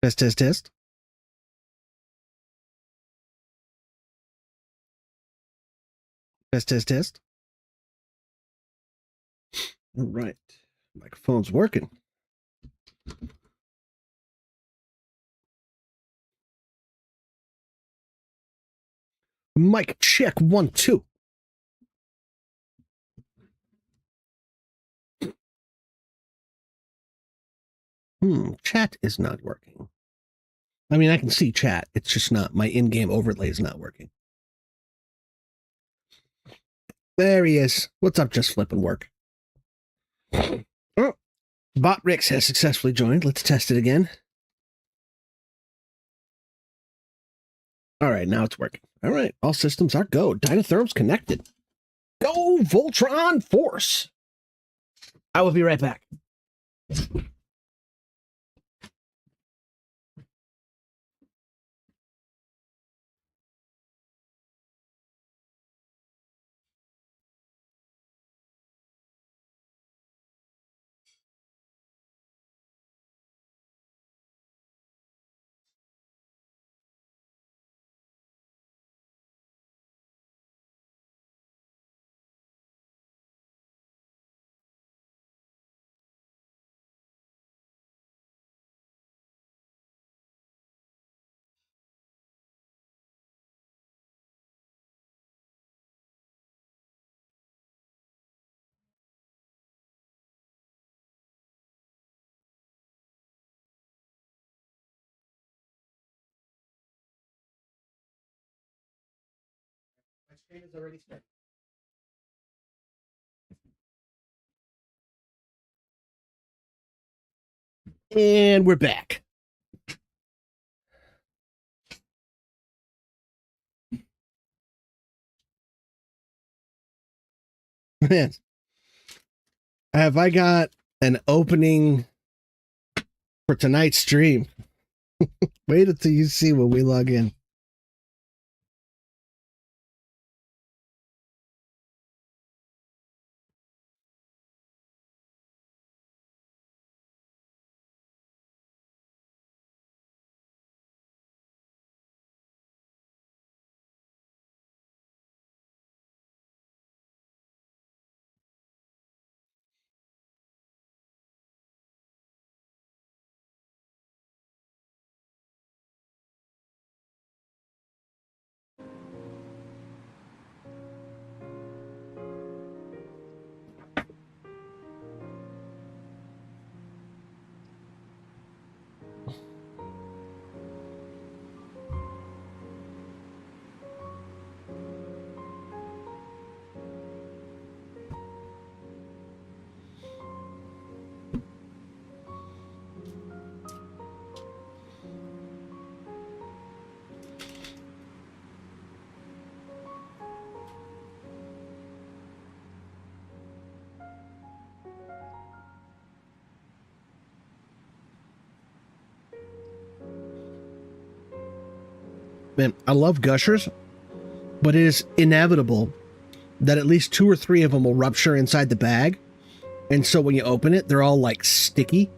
Test, test, test. Test, test, test. All right. Microphone's working. Mic check 1, 2. Chat is not working. I mean, I can see chat. It's just not, my in-game overlay is not working. There he is. What's up, Just Flip and Work? Oh, Bot Rix has successfully joined. Let's test it again. All right, now it's working. All right, all systems are go. Dynatherm's connected. Go, Voltron Force. I will be right back. My screen is already started. And we're back. Man, have I got an opening for tonight's stream? Wait until you see when we log in. Man, I love gushers, but it is inevitable that at least 2 or 3 of them will rupture inside the bag. And so when you open it, they're all like sticky.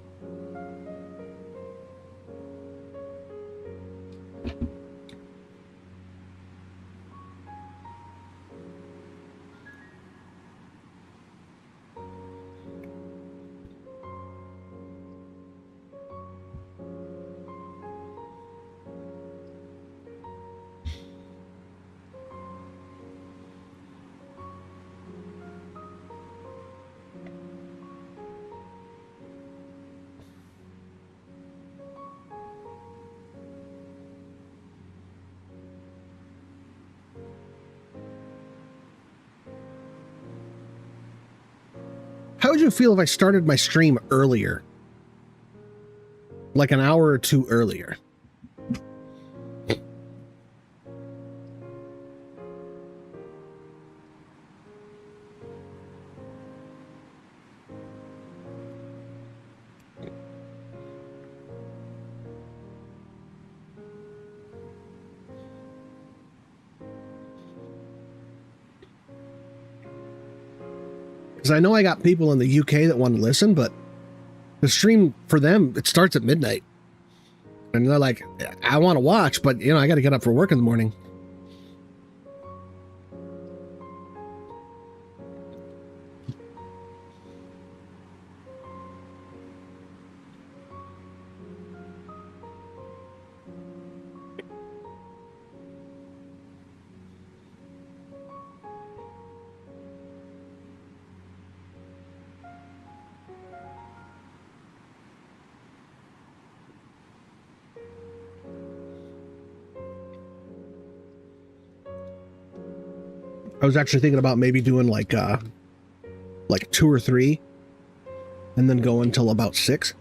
How would you feel if I started my stream earlier? Like an hour or 2 earlier? Because I know I got people in the UK that want to listen, but the stream for them, it starts at midnight. And they're like, I want to watch, but, you know, I got to get up for work in the morning. I was actually thinking about maybe doing like 2 or 3 and then go until about 6.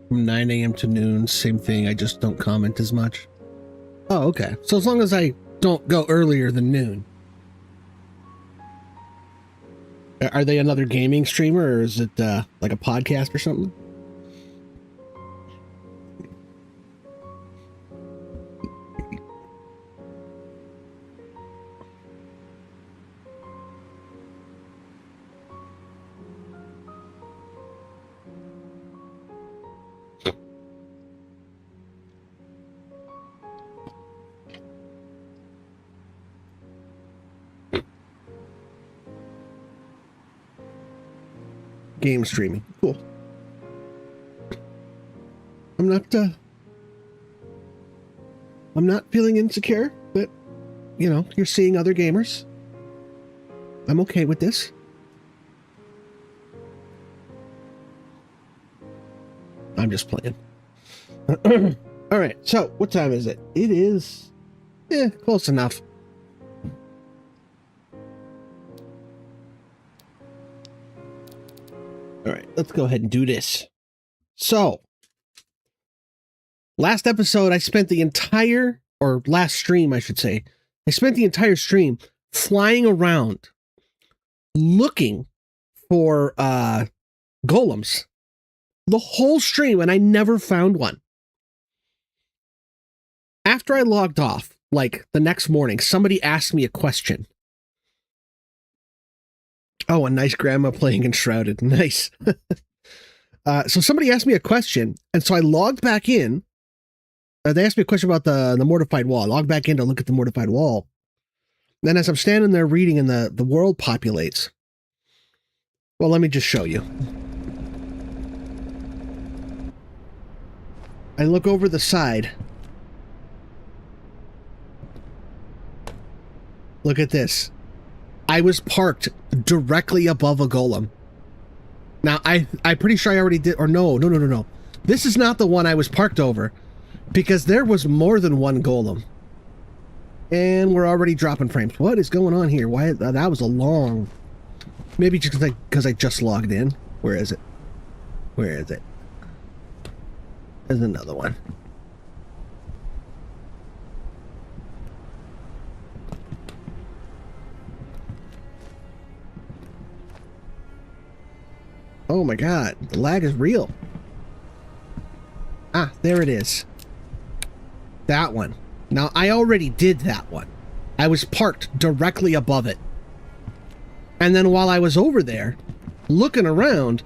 From 9 a.m. to noon, same thing. I just don't comment as much. Oh, okay. So as long as I don't go earlier than noon. Are they another gaming streamer, or is it like a podcast or something? Game streaming. Cool. I'm not feeling insecure that, you know, you're seeing other gamers. I'm okay with this. I'm just playing. All right. So what time is it? It is, close enough. All right, let's go ahead and do this. So, last episode, I spent the entire, or last stream, I should say, I spent the entire stream flying around looking for golems. The whole stream, and I never found one. After I logged off, like the next morning, somebody asked me a question. Oh, a nice grandma playing Enshrouded. Nice. So somebody asked me a question, and so I logged back in. They asked me a question about the mortified wall. I logged back in to look at the mortified wall. Then as I'm standing there reading and the world populates. Well, let me just show you. I look over the side. Look at this. I was parked directly above a golem. Now, I'm pretty sure I already did, or no. This is not the one I was parked over. Because there was more than one golem. And we're already dropping frames. What is going on here? Why? That was a long... Maybe just because I just logged in. Where is it? Where is it? There's another one. Oh my god, the lag is real. Ah, there it is. That one. Now, I already did that one. I was parked directly above it. And then while I was over there, looking around,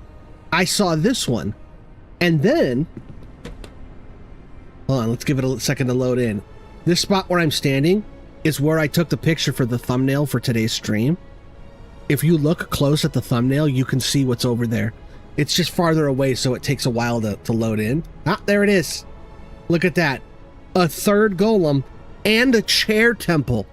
I saw this one. And then... Hold on, let's give it a second to load in. This spot where I'm standing is where I took the picture for the thumbnail for today's stream. If you look close at the thumbnail, you can see what's over there. It's just farther away, so it takes a while to load in. Ah, there it is. Look at that. A third golem and a chair temple.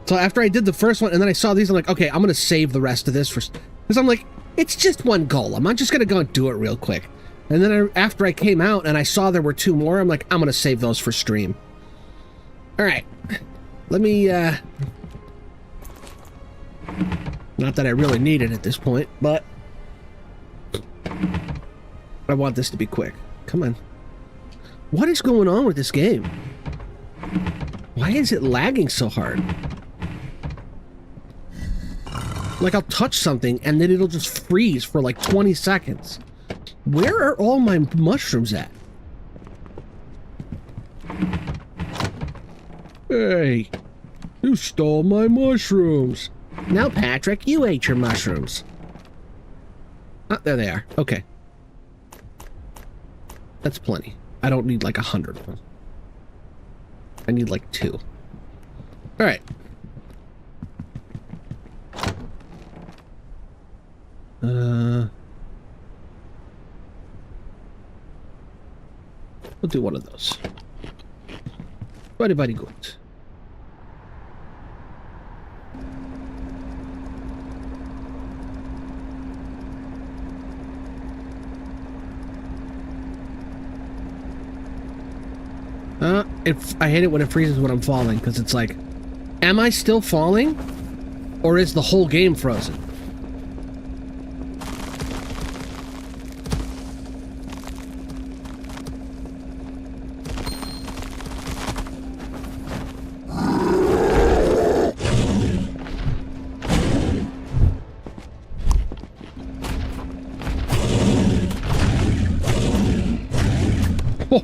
So after I did the first one, and then I saw these, I'm like, okay, I'm going to save the rest of this for... Because I'm like, it's just one golem. I'm just going to go and do it real quick. And then after I came out and I saw there were two more, I'm like, I'm going to save those for stream. All right. Let me, not that I really need it at this point, but I want this to be quick. Come on. What is going on with this game? Why is it lagging so hard? Like, I'll touch something and then it'll just freeze for like 20 seconds. Where are all my mushrooms at? Hey, you stole my mushrooms. Now, Patrick, you ate your mushrooms. Ah, there they are. Okay. That's plenty. I don't need like 100 of them. I need like 2. All right. We'll do one of those. Very, very good. I hate it when it freezes when I'm falling, because it's like, am I still falling? Or is the whole game frozen?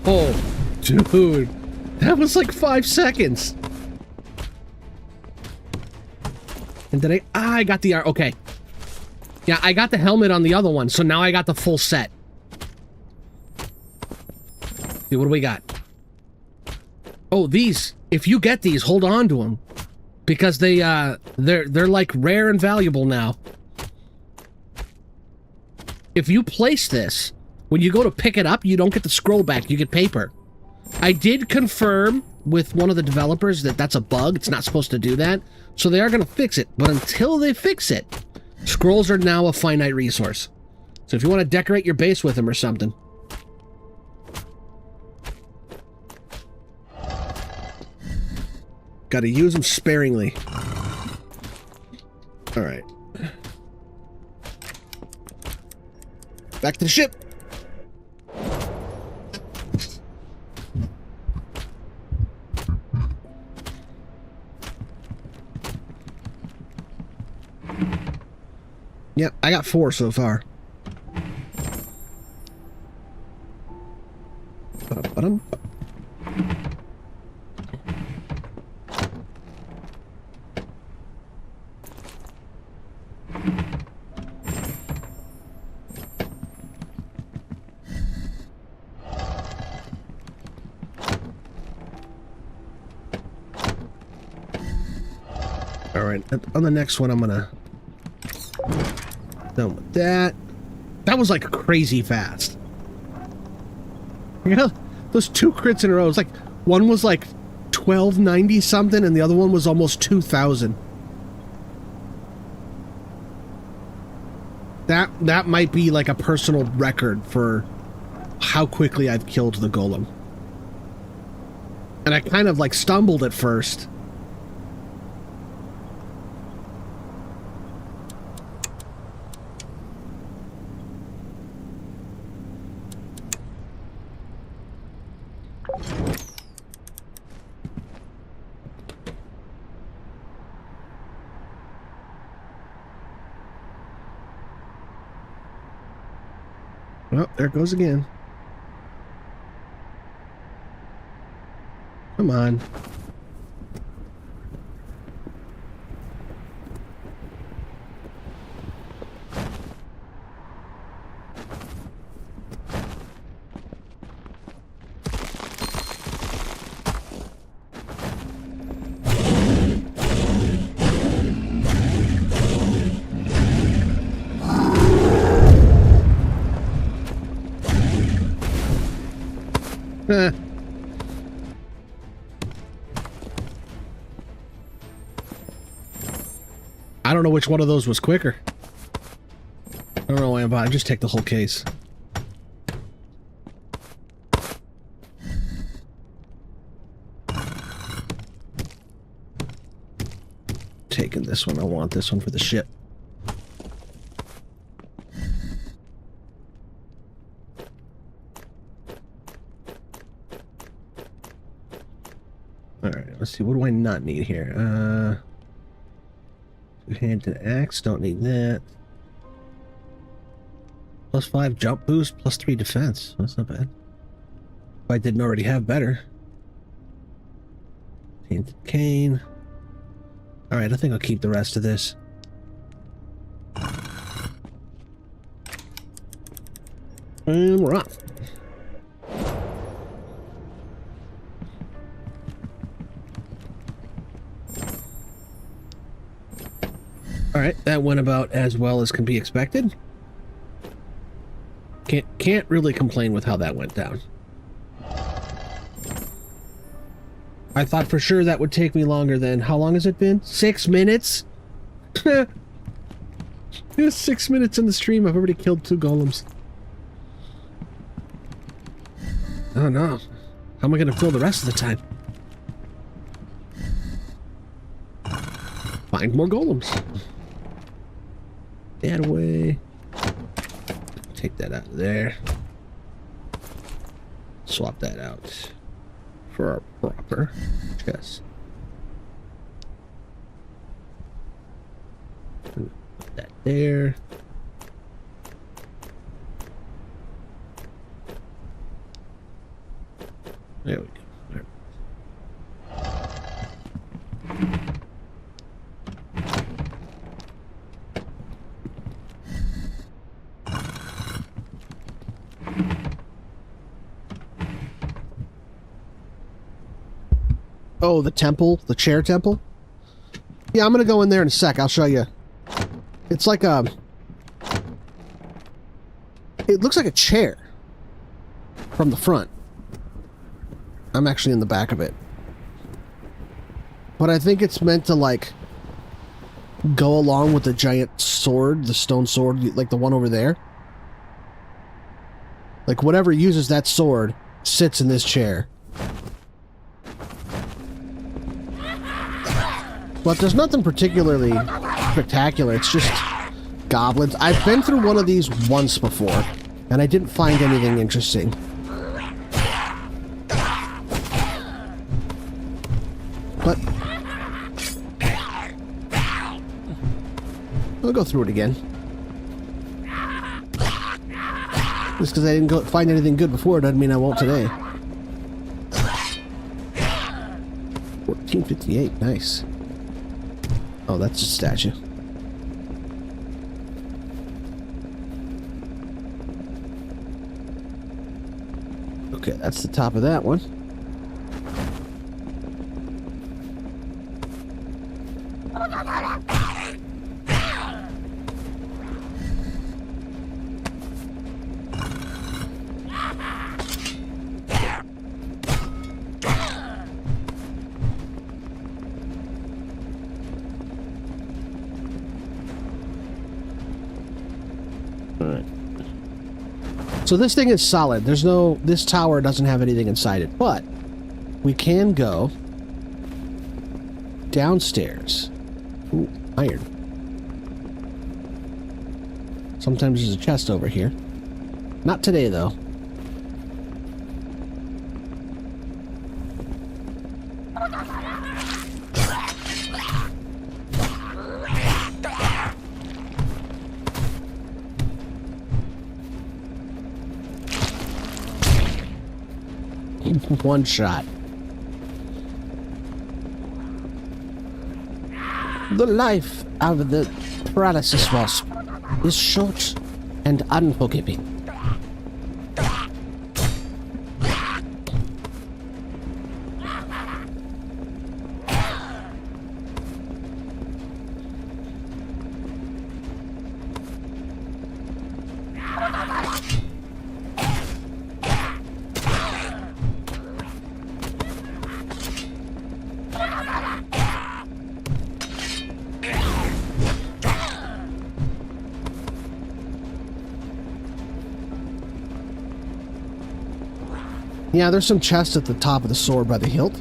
Oh, dude, that was like 5 seconds. And did I got the, okay. Yeah, I got the helmet on the other one, so now I got the full set. See, what do we got? Oh, these, if you get these, hold on to them. Because they're like rare and valuable now. If you place this, when you go to pick it up, you don't get the scroll back, you get paper. I did confirm with one of the developers that that's a bug, it's not supposed to do that, so they are going to fix it. But until they fix it, scrolls are now a finite resource. So if you want to decorate your base with them or something. Got to use them sparingly. All right. Back to the ship. Yep, I got 4 so far. Ba-dum. All right, on the next one, I'm gonna done with that. That was like crazy fast. You know, those 2 crits in a row. It's like one was like 1290 something, and the other one was almost 2000. That might be like a personal record for how quickly I've killed the golem. And I kind of like stumbled at first. Well, there it goes again. Come on. I don't know which one of those was quicker. I don't know why I just take the whole case. Taking this one. I want this one for the ship. Alright, let's see. What do I not need here? Two-handed axe. Don't need that. +5 jump boost, +3 defense. That's not bad. If I didn't already have better. Tainted cane. Alright, I think I'll keep the rest of this. And we're off. Alright, that went about as well as can be expected. Can't really complain with how that went down. I thought for sure that would take me longer than... How long has it been? 6 minutes? 6 minutes in the stream, I've already killed 2 golems. Oh no. How am I going to fill the rest of the time? Find more golems. That away. Take that out of there. Swap that out for our proper chest. Put that there. There we go. There. Oh, the temple? The chair temple? Yeah, I'm gonna go in there in a sec. I'll show you. It's like a... It looks like a chair from the front. I'm actually in the back of it. But I think it's meant to, like, go along with the giant sword, the stone sword, like the one over there. Like, whatever uses that sword sits in this chair. But there's nothing particularly spectacular. It's just goblins. I've been through one of these once before, and I didn't find anything interesting. But I'll go through it again. Just because I didn't find anything good before doesn't mean I won't today. 1458, nice. Oh, that's a statue. Okay, that's the top of that one. So this thing is solid. There's no... This tower doesn't have anything inside it, but we can go downstairs. Ooh, iron. Sometimes there's a chest over here. Not today, though. One shot. The life of the paralysis wasp is short and unforgiving. Yeah, there's some chests at the top of the sword by the hilt.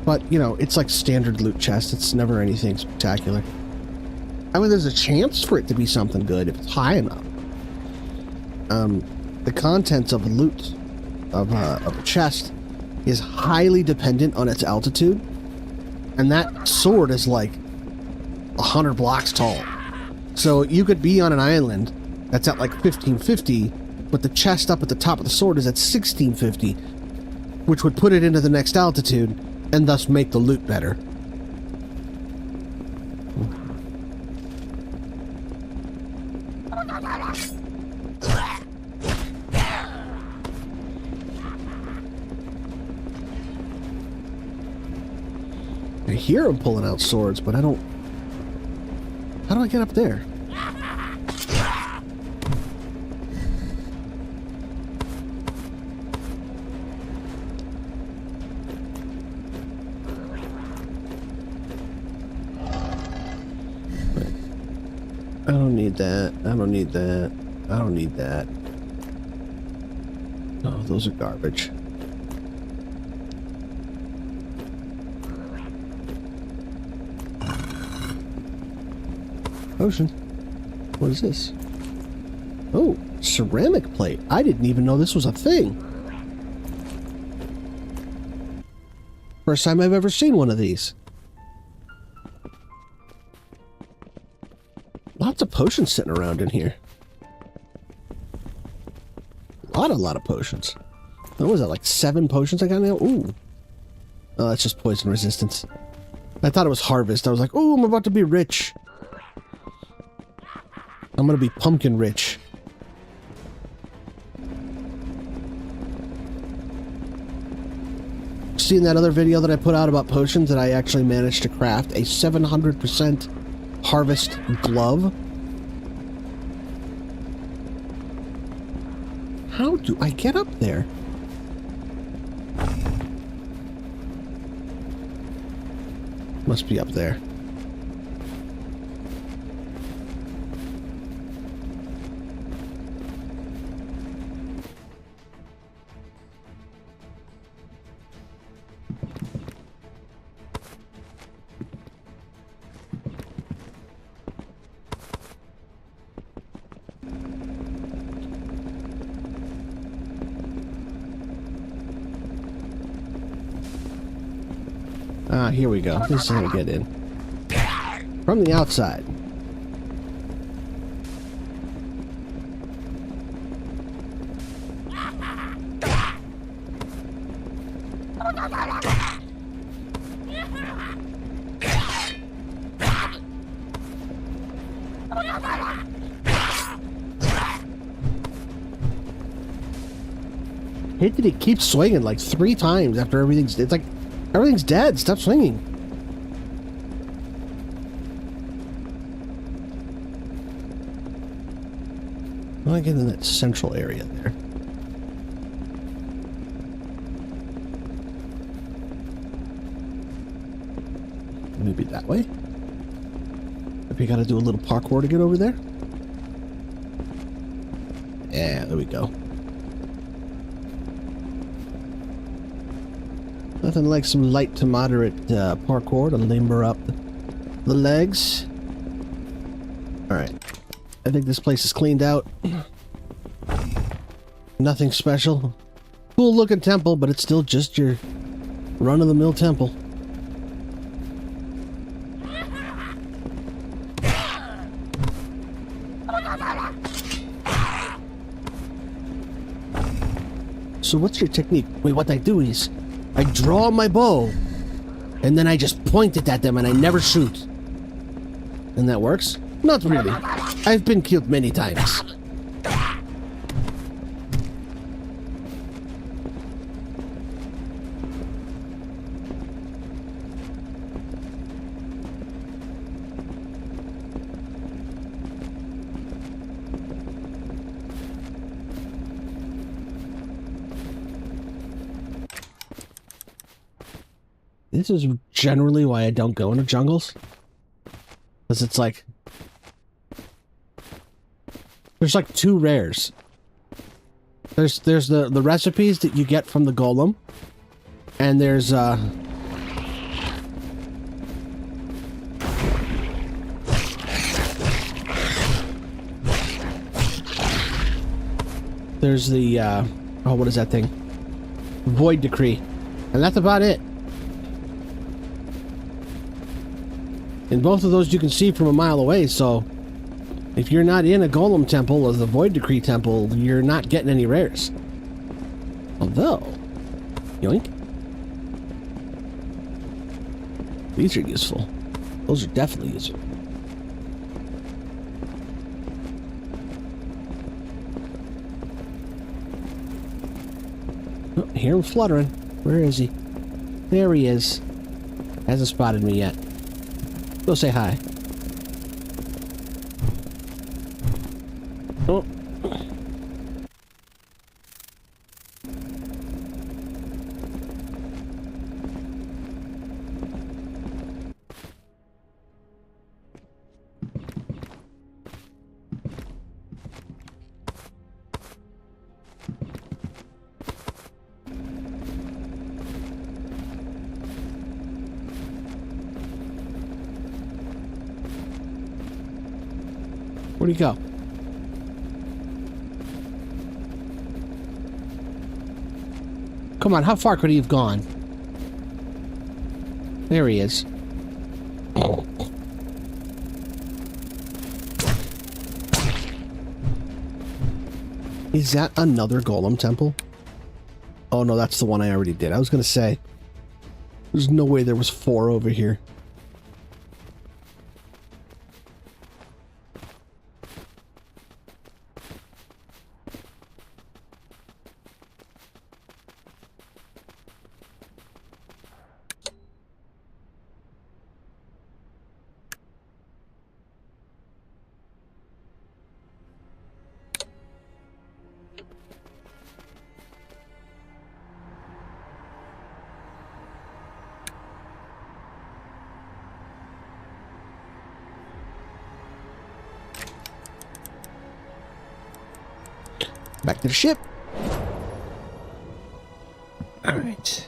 But, you know, it's like standard loot chest. It's never anything spectacular. I mean, there's a chance for it to be something good if it's high enough. The contents of a loot, of a chest, is highly dependent on its altitude. And that sword is like 100 blocks tall. So you could be on an island that's at like 1550, but the chest up at the top of the sword is at 1650, which would put it into the next altitude and thus make the loot better. I hear him pulling out swords, but I don't... How do I get up there? I don't need that. I don't need that. I don't need that. Oh, those are garbage. Potion. What is this? Oh, ceramic plate. I didn't even know this was a thing. First time I've ever seen one of these. Lots of potions sitting around in here. A lot of potions. What was that, like 7 potions I got now? Ooh. Oh, that's just poison resistance. I thought it was harvest. I was like, ooh, I'm about to be rich. I'm gonna be pumpkin rich. Seen that other video that I put out about potions that I actually managed to craft a 700% harvest glove? How do I get up there? Must be up there. Ah, here we go. This is how we get in. From the outside. Hate that he keeps swinging like 3 times after everything's... It's like... Everything's dead. Stop swinging. I want to get in that central area there. Maybe that way? Maybe you gotta do a little parkour to get over there? Yeah, there we go. Nothing like some light to moderate parkour to limber up the legs. Alright. I think this place is cleaned out. Nothing special. Cool looking temple, but it's still just your run-of-the-mill temple. So what's your technique? Wait, what I do is I draw my bow and then I just point it at them and I never shoot. And that works? Not really. I've been killed many times. This is generally why I don't go into jungles. Because it's like... there's like two rares. There's the recipes that you get from the golem. And there's the oh, what is that thing? Void Decree. And that's about it. And both of those you can see from a mile away, so if you're not in a Golem Temple or the Void Decree Temple, you're not getting any rares. Although, yoink. These are useful. Those are definitely useful. Oh, I hear him fluttering. Where is he? There he is. Hasn't spotted me yet. Go say hi. Oh. Where'd he go? Come on, how far could he have gone? There he is. Is that another Golem Temple? Oh no, that's the one I already did. I was gonna say, there's no way there was 4 over here. Back to the ship. All right.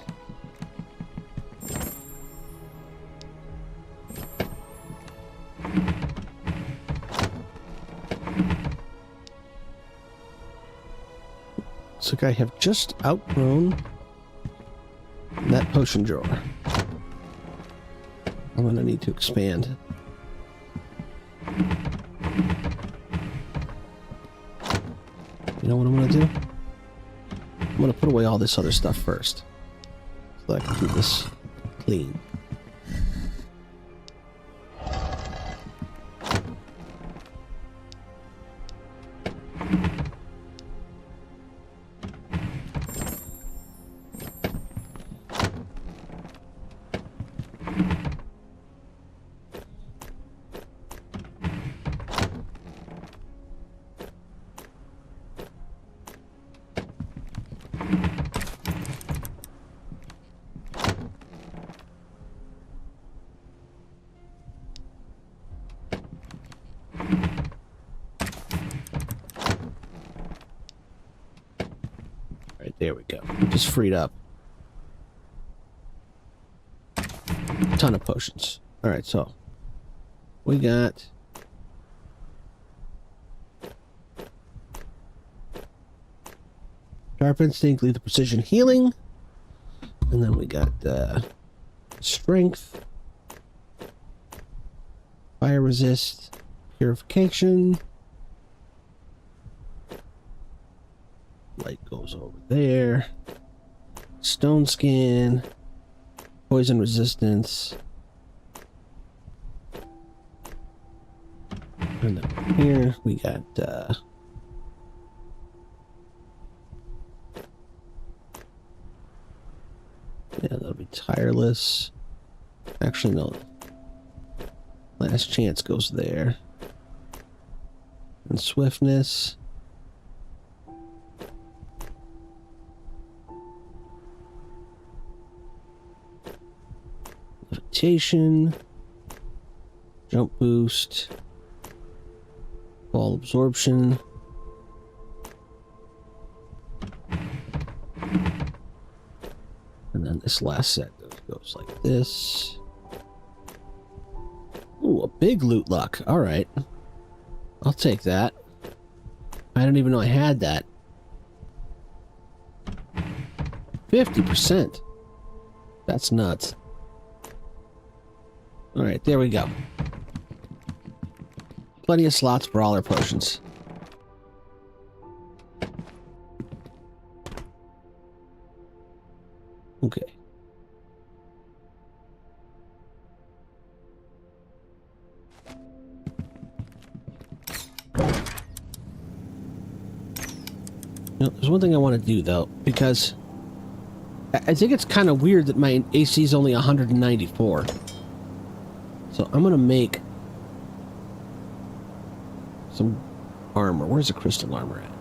Looks like I have just outgrown that potion drawer. I'm gonna need to expand. You know what I'm gonna do? I'm gonna put away all this other stuff first, so that I can keep this clean. There we go. Just freed up. Ton of potions. All right, so we got Sharp Instinct, Lethal Precision, Healing, and then we got Strength, Fire Resist, Purification. Light goes over there. Stone Skin, Poison Resistance. And then here we got yeah, that'll be Tireless. Actually, no. Last Chance goes there. And Swiftness. Levitation. Jump Boost. Ball Absorption. And then this last set goes like this. Ooh, a big loot luck. All right. I'll take that. I didn't even know I had that. 50%. That's nuts. All right, there we go. Plenty of slots for all our potions. Okay. You know, there's one thing I want to do, though, because I think it's kind of weird that my AC is only 194. So I'm going to make some armor. Where's the crystal armor at?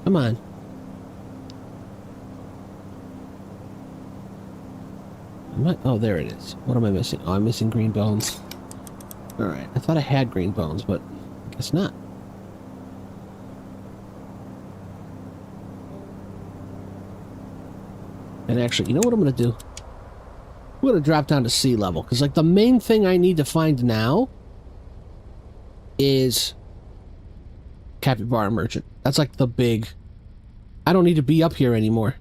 Come on. Oh, there it is. What am I missing? Oh, I'm missing green bones. Alright, I thought I had green bones, but I guess not. And actually, you know what I'm going to do? I'm going to drop down to sea level, because, like, the main thing I need to find now is Capybara Merchant. That's, like, the big... I don't need to be up here anymore.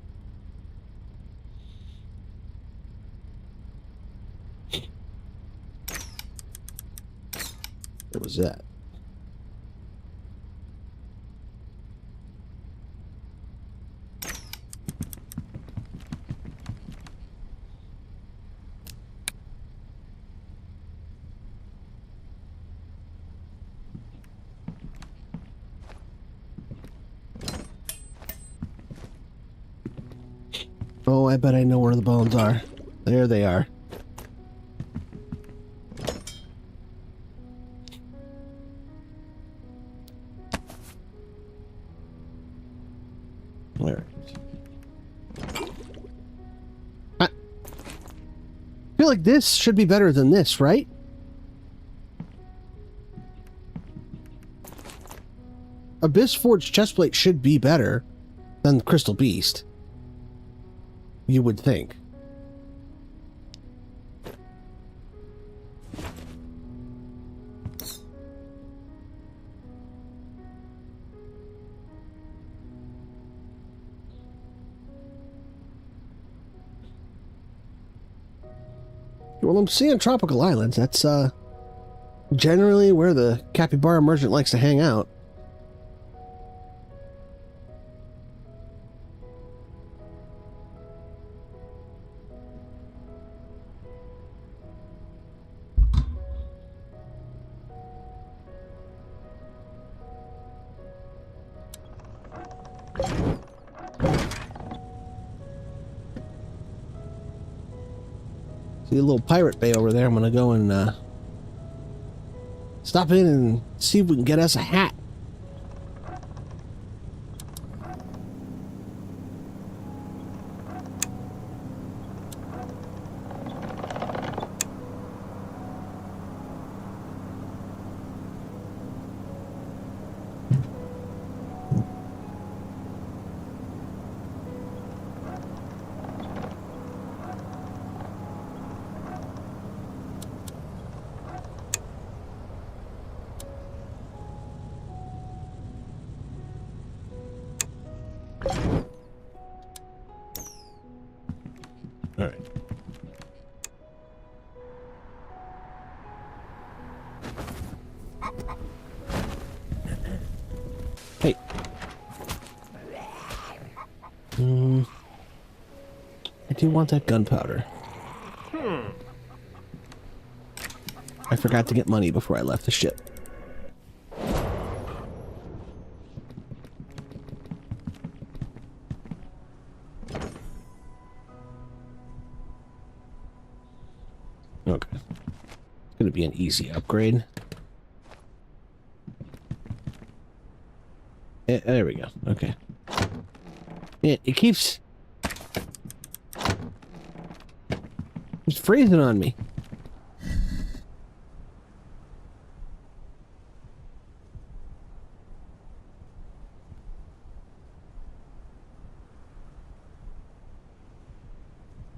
What was that? Oh, I bet I know where the bones are. There they are. Alright. I feel like this should be better than this, right? Abyss Forged chestplate should be better than Crystal Beast. You would think. Well, I'm seeing tropical islands. That's generally where the Capybara Merchant likes to hang out. See a little pirate bay over there. I'm gonna go and stop in and see if we can get us a hat. do you want that gunpowder? I forgot to get money before I left the ship. Okay. It's going to be an easy upgrade. Yeah, there we go. Okay. Yeah, it keeps freezing on me.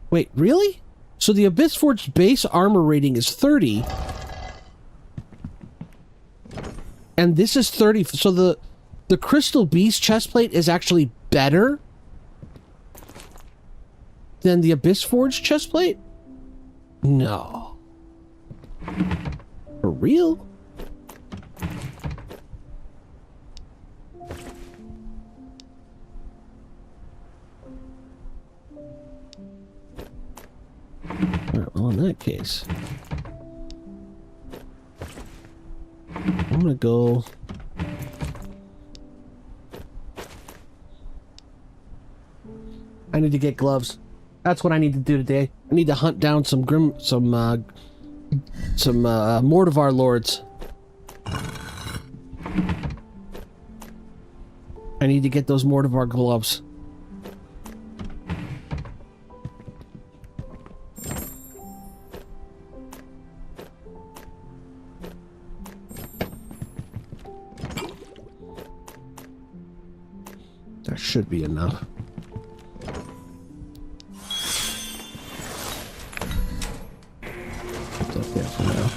Wait, really? So the Abyss Forge base armor rating is 30. And this is 30. So the Crystal Beast chestplate is actually better than the Abyss Forge chestplate? No. For real? Alright, well, in that case, I'm gonna go. I need to get gloves. That's what I need to do today. I need to hunt down some Mortivar lords. I need to get those Mortivar gloves. That should be enough. Put that there for now.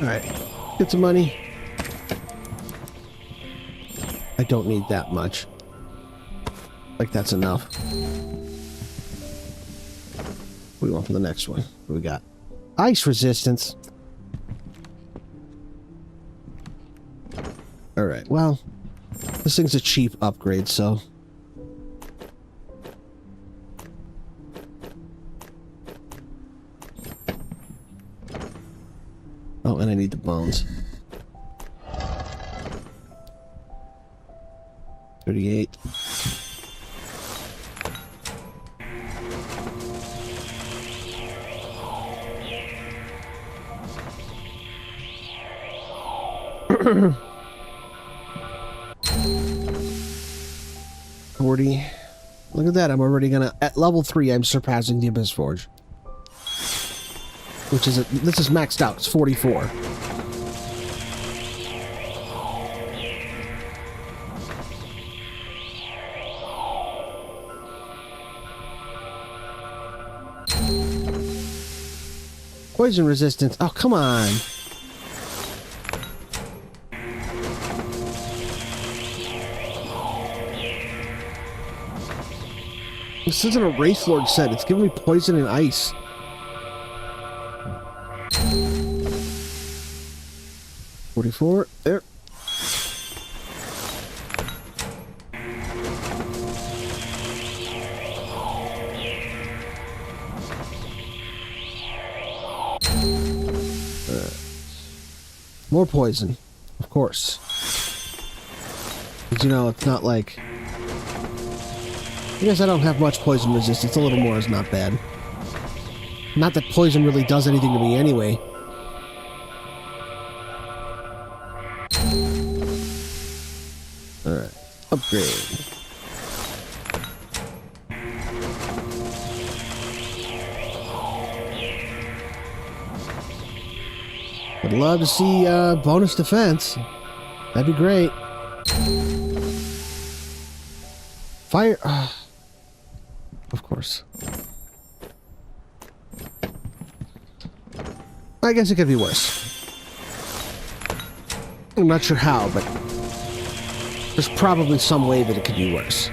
Alright, get some money. I don't need that much. Like, that's enough. What do we want for the next one? What do we got? Ice resistance. Alright, well, this thing's a cheap upgrade, so... Oh, and I need the bones. 38. Look at that, I'm already gonna... At level 3, I'm surpassing the Abyss Forge. Which is... this is maxed out, it's 44. Poison resistance. Oh, come on. This isn't a Wraith Lord set. It's giving me poison and ice. $44. There. More poison, of course. Because, you know, it's not like... I guess I don't have much poison resistance. A little more is not bad. Not that poison really does anything to me anyway. Alright. Upgrade. I'd love to see bonus defense. That'd be great. Fire... of course. I guess it could be worse. I'm not sure how, but there's probably some way that it could be worse.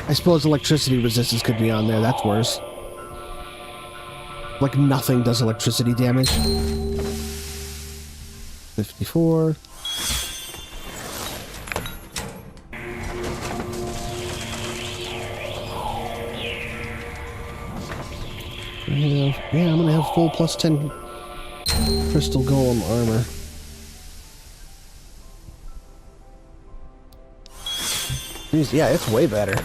I suppose electricity resistance could be on there. That's worse. Like nothing does electricity damage. 54. Yeah, I'm gonna have full plus 10 crystal golem armor. Jeez, yeah, it's way better.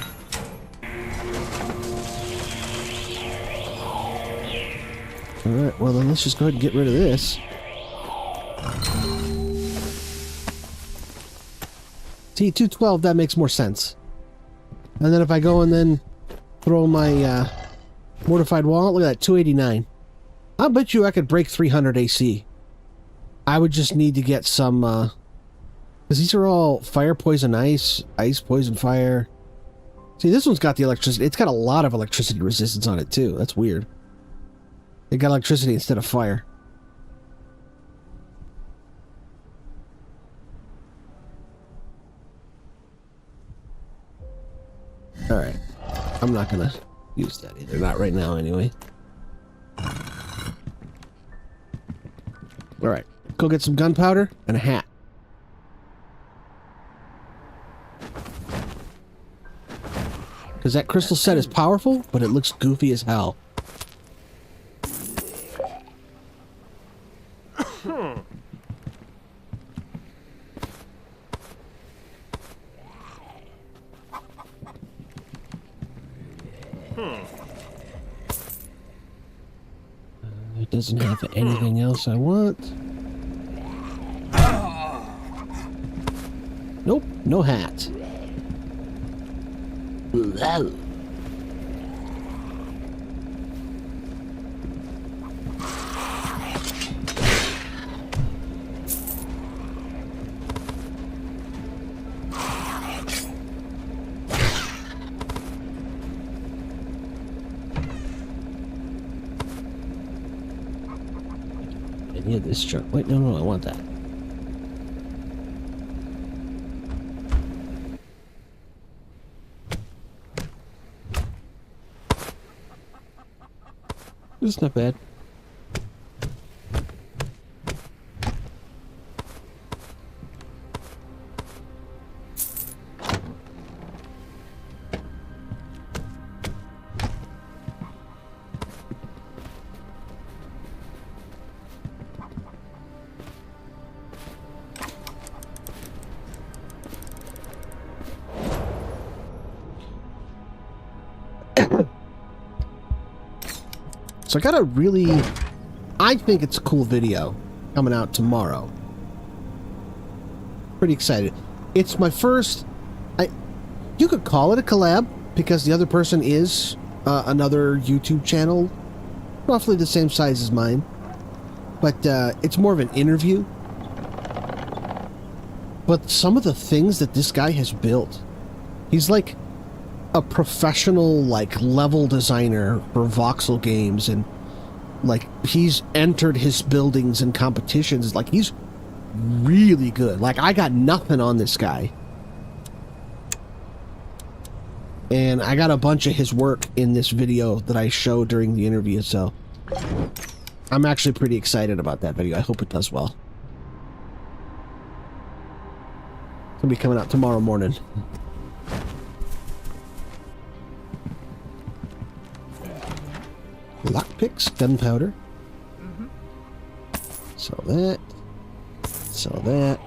Alright, well then let's just go ahead and get rid of this. T212, that makes more sense. And then if I go and then throw my mortified wall, look at that, 289. I bet you I could break 300 AC. I would just need to get some, because these are all fire, poison, ice, ice, poison, fire. See, this one's got the electricity. It's got a lot of electricity resistance on it, too. That's weird. It got electricity instead of fire. Alright. I'm not gonna use that either. Not right now, anyway. Alright. Go get some gunpowder and a hat. Because that crystal set is powerful, but it looks goofy as hell. It doesn't have anything else I want. Nope, no hat. Whoa. Any of this junk. Wait, no, I want that. It's not bad. So I got a really, I think it's a cool video coming out tomorrow. Pretty excited. It's my first, you could call it a collab because the other person is another YouTube channel, roughly the same size as mine. But it's more of an interview. But some of the things that this guy has built, he's like a professional level designer for voxel games, and he's entered his buildings in competitions. He's really good. I got nothing on this guy, and I got a bunch of his work in this video that I show during the interview, so I'm actually pretty excited about that video. I hope it does well. It's gonna be coming out tomorrow morning. Lockpicks, gunpowder. Sell that. Sell that.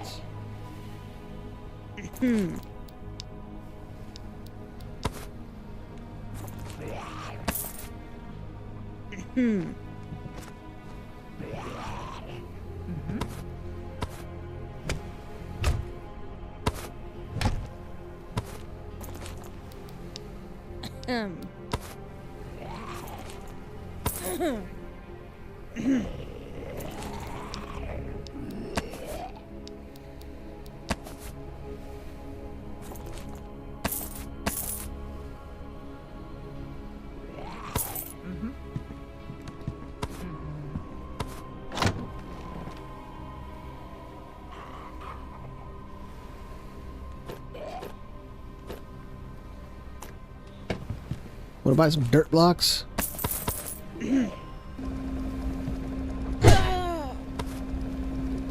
Want to buy some dirt blocks?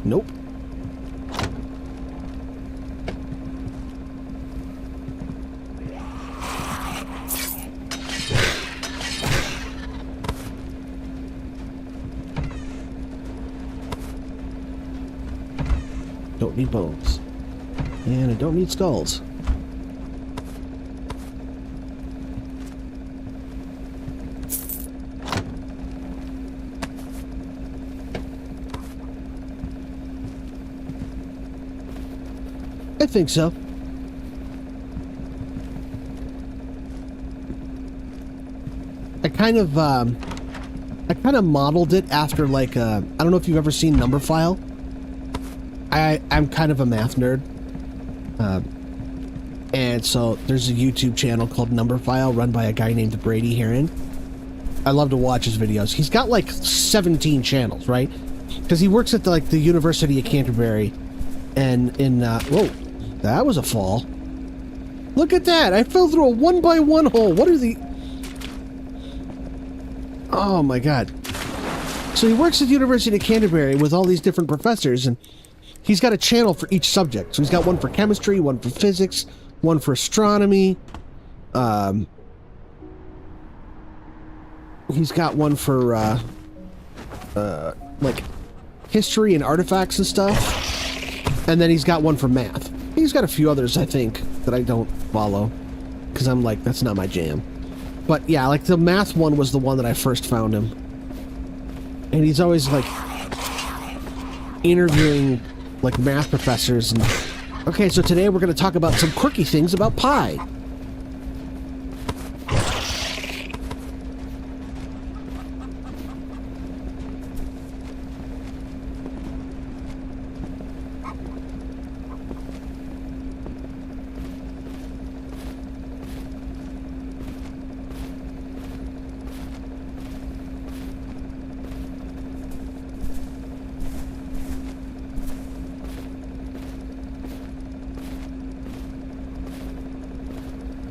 Nope. Don't need bones. And I don't need skulls. I think so. I kind of modeled it after like I don't know if you've ever seen Numberphile. I'm kind of a math nerd, and so there's a YouTube channel called Numberphile run by a guy named Brady Heron. I love to watch his videos. He's got like 17 channels, right? Because he works at the University of Canterbury, and whoa, that was a fall. Look at that! I fell through a 1x1 hole. What are the? Oh my god. So he works at the University of Canterbury with all these different professors, and he's got a channel for each subject. So he's got one for chemistry, one for physics, one for astronomy. He's got one for like history and artifacts and stuff. And then he's got one for math. He's got a few others, I think, that I don't follow, because I'm like, that's not my jam. But yeah, like the math one was the one that I first found him. And he's always like interviewing like math professors. And okay, so today we're going to talk about some quirky things about pi.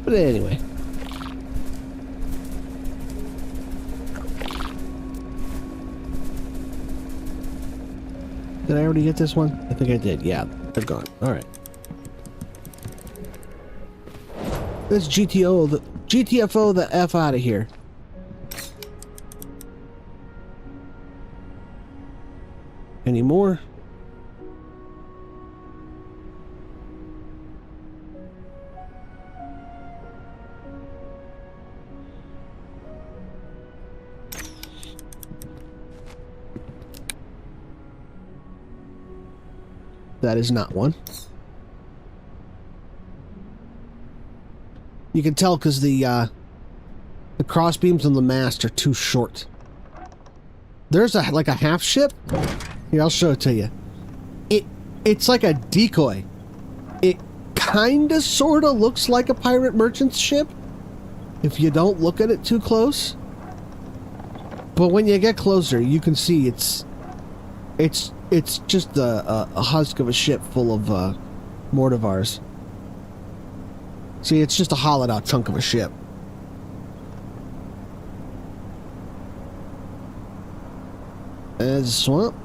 But anyway. Did I already get this one? I think I did. Yeah, they're gone. Alright. Let's GTFO the F out of here. Any more? That is not one. You can tell because the cross beams on the mast are too short. There's like a half ship. Here, I'll show it to you. It's like a decoy. It kinda sorta looks like a pirate merchant ship if you don't look at it too close. But when you get closer, you can see it's just a husk of a ship full of mortivars. See, it's just a hollowed out chunk of a ship. There's a swamp.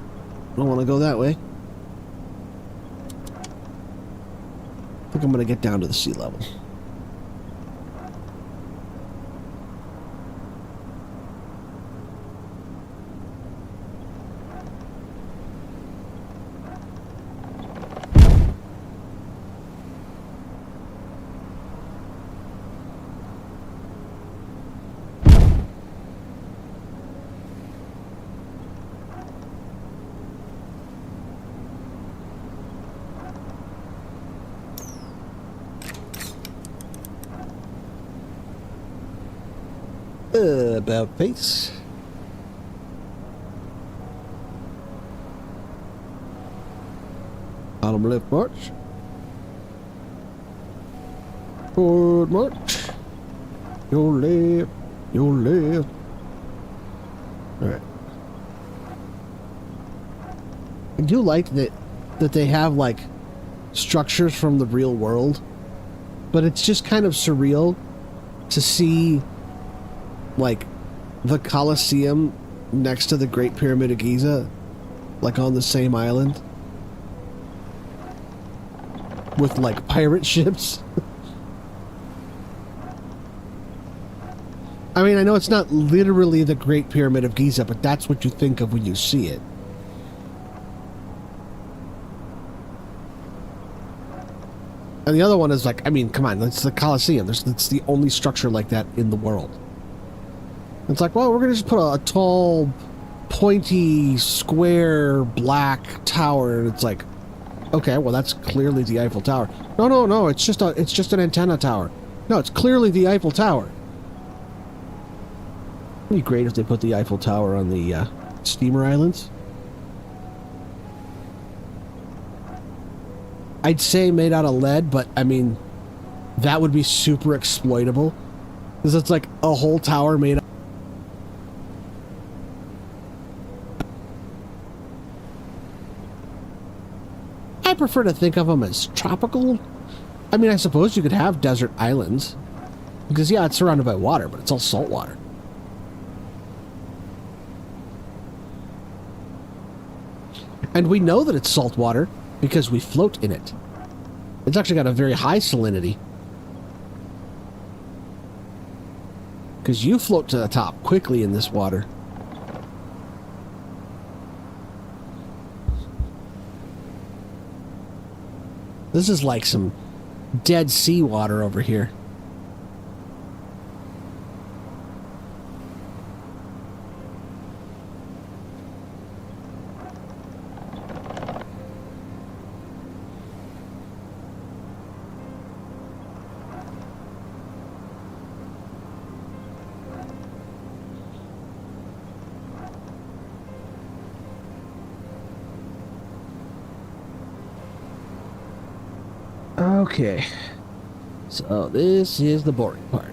Don't want to go that way. I think I'm going to get down to the sea level. About face. Bottom left march. Forward march. Your left. Your left. Alright. I do like that they have like structures from the real world, but it's just kind of surreal to see like the Colosseum next to the Great Pyramid of Giza, like on the same island with like pirate ships. I mean, I know it's not literally the Great Pyramid of Giza, but that's what you think of when you see it. And the other one is like, I mean, come on, that's the Colosseum. It's the only structure like that in the world. It's like, well, we're going to just put a tall, pointy, square, black tower. And it's like, okay, well, that's clearly the Eiffel Tower. No, it's just an antenna tower. No, it's clearly the Eiffel Tower. It'd be great if they put the Eiffel Tower on the steamer islands. I'd say made out of lead, but I mean, that would be super exploitable. Because it's like a whole tower made out. I prefer to think of them as tropical. I mean, I suppose you could have desert islands. Because, yeah, it's surrounded by water, but it's all salt water. And we know that it's salt water because we float in it. It's actually got a very high salinity. Because you float to the top quickly in this water. This is like some Dead Sea water over here. Okay, so this is the boring part.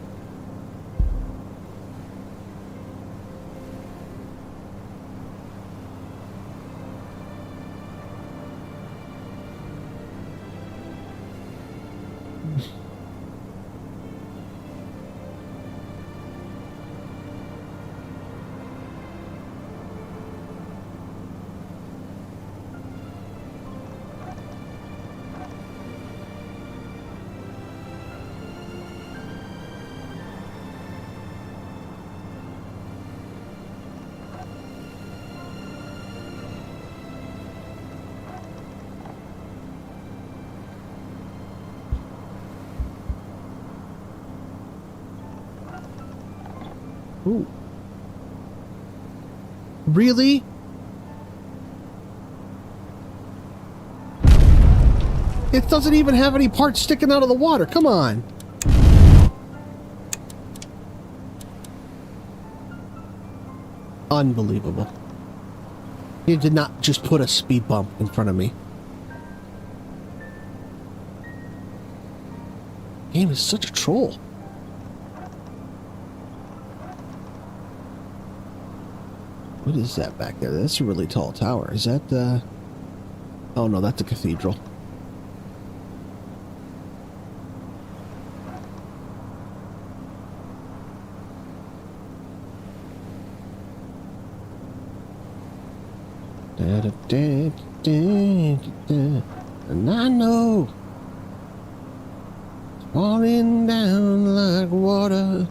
Ooh. Really? It doesn't even have any parts sticking out of the water. Come on. Unbelievable. You did not just put a speed bump in front of me. Game is such a troll. What is that back there? That's a really tall tower. Is that the... Oh no, that's a cathedral. And I know it's falling down like water.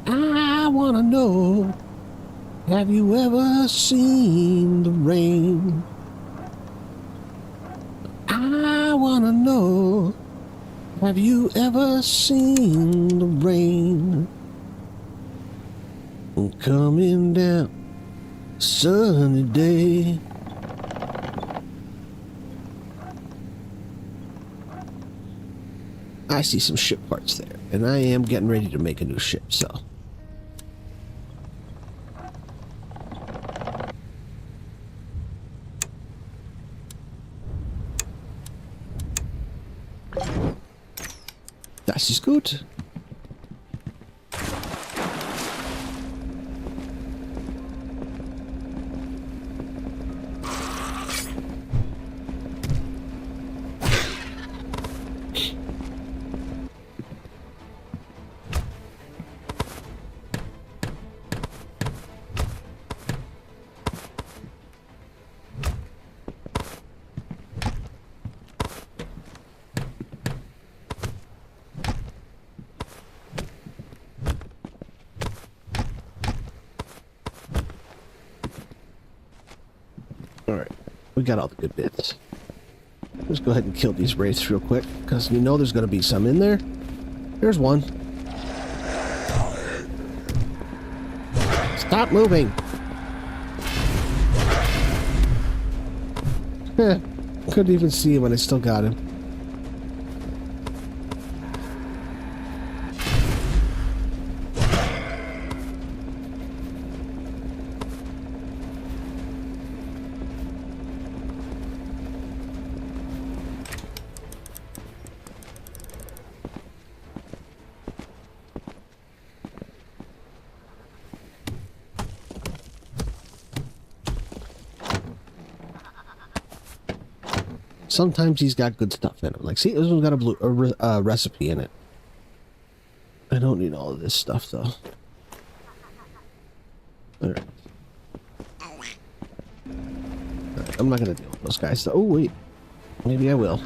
I wanna know, have you ever seen the rain? I wanna know, have you ever seen the rain coming down sunny day? I see some ship parts there, and I am getting ready to make a new ship, so. Das ist gut. All right, we got all the good bits. Let's go ahead and kill these wraiths real quick, because you know there's going to be some in there. There's one. Stop moving! Couldn't even see him and I still got him. Sometimes he's got good stuff in him. Like, see, this one's got a recipe in it. I don't need all of this stuff, though. Alright. I'm not going to deal with those guys, though. Oh, wait. Maybe I will.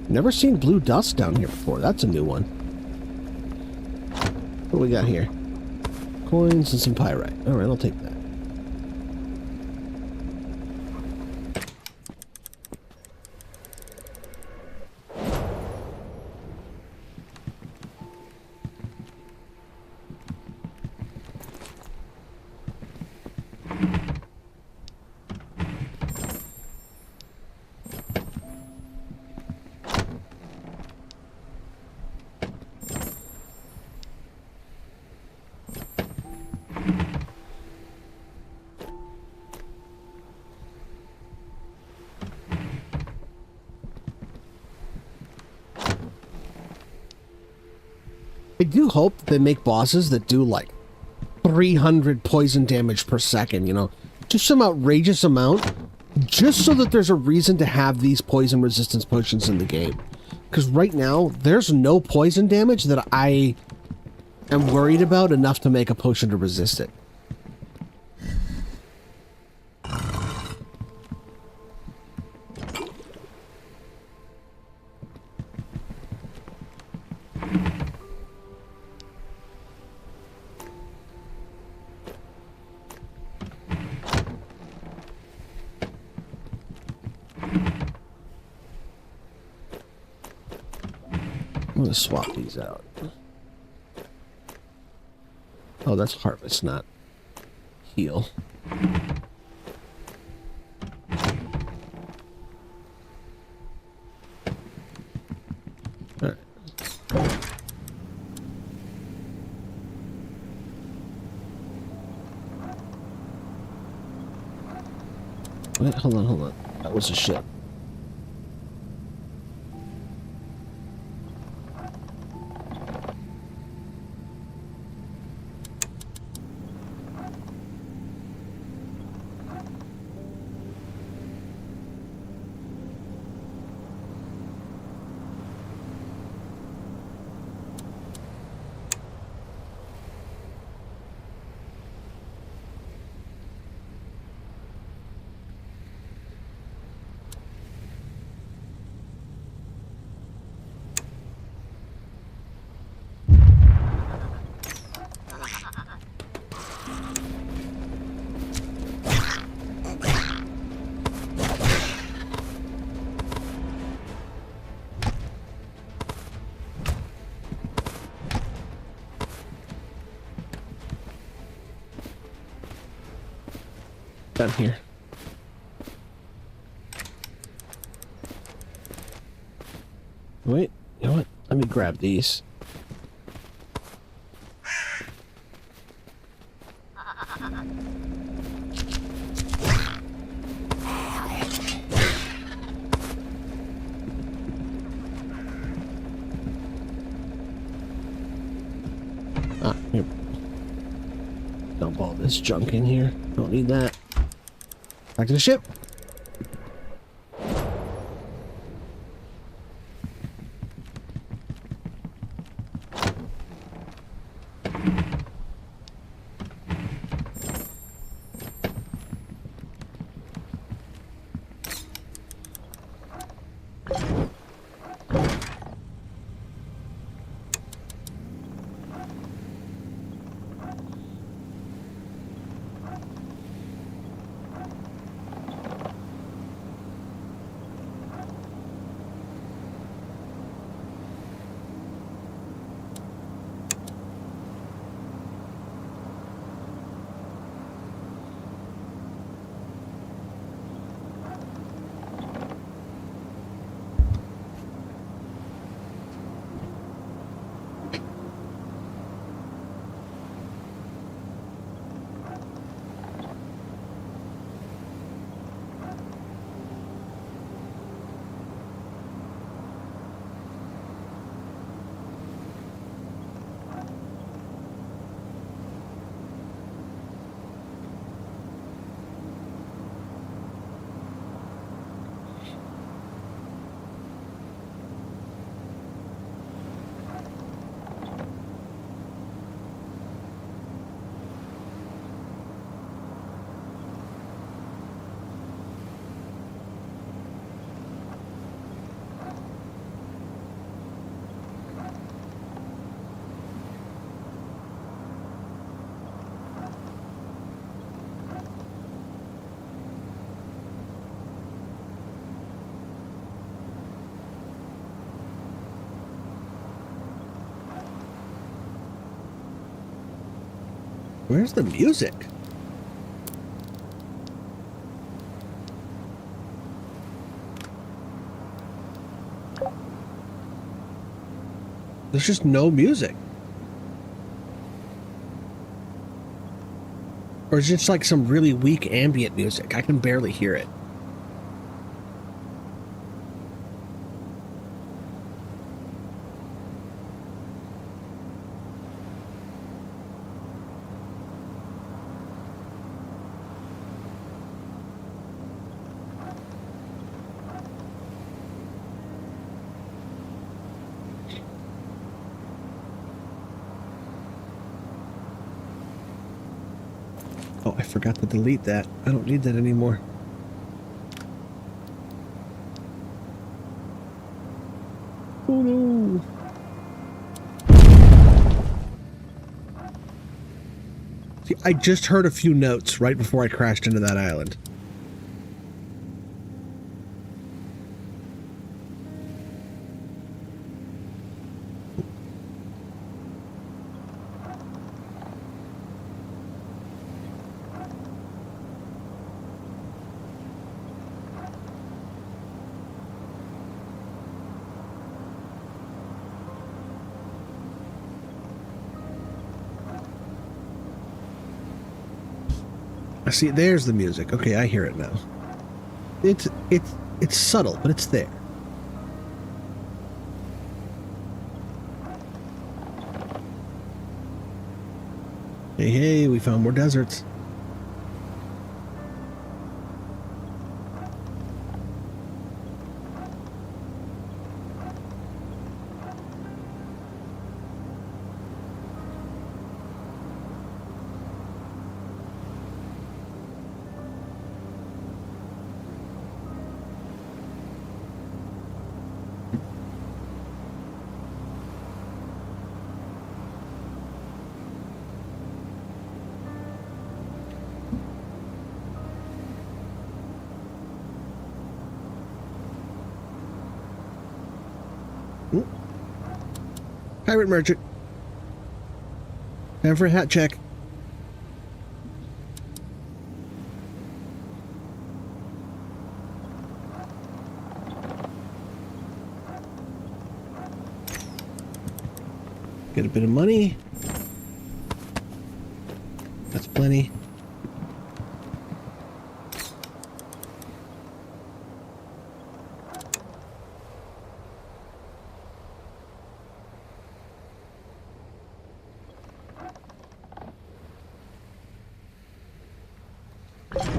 Never seen blue dust down here before. That's a new one. What do we got here? Coins and some pyrite. Alright, I'll take that. I do hope that they make bosses that do like 300 poison damage per second, you know, just some outrageous amount, just so that there's a reason to have these poison resistance potions in the game. Because right now, there's no poison damage that I am worried about enough to make a potion to resist it. I'm going to swap these out. Oh, that's harvest, not heal. Alright. Wait, hold on. That was a ship. Down here. Wait, you know what? Let me grab these. Here. Dump all this junk in here. Don't need that. Back to the ship. Where's the music? There's just no music. Or it's just like some really weak ambient music. I can barely hear it. Oh, I forgot to delete that. I don't need that anymore. Oh no. See, I just heard a few notes right before I crashed into that island. I see, there's the music. Okay, I hear it now. It's subtle, but it's there. Hey, hey, we found more deserts. Pirate merchant. Time for a hat check. Get a bit of money. That's plenty.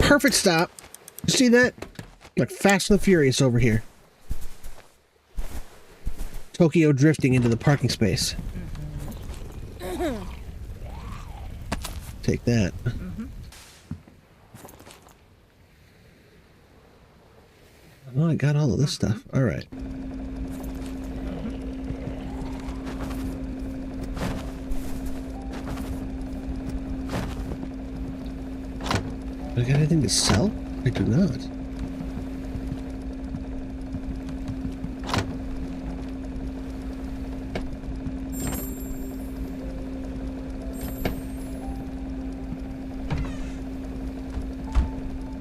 Perfect stop. You see that? Like Fast and the Furious over here. Tokyo drifting into the parking space. Take that. Oh, I got all of this stuff. All right. got anything to sell? I do not.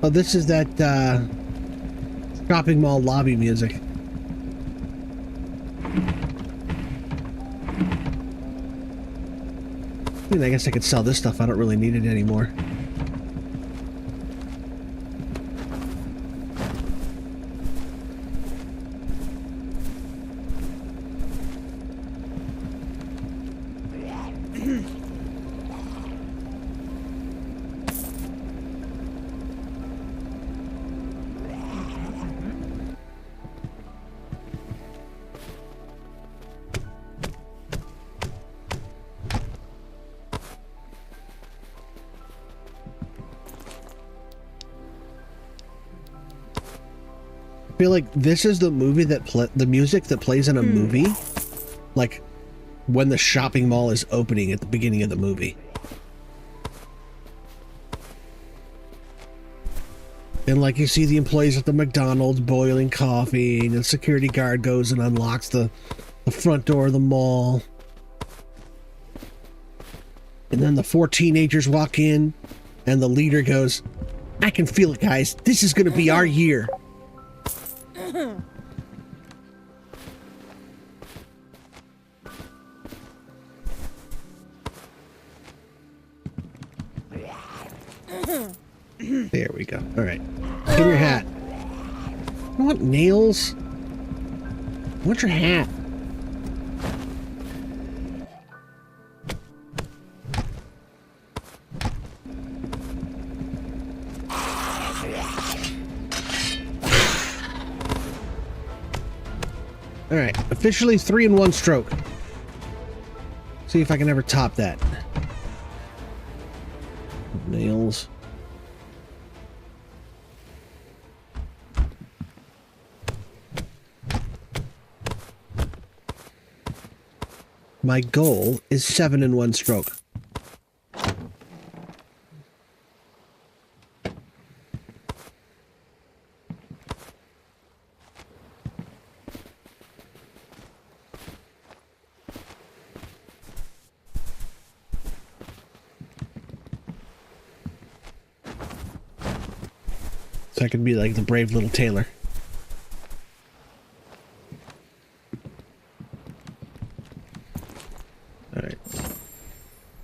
Oh, this is that shopping mall lobby music. I mean, I guess I could sell this stuff. I don't really need it anymore. I feel like this is the movie that the music that plays in a movie, like when the shopping mall is opening at the beginning of the movie. And like you see the employees at the McDonald's boiling coffee, and the security guard goes and unlocks the front door of the mall. And then the 4 teenagers walk in, and the leader goes, "I can feel it, guys. This is going to be our year." There we go. All right. Get your hat. I want nails. I want your hat. All right. Officially 3 in 1 stroke. See if I can ever top that. Nails. My goal is 7 in 1 stroke. So I could be like the brave little tailor. Alright.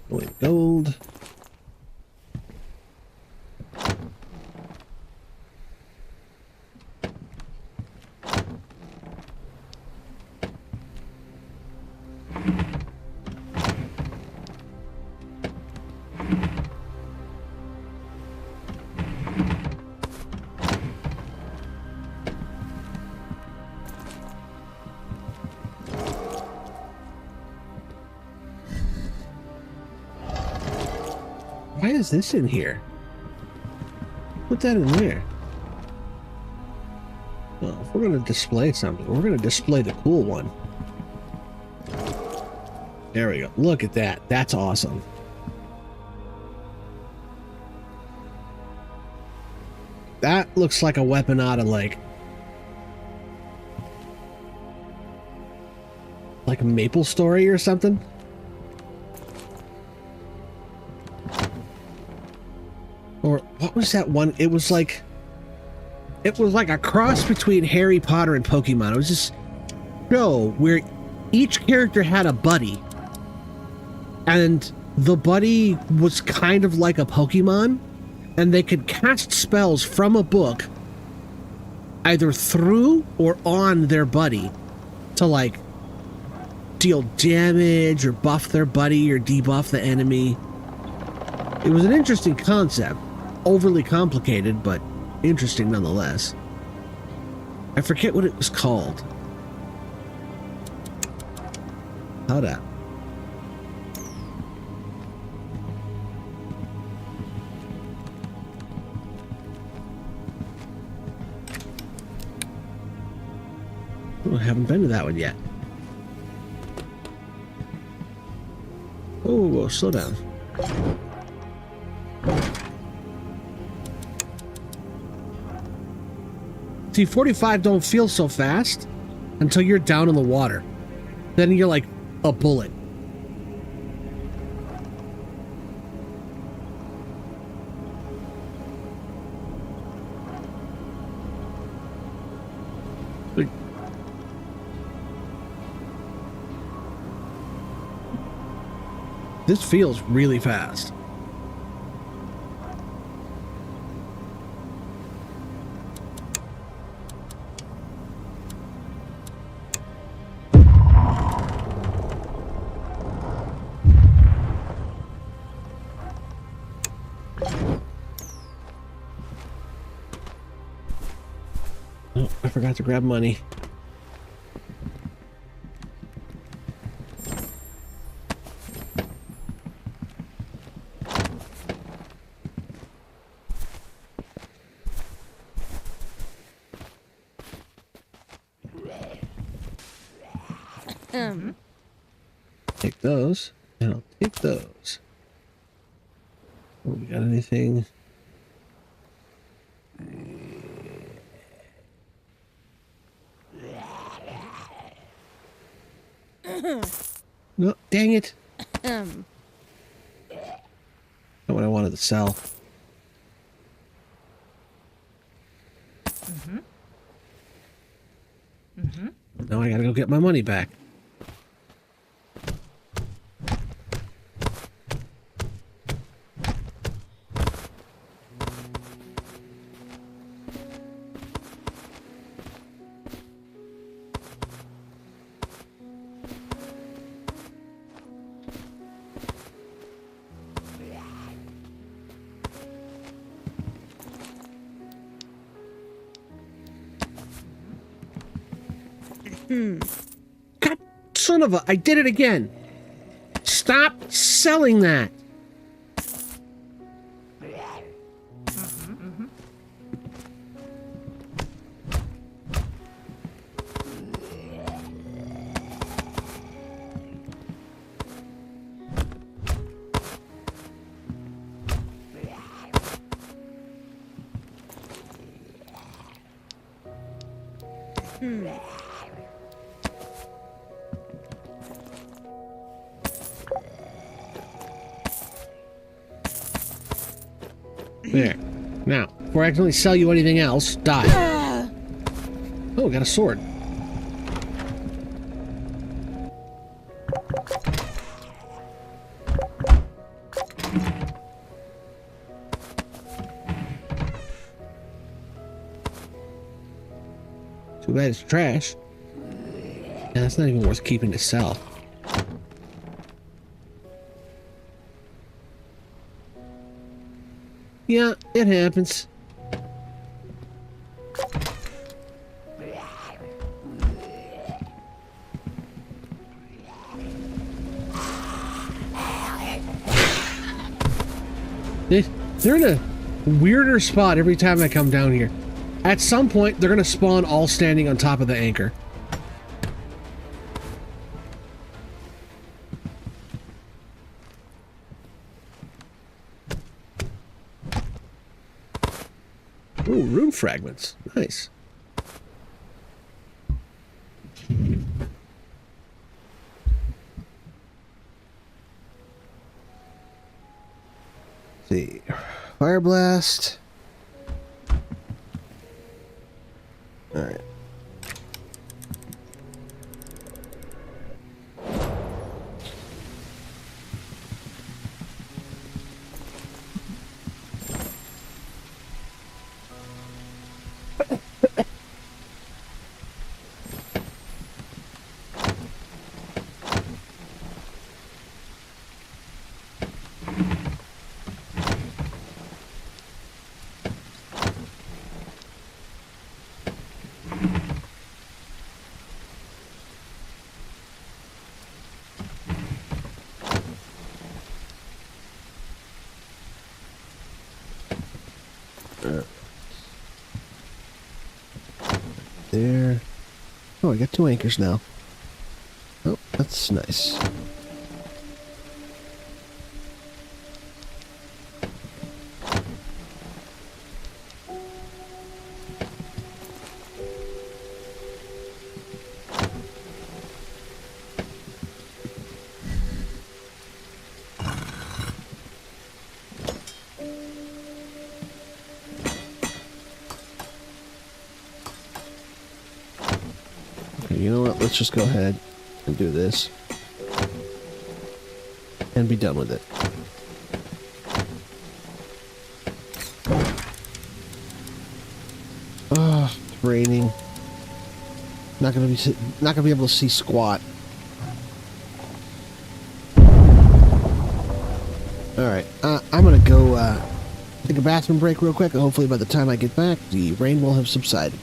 Going gold. Why is this in here? Put that in there. Well, if we're going to display something, we're going to display the cool one. There we go. Look at that. That's awesome. That looks like a weapon out of like a Maple Story or something. Or what was that one? It was like a cross between Harry Potter and Pokemon. It was this show where each character had a buddy, and the buddy was kind of like a Pokemon, and they could cast spells from a book either through or on their buddy to like deal damage or buff their buddy or debuff the enemy. It was an interesting concept. Overly complicated, but interesting nonetheless. I forget what it was called. Hold up. Oh, I haven't been to that one yet. Oh, slow down. See, 45 don't feel so fast until you're down in the water. Then you're like a bullet. This feels really fast. Oh, I forgot to grab money. Take those, and I'll take those. Oh, we got anything? No, dang it. Not what I wanted to sell. Now I gotta go get my money back. God, son of a... I did it again. Stop selling that. There. Now, before I accidentally sell you anything else, die. Oh, we got a sword. Too bad it's trash. Yeah, that's not even worth keeping to sell. Yeah, it happens. They're in a weirder spot every time I come down here. At some point, they're going to spawn all standing on top of the anchor. Ooh, rune fragments. Nice. Let's see. Fire blast. All right. There. Oh, I got 2 anchors now. Oh, that's nice. Okay, you know what? Let's just go ahead and do this. And be done with it. Oh, it's raining. Not gonna be able to see squat. Alright, I'm gonna go take a bathroom break real quick, and hopefully by the time I get back, the rain will have subsided.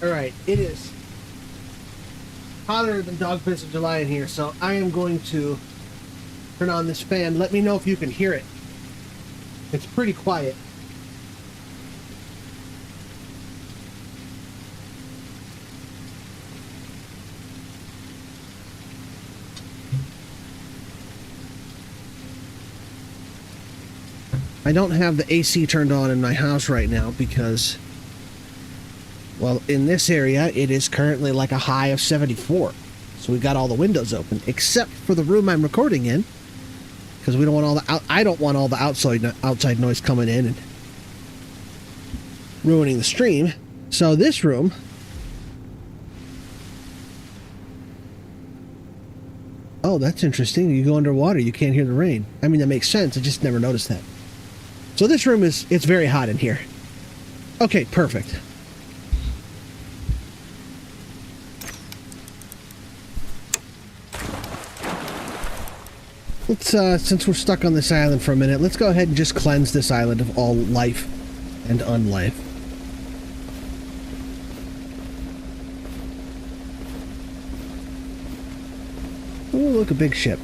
Alright, it is hotter than dog piss in July in here, so I am going to turn on this fan. Let me know if you can hear it. It's pretty quiet. I don't have the AC turned on in my house right now because, well, in this area, it is currently like a high of 74. So we got all the windows open, except for the room I'm recording in, because we don't want all the I don't want all the outside noise coming in and ruining the stream. So this room, oh, that's interesting. You go underwater, you can't hear the rain. I mean, that makes sense. I just never noticed that. So this room it's very hot in here. Okay, perfect. Let's, since we're stuck on this island for a minute, let's go ahead and just cleanse this island of all life and unlife. Oh, look, a big ship.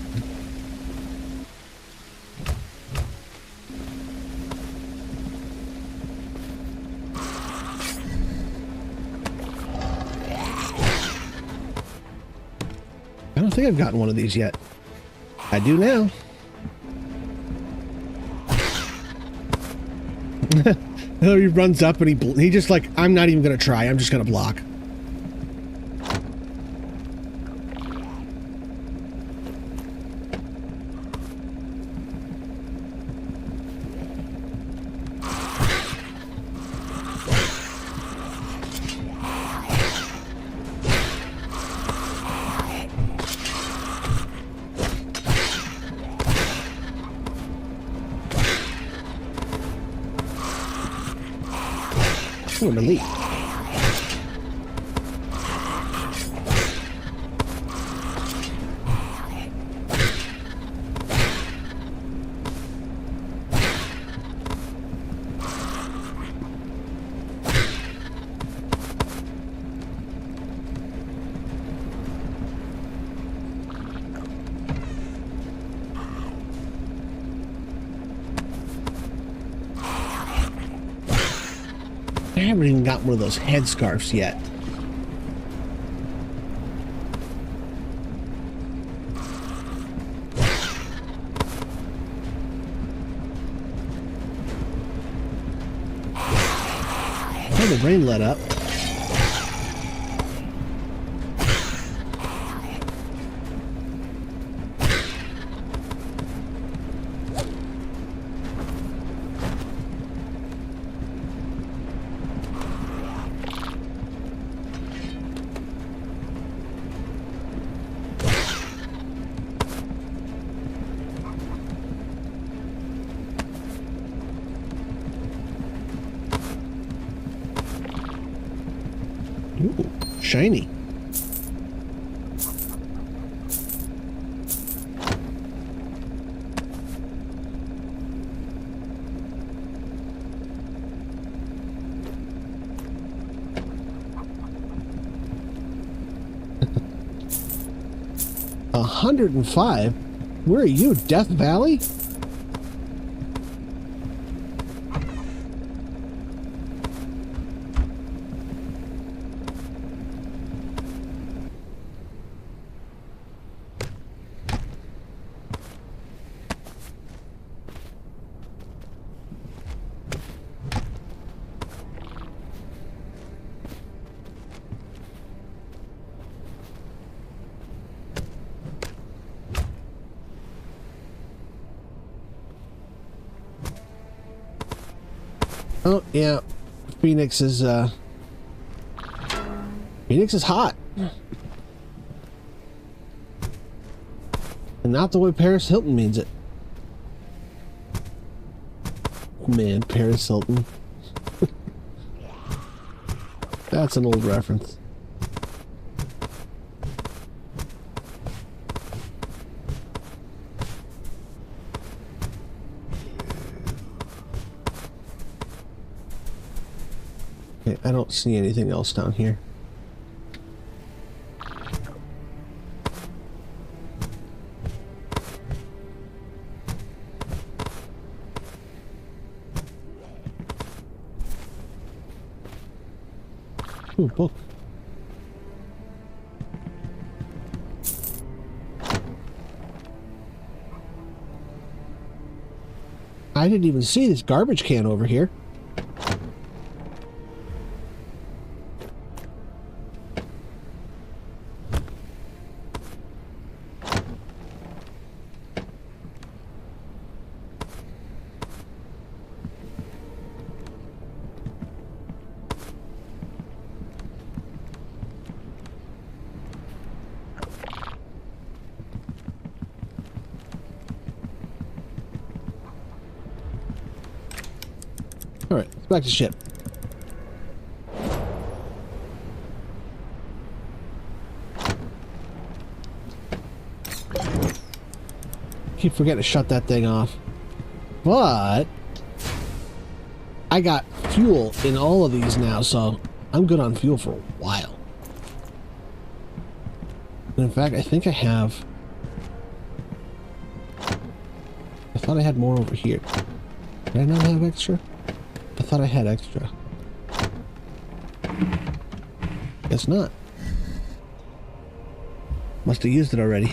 I don't think I've gotten one of these yet. I do now. He runs up and he just like, I'm not even going to try. I'm just going to block. Ooh, an elite. I haven't even got one of those headscarves yet. Oh, the rain let up. Ooh, shiny. $105? Where are you, Death Valley? Oh, yeah. Phoenix is hot. And not the way Paris Hilton means it. Man, Paris Hilton. That's an old reference. Okay, I don't see anything else down here. Ooh, book. I didn't even see this garbage can over here. Alright, let's back to ship. Keep forgetting to shut that thing off. But I got fuel in all of these now, so I'm good on fuel for a while. And in fact, I think I have... I thought I had more over here. Did I not have extra? I thought I had extra. Guess not. Must have used it already.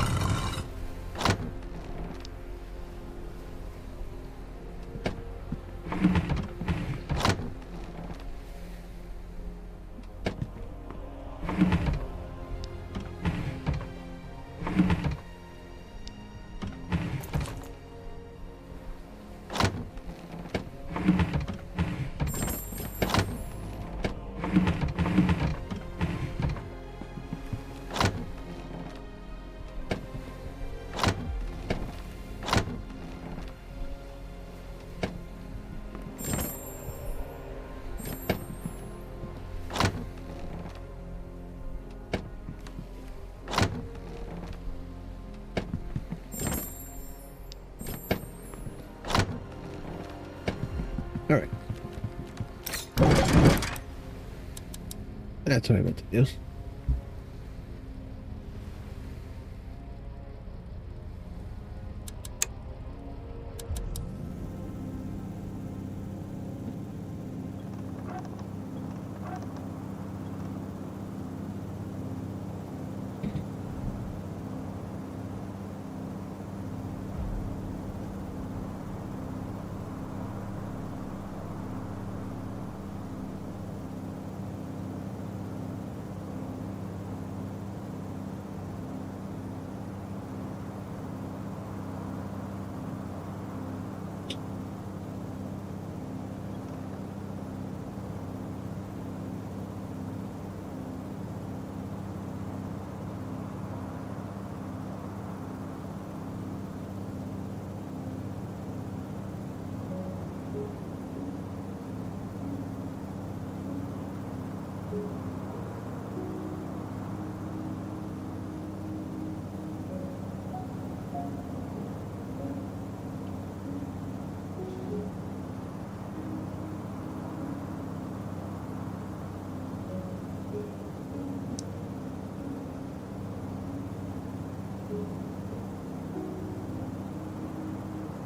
Alright. That's what I meant to do.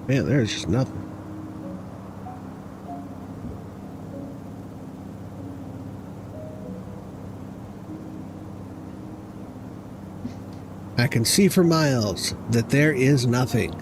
Man, there's just nothing. I can see for miles that there is nothing.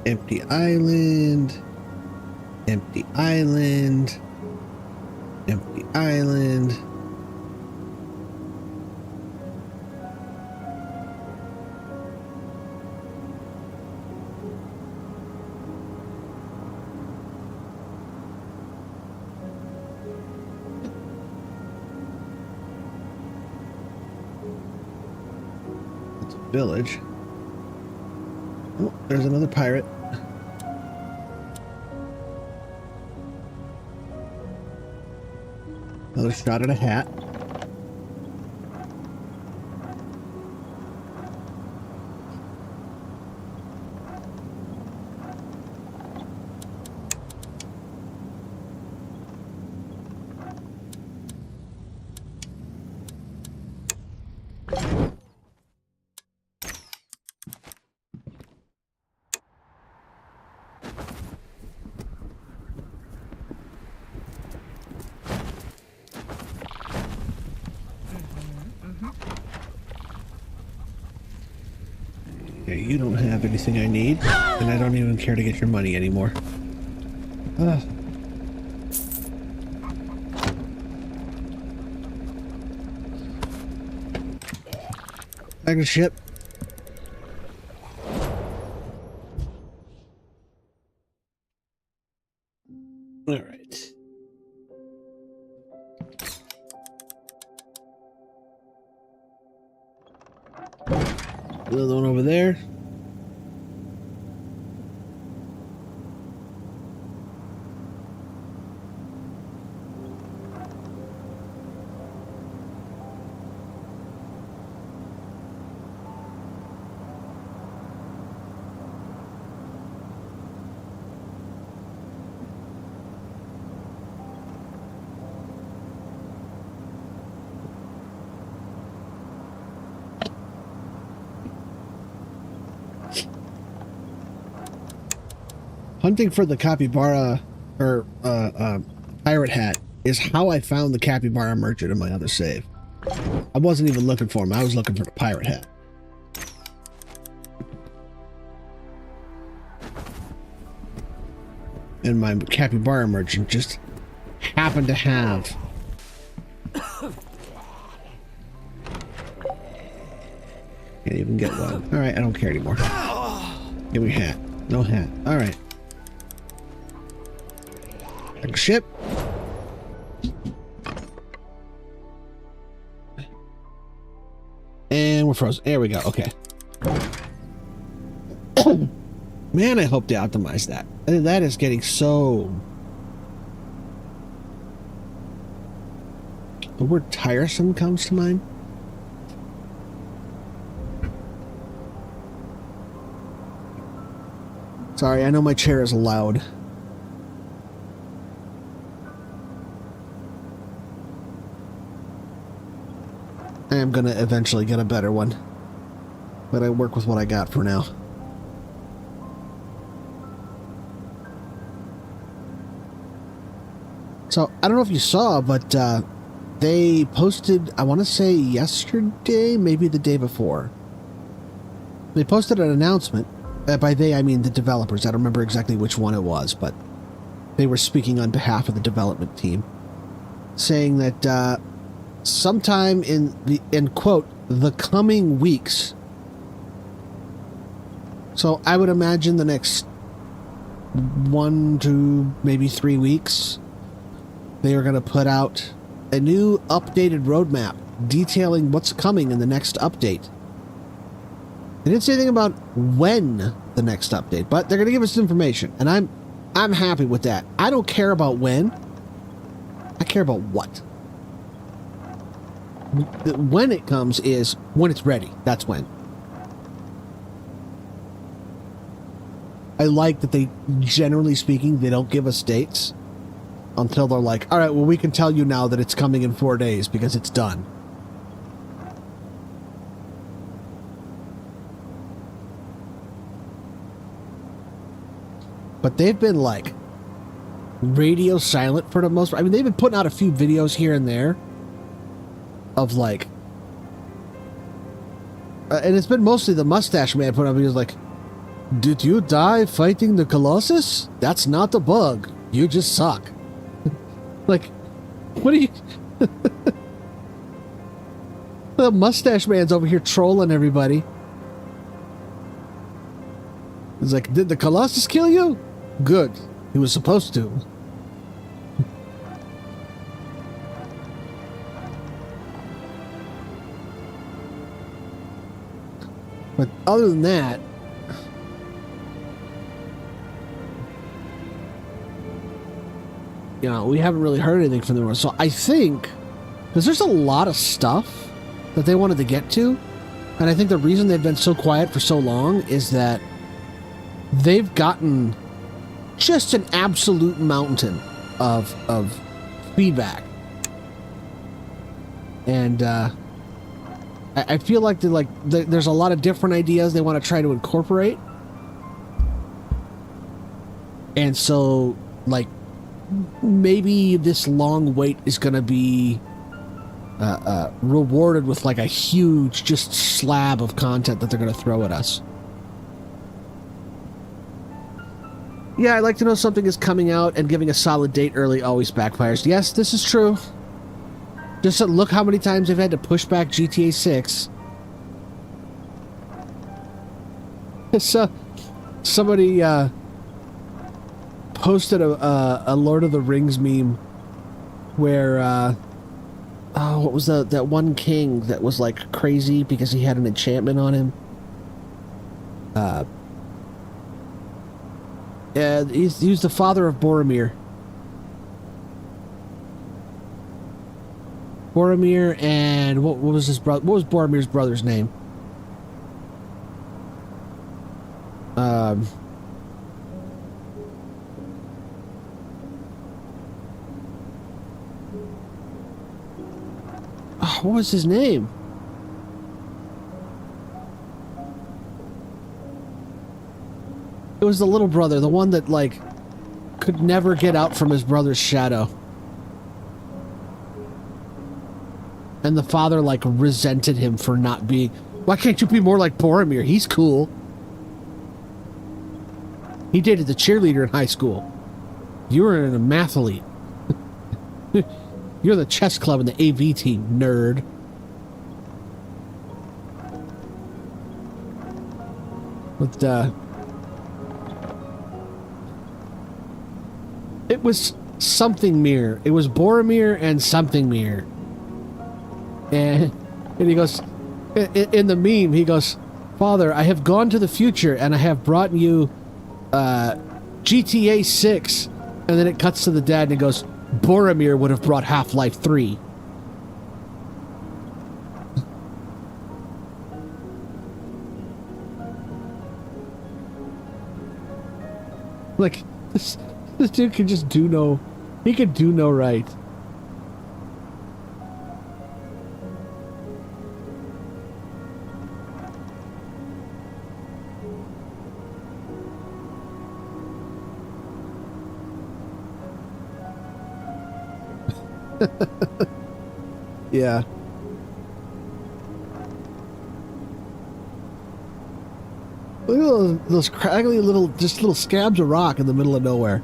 Empty island. Empty island. Empty island. It's a village. Oh, there's another pirate. Another shot at a hat. Okay, you don't have anything I need, and I don't even care to get your money anymore. Back to ship. All right. Another one over there. Hunting for the capybara or pirate hat is how I found the capybara merchant in my other save. I wasn't even looking for him. I was looking for the pirate hat. And my capybara merchant just happened to have. Can't even get one. All right, I don't care anymore. Give me a hat. No hat. All right. Ship. And we're frozen. There we go. Okay. Man, I hope they optimize that. That is getting so... The word tiresome comes to mind. Sorry, I know my chair is loud. I am gonna eventually get a better one, but I work with what I got for now. So, I don't know if you saw, but they posted, I want to say yesterday, maybe the day before. They posted an announcement. By they, I mean the developers. I don't remember exactly which one it was, but they were speaking on behalf of the development team, saying that sometime in quote, the coming weeks. So I would imagine the next 1 to maybe 3 weeks, they are going to put out a new updated roadmap detailing what's coming in the next update. They didn't say anything about when the next update, but they're going to give us information, and I'm happy with that. I don't care about when. I care about what. When it comes is when it's ready. That's when. I like that they, generally speaking, they don't give us dates until they're like, all right, well, we can tell you now that it's coming in 4 days because it's done. But they've been like radio silent for the most part. I mean, they've been putting out a few videos here and there of like, and it's been mostly the mustache man putting up videos like, did you die fighting the Colossus? That's not the bug. You just suck. Like, what are you... The mustache man's over here trolling everybody. He's like, did the Colossus kill you? Good. He was supposed to. But other than that, you know, we haven't really heard anything from them. So I think, because there's a lot of stuff that they wanted to get to, and I think the reason they've been so quiet for so long is that they've gotten just an absolute mountain of feedback. And I feel like there's a lot of different ideas they want to try to incorporate. And so, like, maybe this long wait is going to be rewarded with like a huge just slab of content that they're going to throw at us. Yeah, I'd like to know something is coming out, and giving a solid date early always backfires. Yes, this is true. Just look how many times they've had to push back GTA 6. So, somebody posted a Lord of the Rings meme where, oh, what was that one king that was like crazy because he had an enchantment on him? He's the father of Boromir. Boromir, and what was his brother? What was Boromir's brother's name? Oh, what was his name? It was the little brother, the one that, like, could never get out from his brother's shadow. And the father, like, resented him for not being... Why can't you be more like Boromir? He's cool. He dated the cheerleader in high school. You were an mathlete. You're the chess club and the AV team, nerd. But, it was something mirror. It was Boromir and something mirror. And he goes, in the meme, he goes, Father, I have gone to the future and I have brought you GTA 6. And then it cuts to the dad and he goes, Boromir would have brought Half-Life 3. Like, this dude can just do no... He can do no right. Yeah. Look at those craggly little scabs of rock in the middle of nowhere.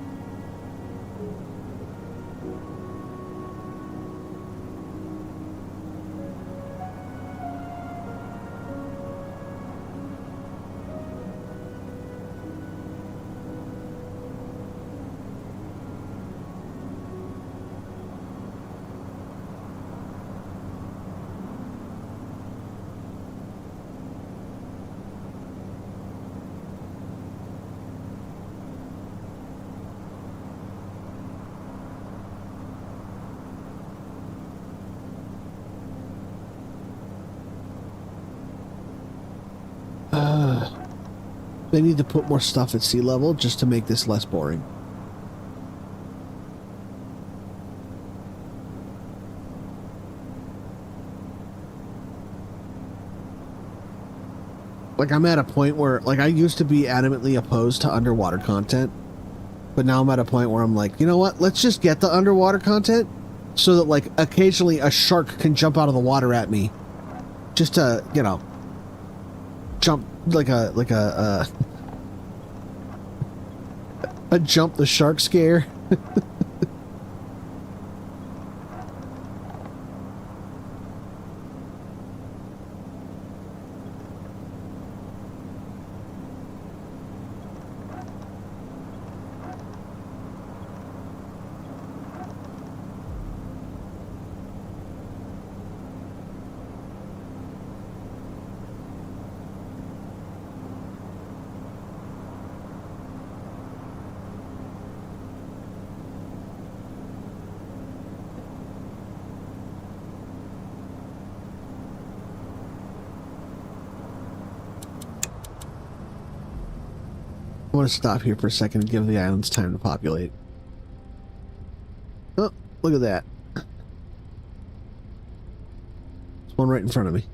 They need to put more stuff at sea level just to make this less boring. Like, I'm at a point where, like, I used to be adamantly opposed to underwater content, but now I'm at a point where I'm like, you know what? Let's just get the underwater content so that, like, occasionally a shark can jump out of the water at me just to, you know, jump like a jump the shark scare. I want to stop here for a second and give the islands time to populate. Oh, look at that. There's one right in front of me.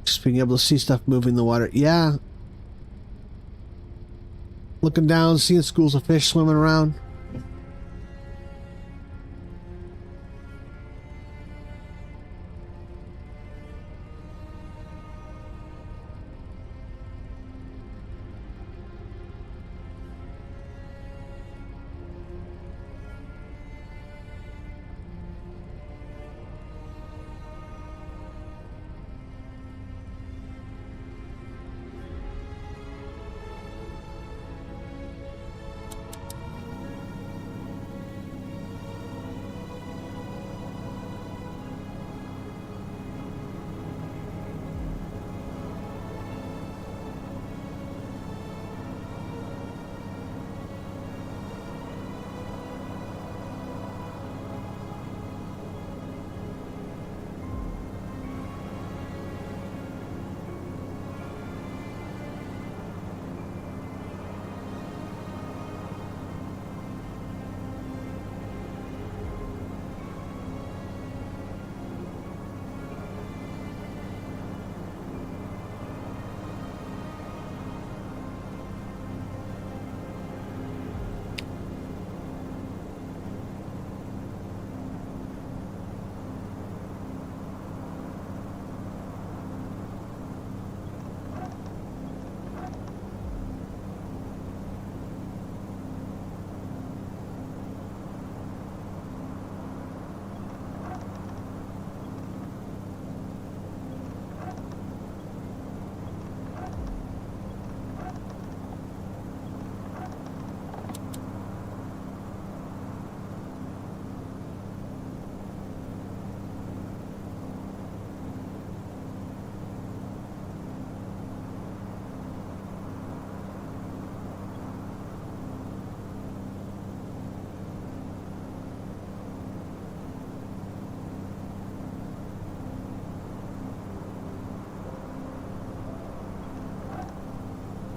Just being able to see stuff moving in the water. Yeah. Looking down, seeing schools of fish swimming around.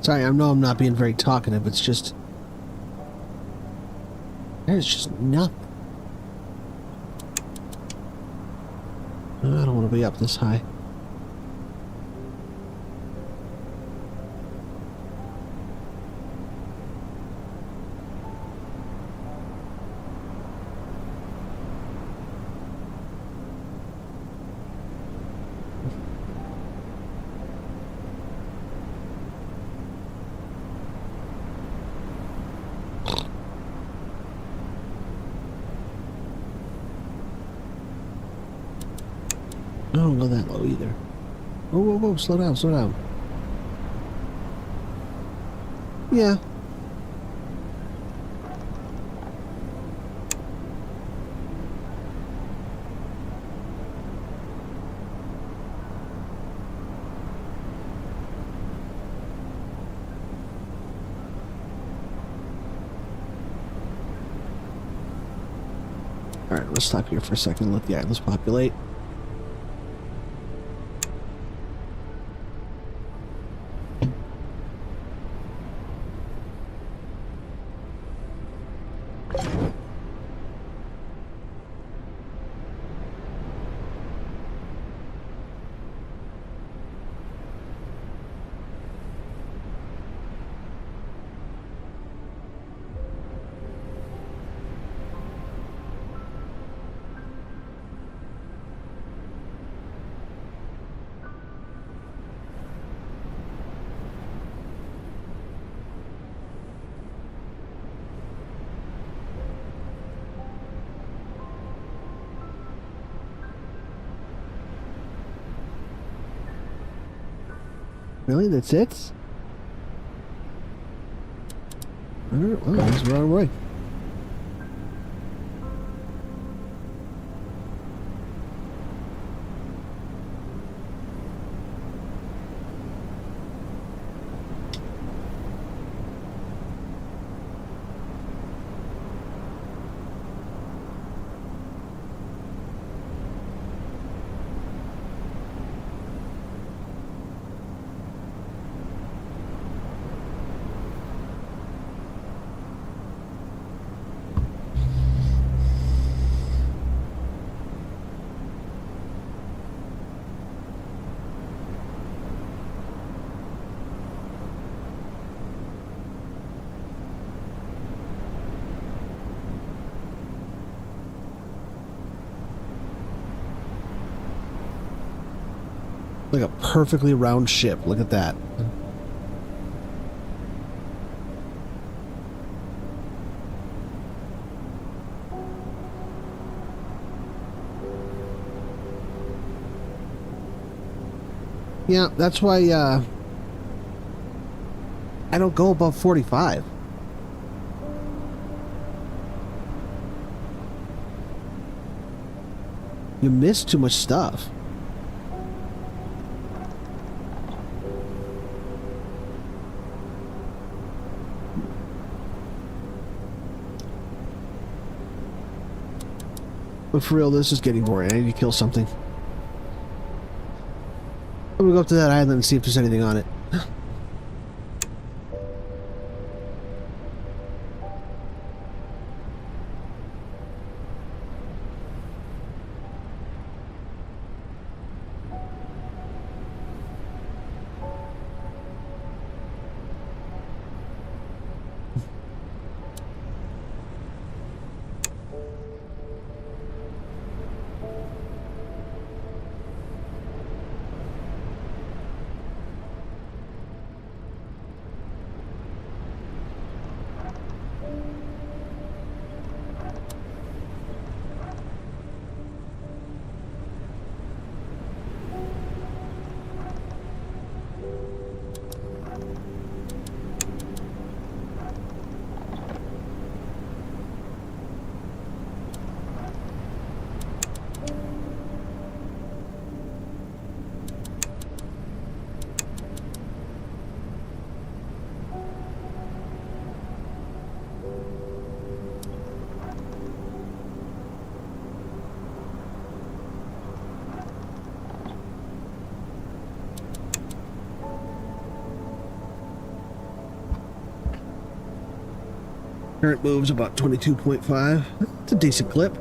Sorry, I know I'm not being very talkative. It's just... there's just nothing. I don't want to be up this high. I don't go that low either. Whoa, whoa, whoa, slow down, slow down. Yeah. Alright, let's stop here for a second and let the islands populate. Really? That's it? Alright, well, that's the wrong way. Like a perfectly round ship. Look at that. Yeah, that's why I don't go above 45. You miss too much stuff. But for real, this is getting boring. I need to kill something. I'm gonna go up to that island and see if there's anything on it. Current move's about 22.5. It's a decent clip.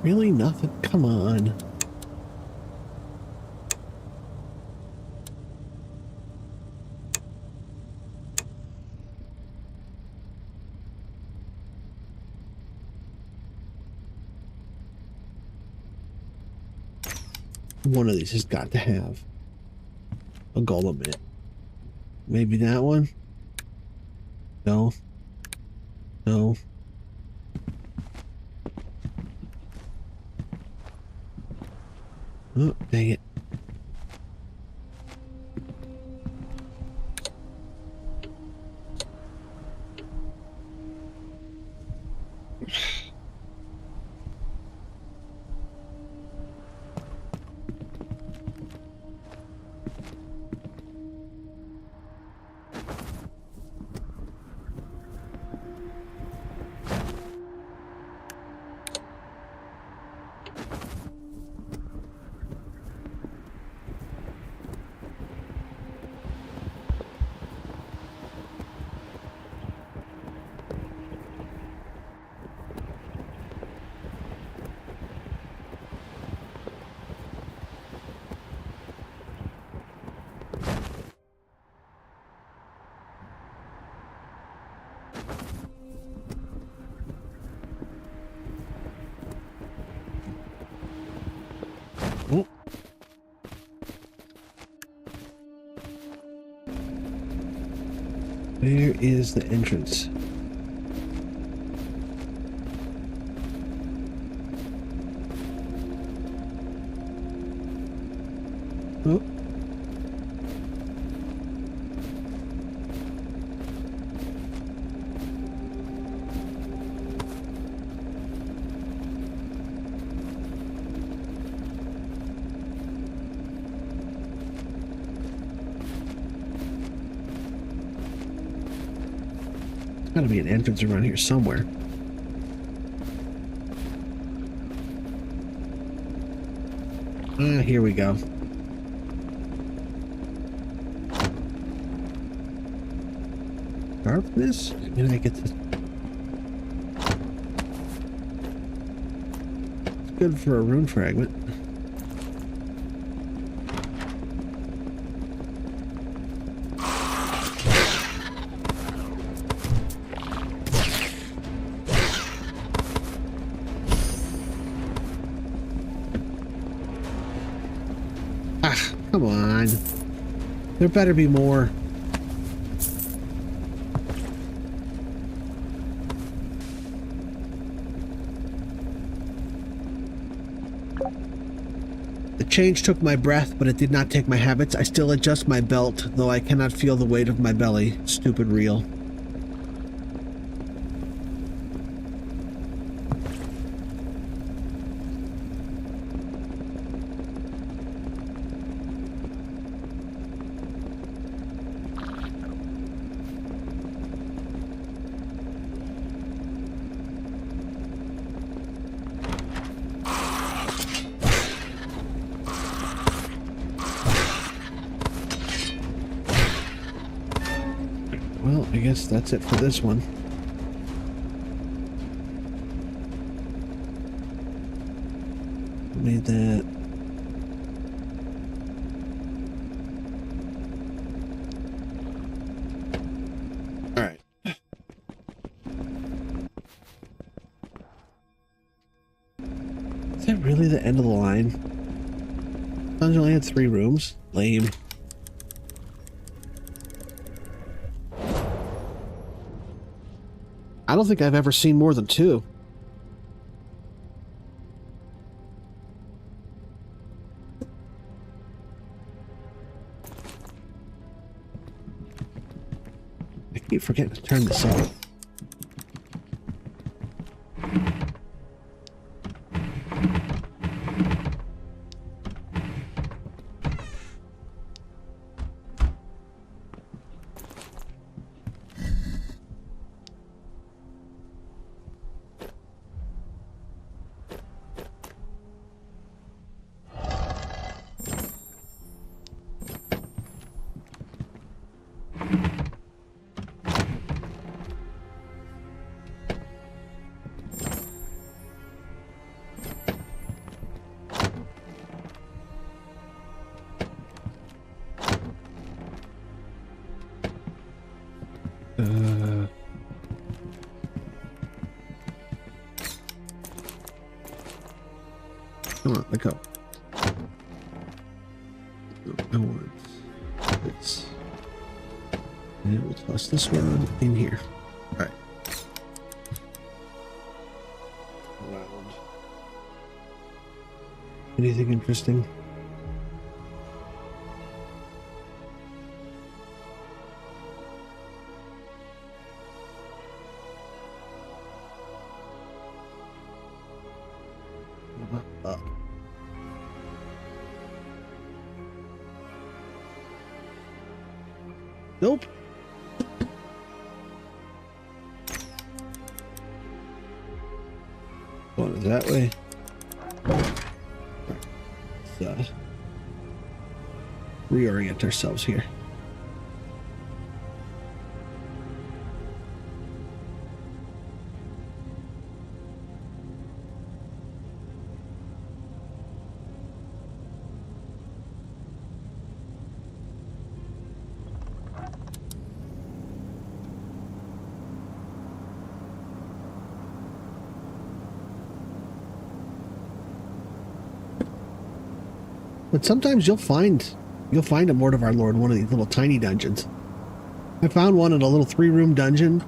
Really? Nothing? Come on. One of these has got to have a golem in it. Maybe that one? No. No. Oh, dang it. Where is the entrance? Oh. There's gotta be an entrance around here somewhere. Here we go. Darkness? Can I get this? It's good for a rune fragment. Ah, come on. There better be more. The change took my breath, but it did not take my habits. I still adjust my belt, though I cannot feel the weight of my belly. Stupid reel. Well, I guess that's it for this one. Made that. All right. Is that really the end of the line? Dungeon only had 3 rooms? Lame. I don't think I've ever seen more than 2. I keep forgetting to turn this off. Come on, let go. I want this. And we'll toss this one in here. All right. Around. Anything interesting? Nope. Going that way. Let's reorient ourselves here. But sometimes you'll find a Mort of our Lord in one of these little tiny dungeons. I found one in a little 3-room dungeon,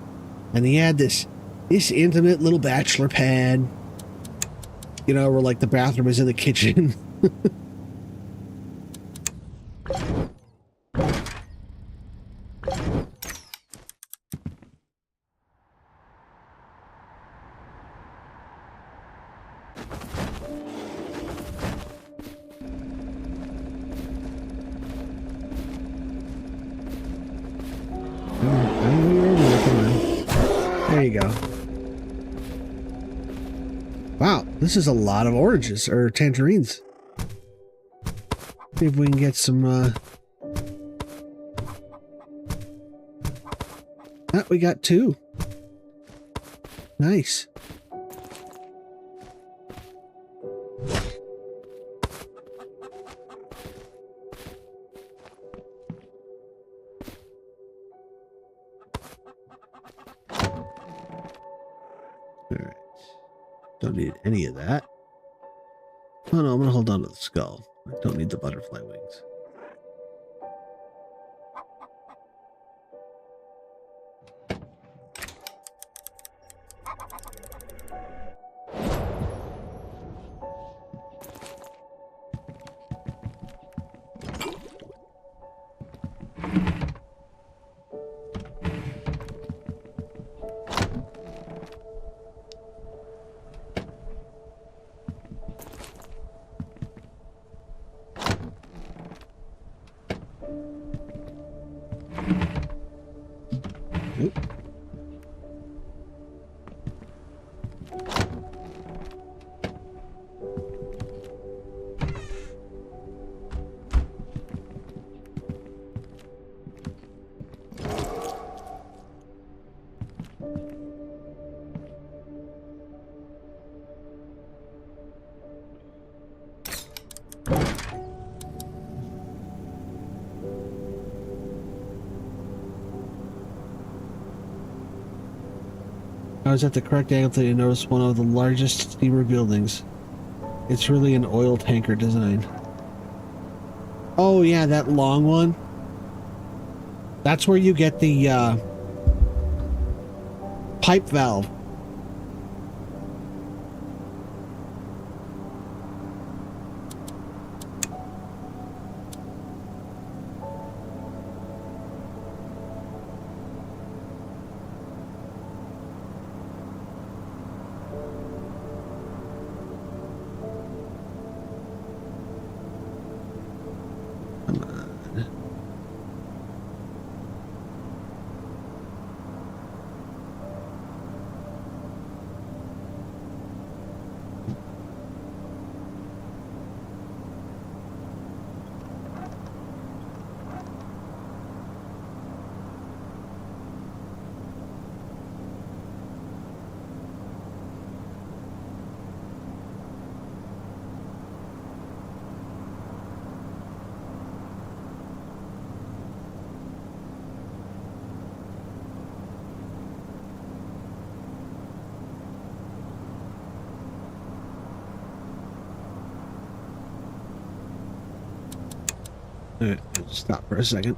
and he had this intimate little bachelor pad, you know, where like the bathroom is in the kitchen. There you go. Wow, this is a lot of oranges, or tangerines. See if we can get some, we got 2. Nice. Alright. Don't need any of that. Oh no, I'm gonna hold on to the skull. I don't need the butterfly wings. Nope. I was at the correct angle till you noticed one of the largest steamer buildings. It's really an oil tanker design. Oh yeah, that long one. That's where you get the pipe valve. Alright, stop for a second.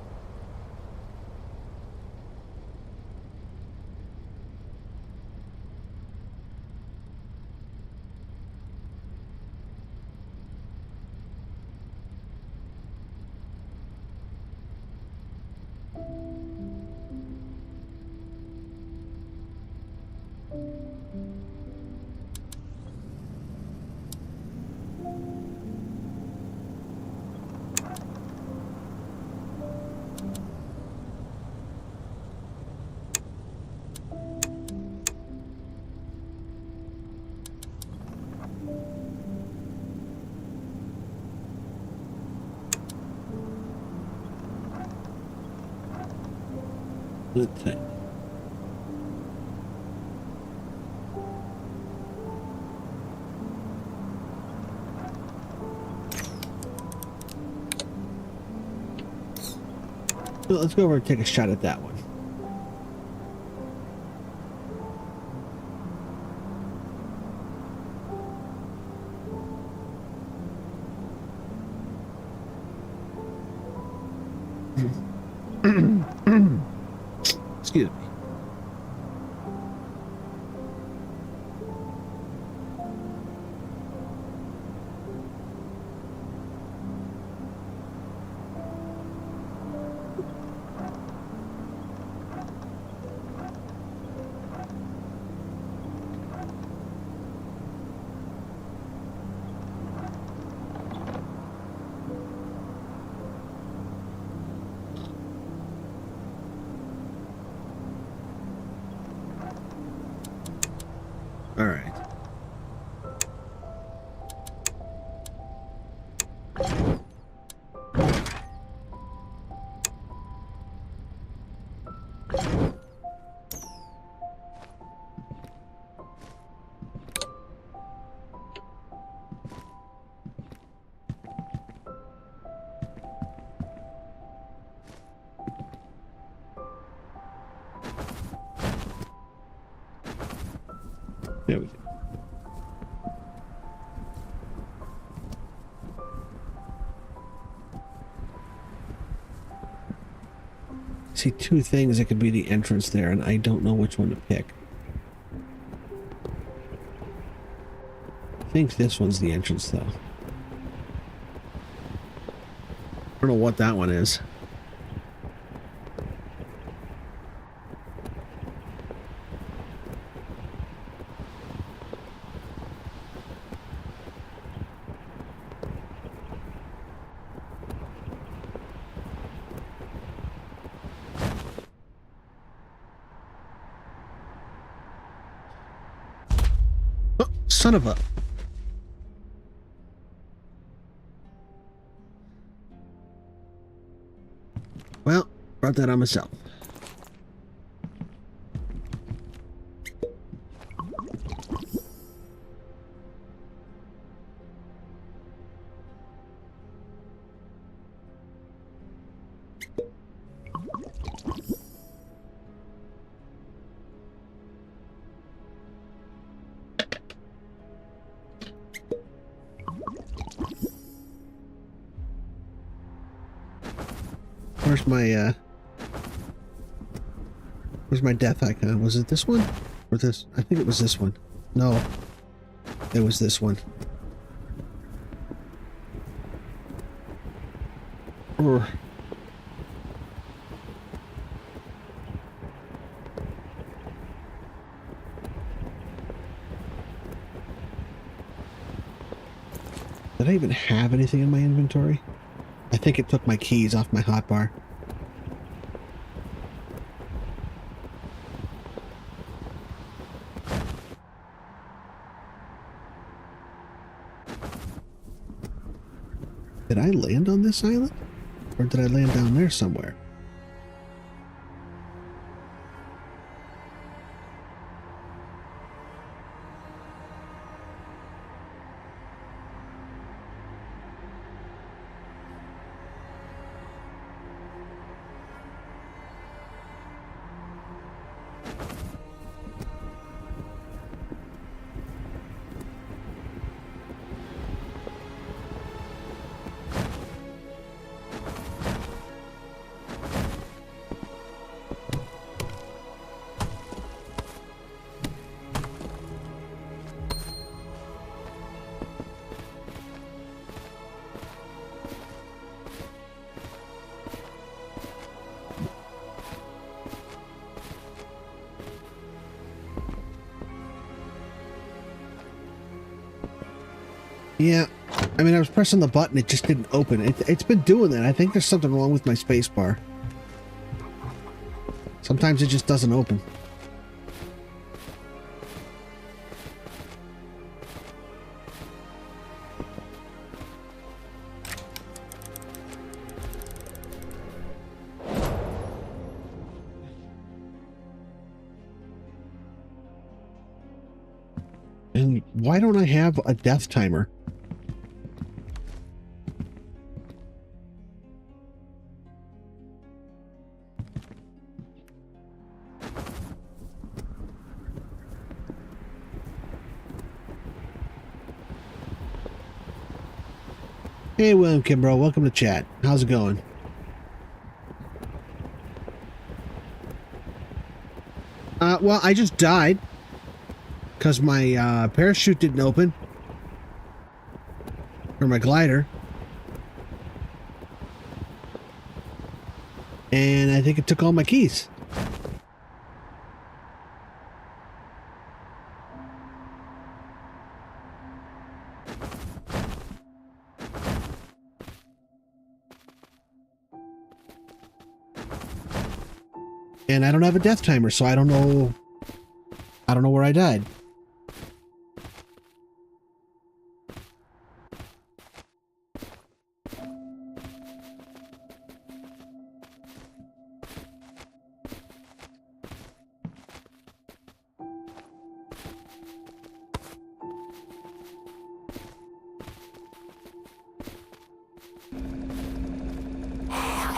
Let's see. So let's go over and take a shot at that one. There we go. See two things that could be the entrance there, and I don't know which one to pick. I think this one's the entrance, though. I don't know what that one is. Oh, son of a... Well, brought that on myself. Where's my death icon? Was it this one? Or this? I think it was this one. No. It was this one. Urgh. Did I even have anything in my inventory? I think it took my keys off my hotbar. Did I land on this island? Or did I land down there somewhere? Yeah, I mean, I was pressing the button, it just didn't open. It's been doing that. I think there's something wrong with my spacebar. Sometimes it just doesn't open. And why don't I have a death timer? Hey, William Kimbrough, welcome to chat. How's it going? Well, I just died because my parachute didn't open, or my glider, and I think it took all my keys. And I don't have a death timer, so I don't know where I died.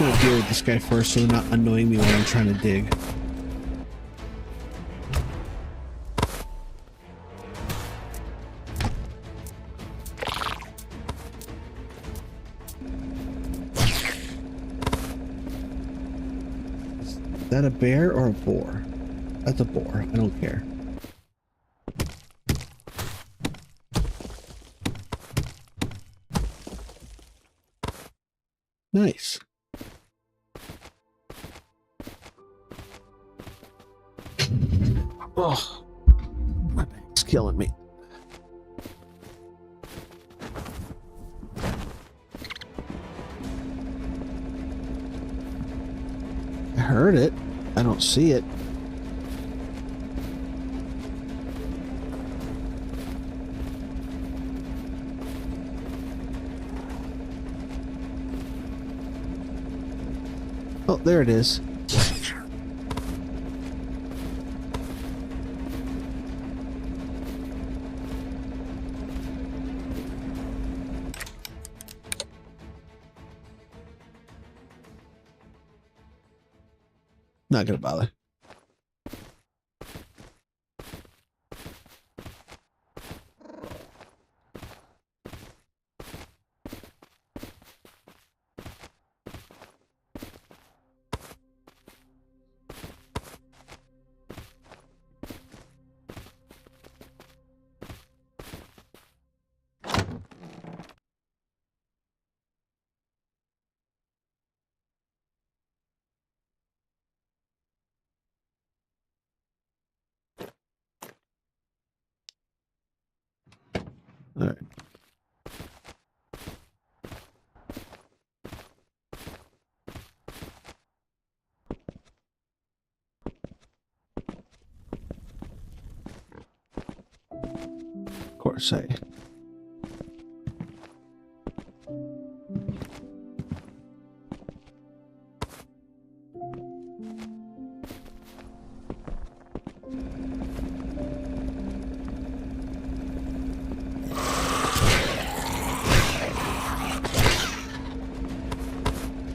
I'm gonna deal with this guy first so they're not annoying me while I'm trying to dig. Is that a bear or a boar? That's a boar. I don't care. Nice. Oh, my back's killing me. I heard it. I don't see it. Oh, there it is. Not gonna bother. All right. Of course,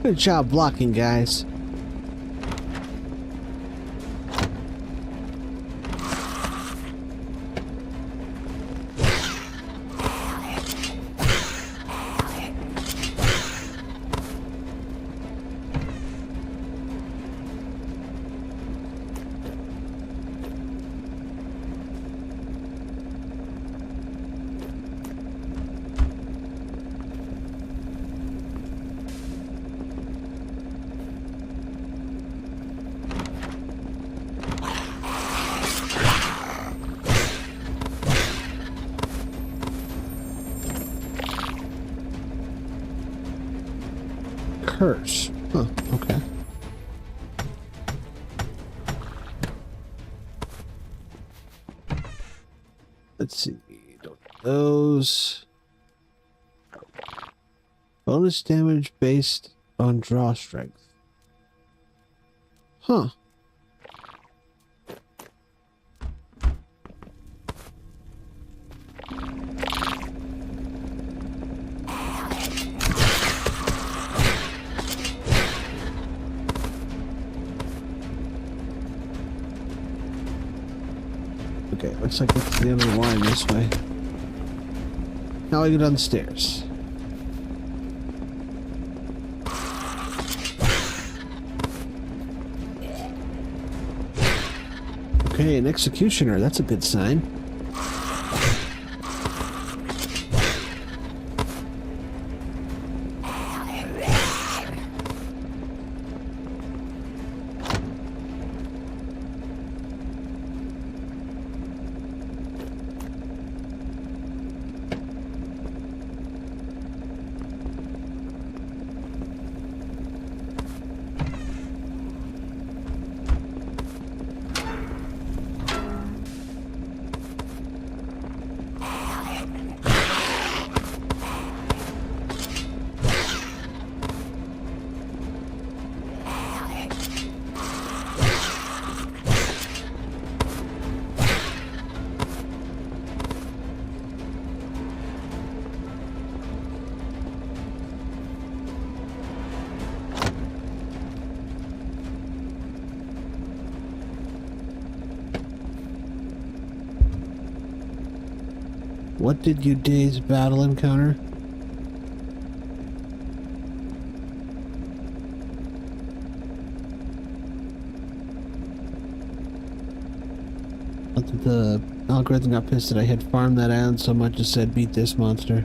Good job blocking, guys. Curse. Huh, okay. Let's see. Don't those. Bonus damage based on draw strength. Huh. Okay, looks like it's the end of the line this way. Now I go down the stairs. Okay, an executioner. That's a good sign. What did you day's battle encounter? The algorithm got pissed that I had farmed that island so much it said beat this monster.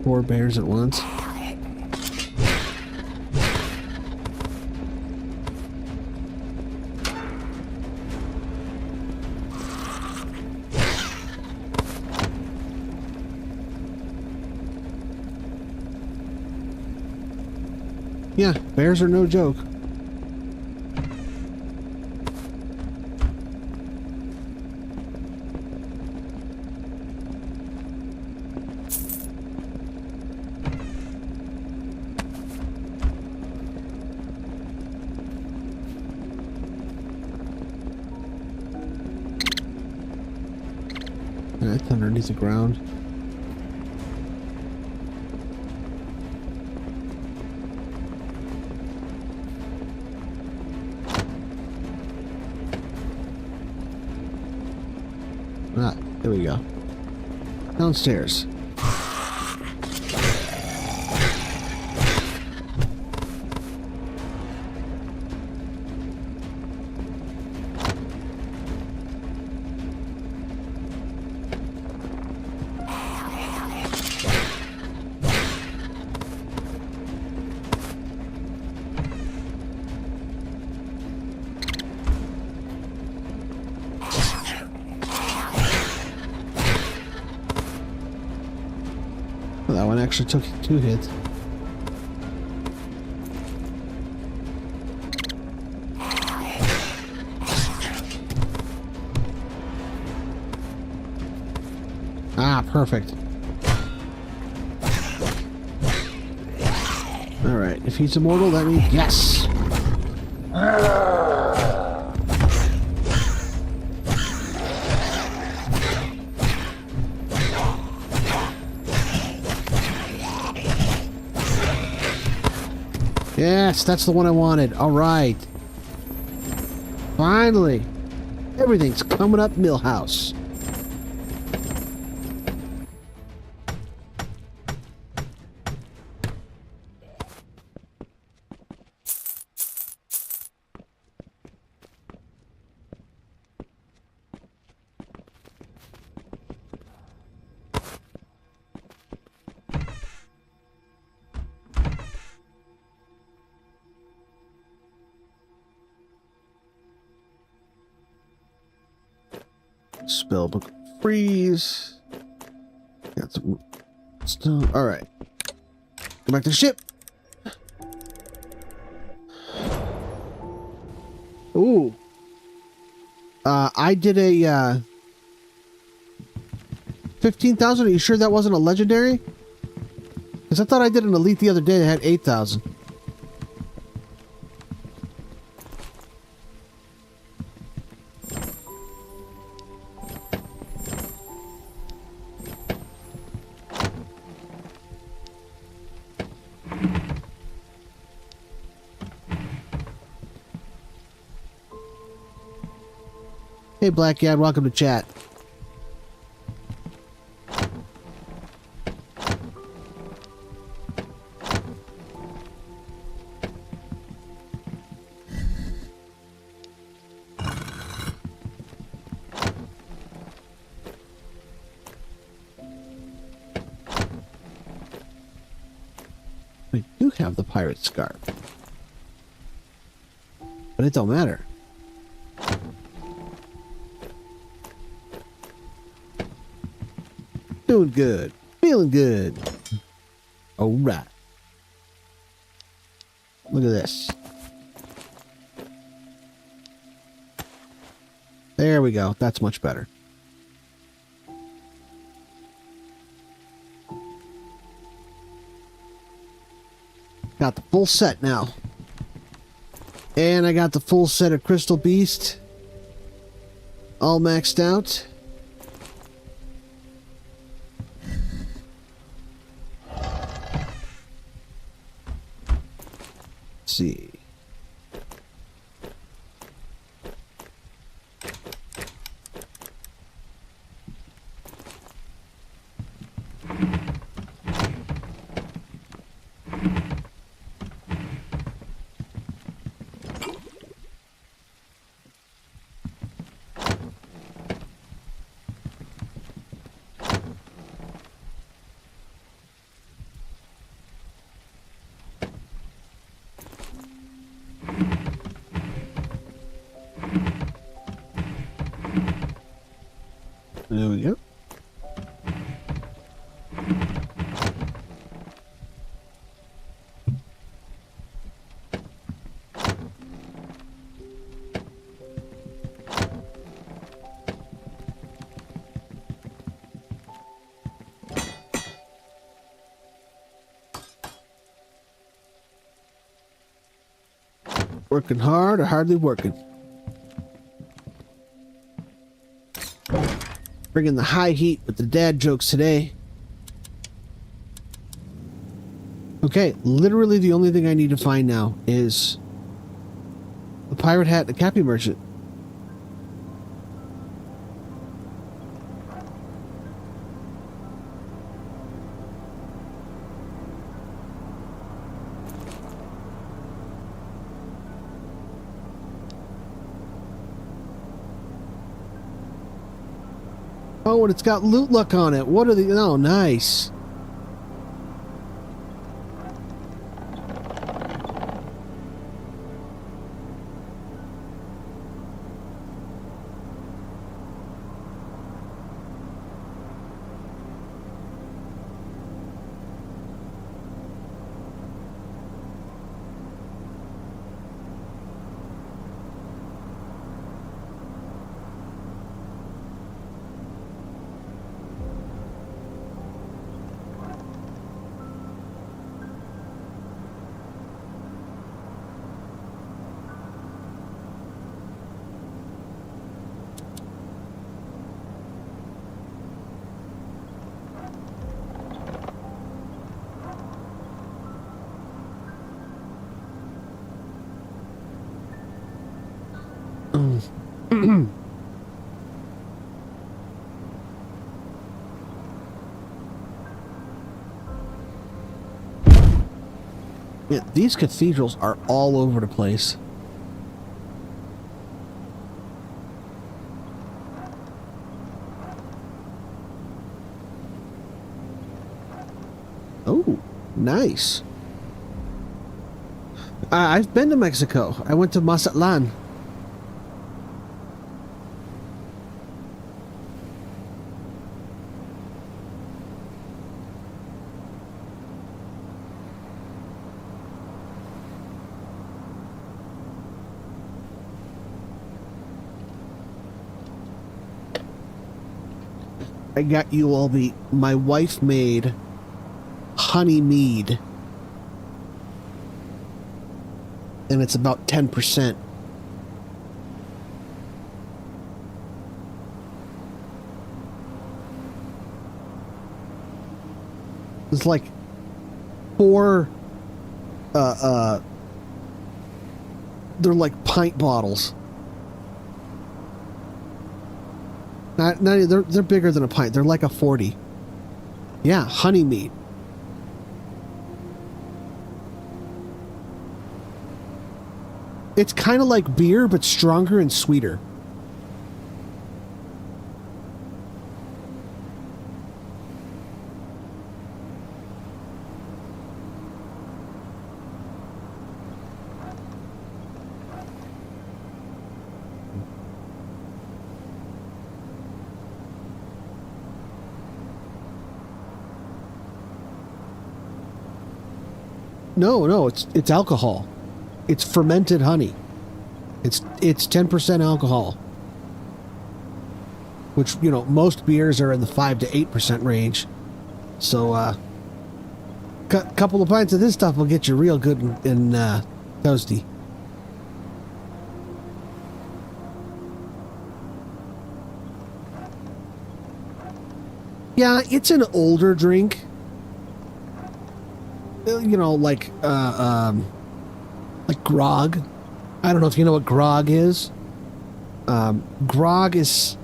4 bears at once. Yeah, bears are no joke. That's underneath the ground. Ah, there we go. Downstairs. Well, that one actually took 2 hits. Ah, perfect. Alright, if he's immortal, that means yes! Yes, that's the one I wanted. Alright. Finally. Everything's coming up Millhouse. Spellbook freeze. Got some stone. Alright. Go back to the ship. Ooh. I did a 15,000. Are you sure that wasn't a legendary? Because I thought I did an elite the other day that had 8,000. Hey, Black Yad, welcome to chat. We do have the pirate scarf, but it don't matter. Doing good. Feeling good. Alright. Look at this. There we go. That's much better. Got the full set now. And I got the full set of Crystal Beast. All maxed out. See. There we go. Working hard or hardly working? Bringing the high heat with the dad jokes today. Okay, literally the only thing I need to find now is the pirate hat and the Cappy Merchant. Oh, and it's got loot luck on it. What are the... Oh, nice. Yeah, these cathedrals are all over the place. Oh, nice. I've been to Mexico. I went to Mazatlan. I got you all my wife made honey mead. And it's about 10%. It's like 4, they're like pint bottles. They're bigger than a pint. They're like a 40. Yeah, honey mead. It's kind of like beer, but stronger and sweeter. No, it's alcohol. It's fermented honey. It's 10% alcohol. Which, you know, most beers are in the 5 to 8% range. So, couple of pints of this stuff will get you real good and toasty. Yeah, it's an older drink. You know, like grog. I don't know if you know what grog is. Grog is,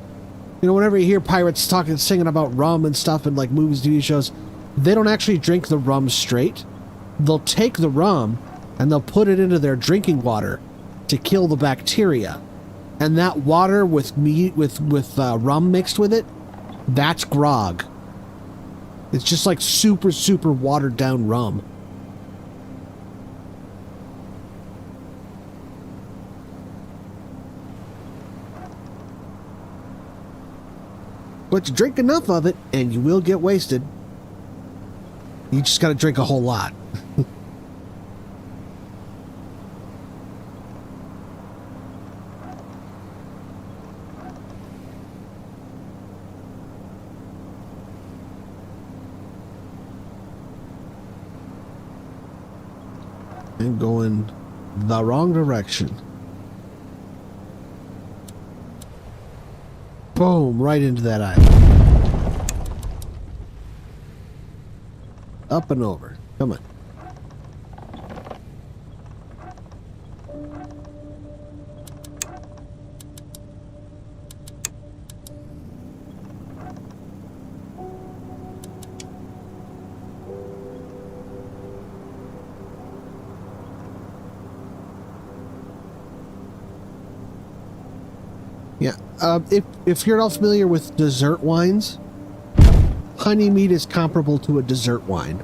you know, whenever you hear pirates talking, singing about rum and stuff in like movies, TV shows, they don't actually drink the rum straight. They'll take the rum and they'll put it into their drinking water to kill the bacteria. And that water with rum mixed with it, that's grog. It's just like super, super watered down rum. But you drink enough of it, and you will get wasted. You just got to drink a whole lot. And going the wrong direction. Boom, right into that eye. Up and over. Come on. Yeah, if you're not familiar with dessert wines, honey mead is comparable to a dessert wine.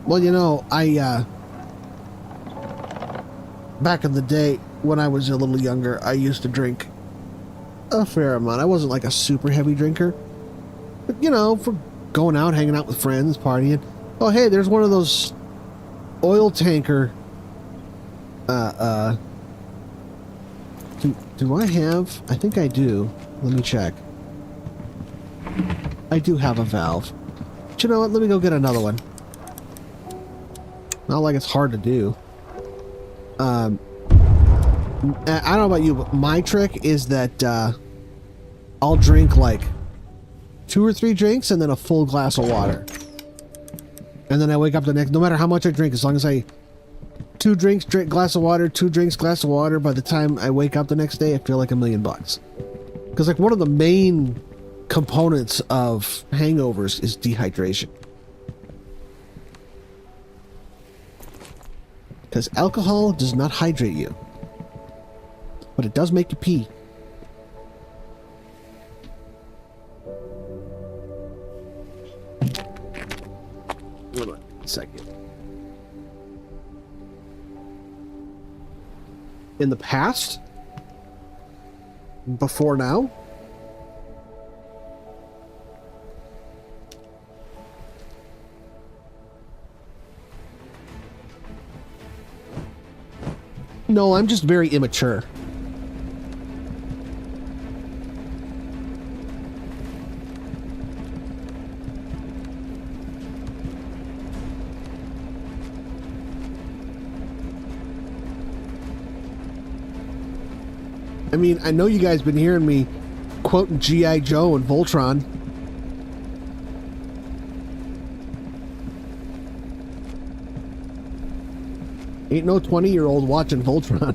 Well, you know, back in the day when I was a little younger, I used to drink a fair amount. I wasn't like a super heavy drinker, but you know, for going out, hanging out with friends, partying. Oh, hey, there's one of those oil tanker, do I have? I think I do. Let me check. I do have a valve. But you know what? Let me go get another one. Not like it's hard to do. I don't know about you, but my trick is that I'll drink like 2 or 3 drinks and then a full glass of water. And then I wake up the next, no matter how much I drink, as long as I 2 drinks, drink glass of water, 2 drinks, glass of water, by the time I wake up the next day, I feel like $1,000,000. Because like one of the main components of hangovers is dehydration. Because alcohol does not hydrate you. But it does make you pee. Hold on a second. In the past? Before now? No, I'm just very immature. I mean, I know you guys been hearing me quoting G.I. Joe and Voltron. Ain't no 20-year-old watching Voltron.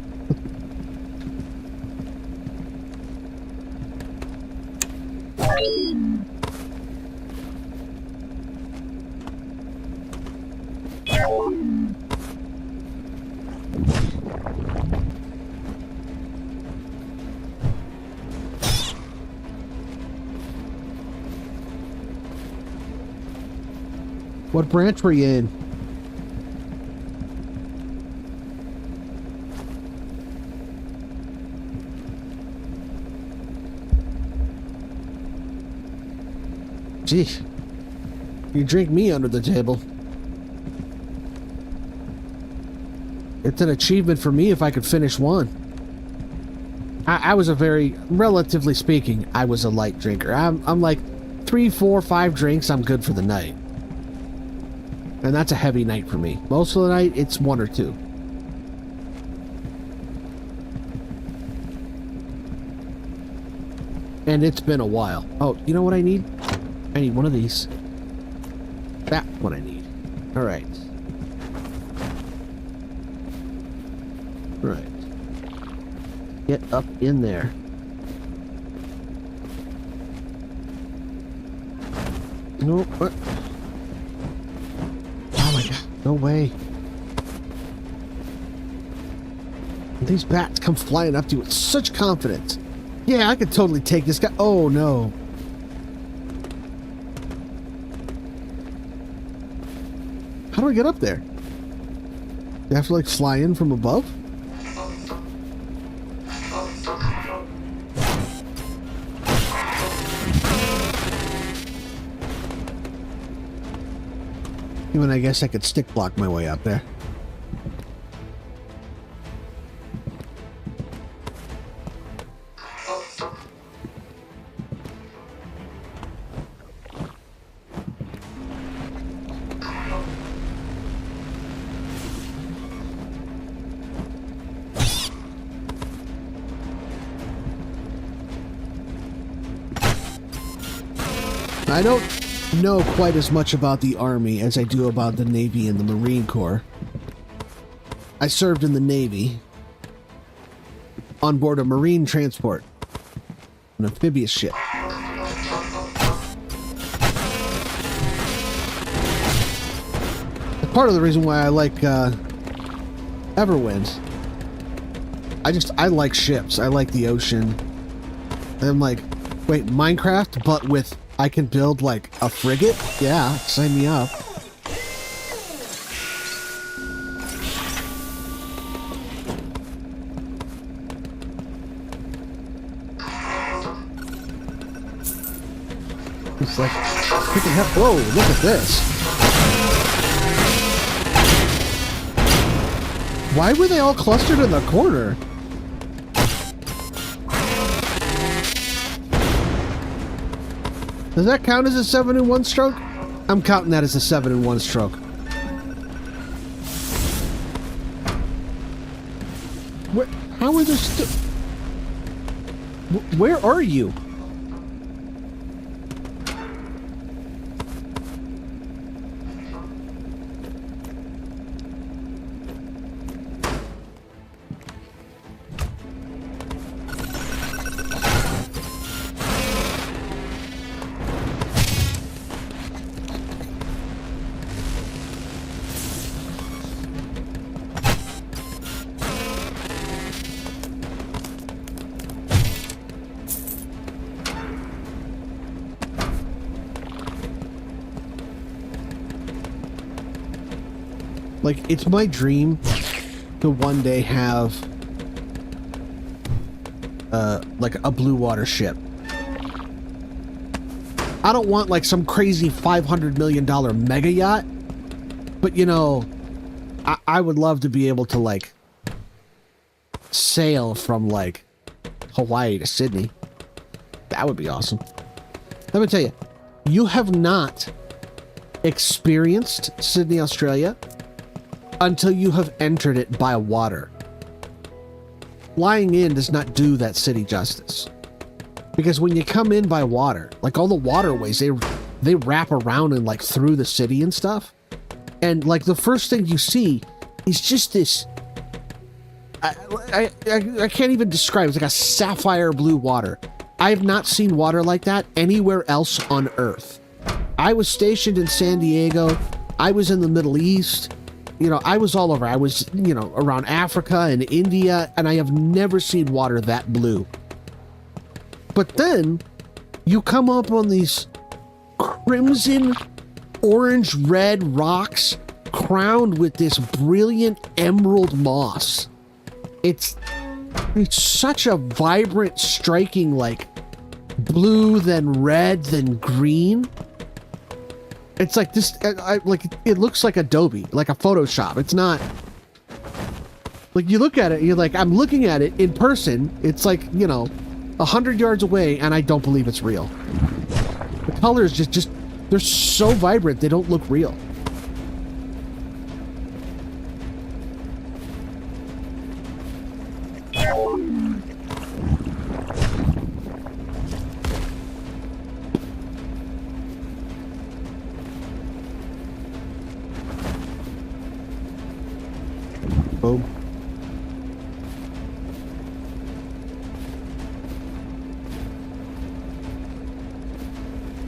What branch were you in? Gee, you drink me under the table. It's an achievement for me if I could finish one. I was a very, relatively speaking, I was a light drinker. I'm like 3, 4, 5 drinks, I'm good for the night. And that's a heavy night for me. Most of the night, it's 1 or 2. And it's been a while. Oh, you know what I need? I need one of these. That's what I need. Alright. Right. Get up in there. No, what? Oh my god, no way. These bats come flying up to you with such confidence. Yeah, I could totally take this guy. Oh no. How do I get up there? Do I have to like fly in from above? Even I guess I could stick block my way up there. I don't know quite as much about the Army as I do about the Navy and the Marine Corps. I served in the Navy on board a Marine transport, an amphibious ship. Part of the reason why I like Everwind. I like ships. I like the ocean. I'm like, wait, Minecraft, but with I can build like a frigate? Yeah, sign me up. It's like, whoa, look at this. Why were they all clustered in the corner? Does that count as a 7 in 1 stroke? I'm counting that as a 7 in 1 stroke. How are there still... Where are you? Like, it's my dream to one day have, like a blue water ship. I don't want, like, some crazy $500 million mega yacht, but, you know, I would love to be able to, like, sail from, like, Hawaii to Sydney. That would be awesome. Let me tell you, you have not experienced Sydney, Australia, until you have entered it by water. Flying in does not do that city justice. Because when you come in by water, like all the waterways, they wrap around and like through the city and stuff. And like the first thing you see is just this, I can't even describe it. It's like a sapphire blue water. I have not seen water like that anywhere else on Earth. I was stationed in San Diego. I was in the Middle East. You know, I was all over. I was, you know, around Africa and India, and I have never seen water that blue. But then you come up on these crimson, orange, red rocks crowned with this brilliant emerald moss. It's such a vibrant, striking, like blue, then red, then green. It's like this, like, it looks like Adobe, like a Photoshop. It's not, like, you look at it, you're like, I'm looking at it in person. It's like, you know, 100 yards away, and I don't believe it's real. The colors just, they're so vibrant, they don't look real. Boom.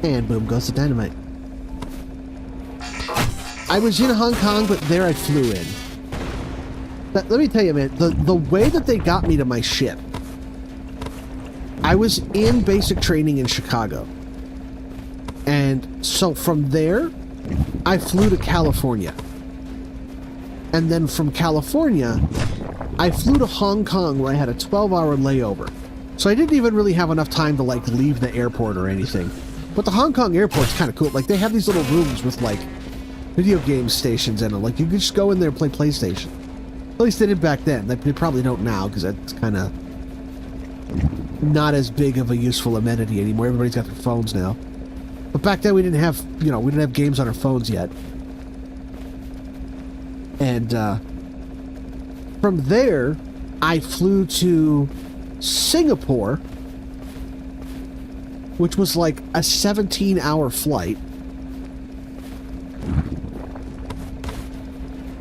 And boom goes the dynamite. I was in Hong Kong, but there I flew in. But let me tell you, man, the way that they got me to my ship, I was in basic training in Chicago. And so from there, I flew to California. And then from California, I flew to Hong Kong where I had a 12-hour layover. So I didn't even really have enough time to, like, leave the airport or anything. But the Hong Kong airport's kind of cool. Like, they have these little rooms with, like, video game stations in them. Like, you could just go in there and play PlayStation. At least they did back then. They probably don't now, because that's kind of not as big of a useful amenity anymore. Everybody's got their phones now. But back then we didn't have, we didn't have games on our phones yet. And from there, I flew to Singapore, which was like a 17-hour flight.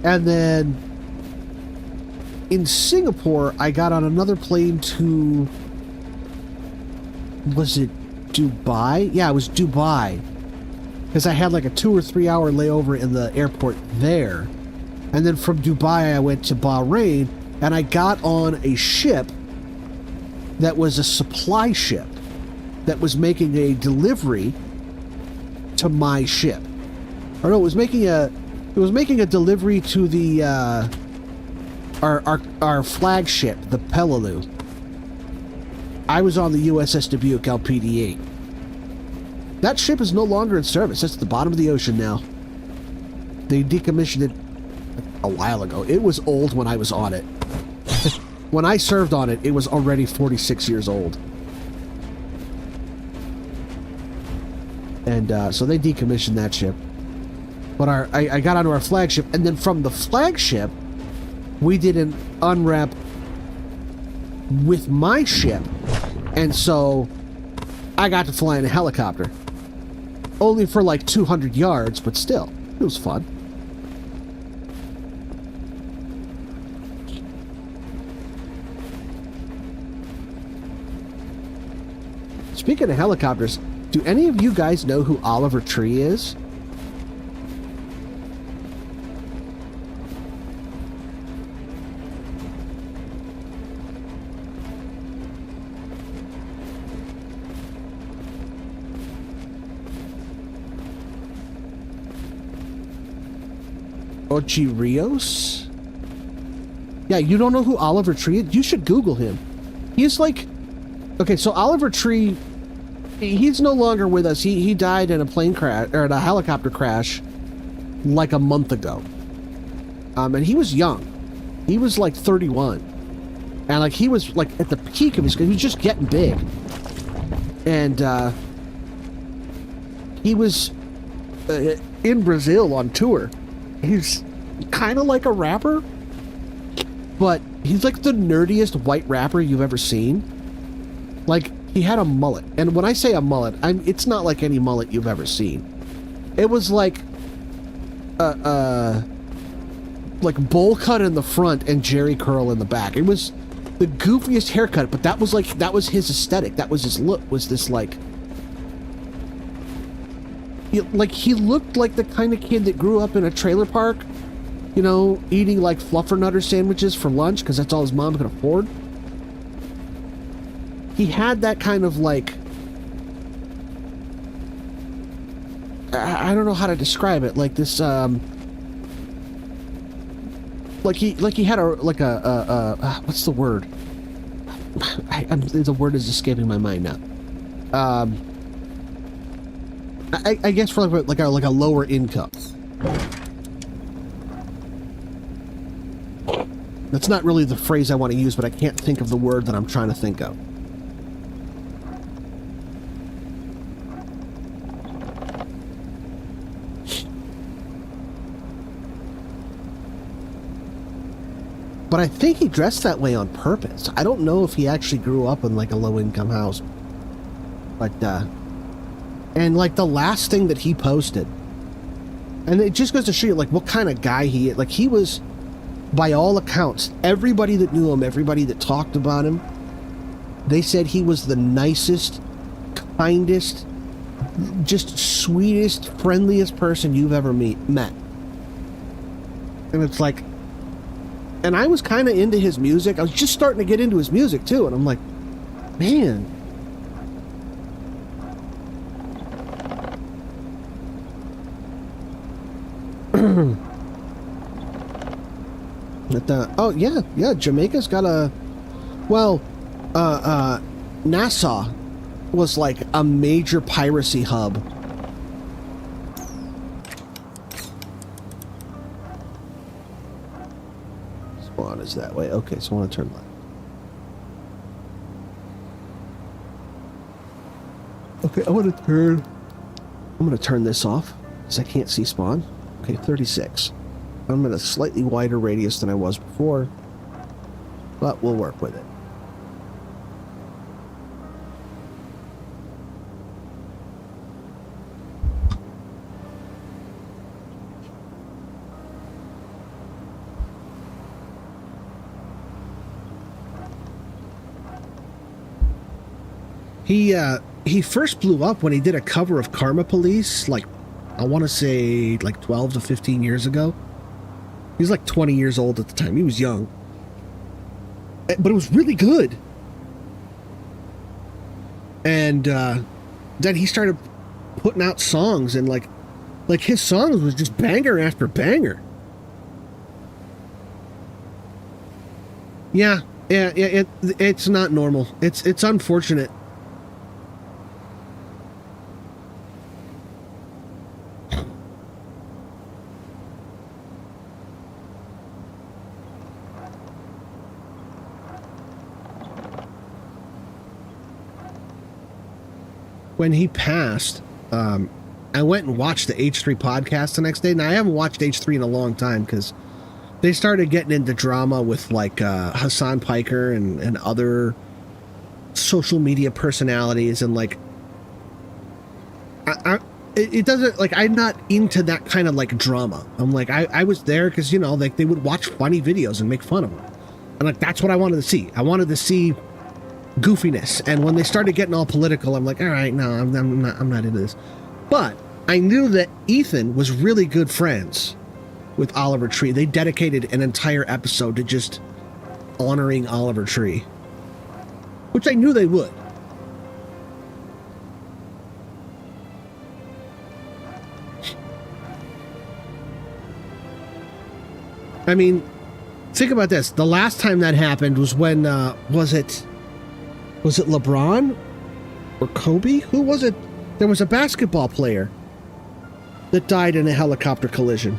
And then in Singapore, I got on another plane to... Was it Dubai? Yeah, it was Dubai. Because I had like a 2 or 3 hour layover in the airport there. And then from Dubai, I went to Bahrain, and I got on a ship that was a supply ship that was making a delivery to my ship. Or no, it was making a delivery to the our flagship, the Peleliu. I was on the USS Dubuque LPD-8. That ship is no longer in service. It's at the bottom of the ocean now. They decommissioned it a while ago. It was old when I was on it. When I served on it, it was already 46 years old. And so they decommissioned that ship. But I got onto our flagship, and then from the flagship, we did an unwrap with my ship, and so I got to fly in a helicopter. Only for like 200 yards, but still, it was fun. Speaking of helicopters, do any of you guys know who Oliver Tree is? Ochi Rios? Yeah, you don't know who Oliver Tree is? You should Google him. He's like... Okay, so Oliver Tree, he's no longer with us. He died in a plane crash, or in a helicopter crash, like a month ago. And he was young. He was like 31. And like he was like at the peak of his... He was just getting big. And he was in Brazil on tour. He's kind of like a rapper, but he's like the nerdiest white rapper you've ever seen. Like, he had a mullet. And when I say a mullet, it's not like any mullet you've ever seen. It was like bowl cut in the front and jerry curl in the back. It was the goofiest haircut, but that was his aesthetic. That was his look, was this like he looked like the kind of kid that grew up in a trailer park, eating like fluffernutter sandwiches for lunch because that's all his mom could afford. He had that kind of like, I don't know how to describe it, like this like he had a what's the word? The word is escaping my mind now. I guess for like a lower income. That's not really the phrase I want to use, but I can't think of the word that I'm trying to think of. But I think he dressed that way on purpose. I don't know if he actually grew up in like a low-income house. But and like the last thing that he posted, and it just goes to show you like what kind of guy he is. Like, he was, by all accounts, everybody that knew him, everybody that talked about him, they said he was the nicest, kindest, just sweetest, friendliest person you've ever met. And it's like, and I was kind of into his music. I was just starting to get into his music too. And I'm like, man. Oh yeah, Jamaica's got a, well, Nassau was like a major piracy hub. Spawn is that way. Okay, so I want to turn left. Okay, I'm gonna turn this off because I can't see spawn. Okay, 36. I'm at a slightly wider radius than I was before, but we'll work with it. He first blew up when he did a cover of Karma Police, like, I want to say like 12 to 15 years ago. He was like 20 years old at the time. He was young. But it was really good. And then he started putting out songs, and like his songs was just banger after banger. Yeah, it's not normal. It's unfortunate. When he passed, I went and watched the H3 podcast the next day. Now, I haven't watched H3 in a long time because they started getting into drama with like Hassan Piker and other social media personalities, and like it doesn't, like, I'm not into that kind of like drama. I'm like, I was there because, you know, like they would watch funny videos and make fun of them, and like that's what I wanted to see. I wanted to see goofiness, and when they started getting all political, I'm like, all right, no, I'm not into this. But I knew that Ethan was really good friends with Oliver Tree. They dedicated an entire episode to just honoring Oliver Tree, which I knew they would. I mean, think about this. The last time that happened was when, was it LeBron or Kobe? Who was it? There was a basketball player that died in a helicopter collision.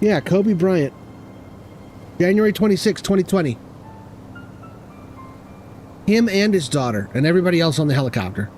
Yeah, Kobe Bryant. January 26, 2020. Him and his daughter, and everybody else on the helicopter.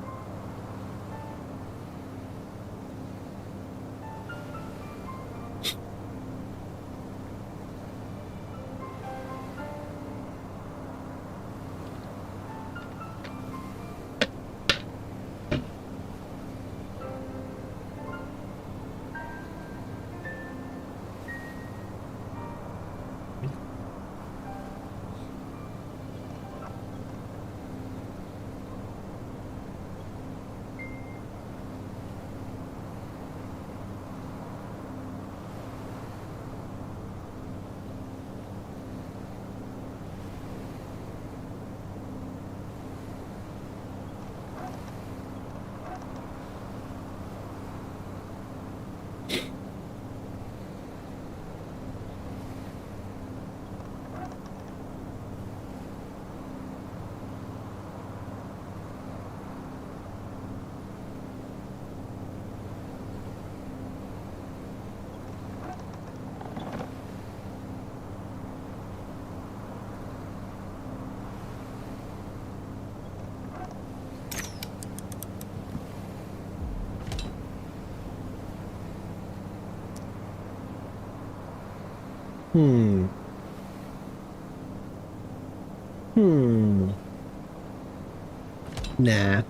Nah.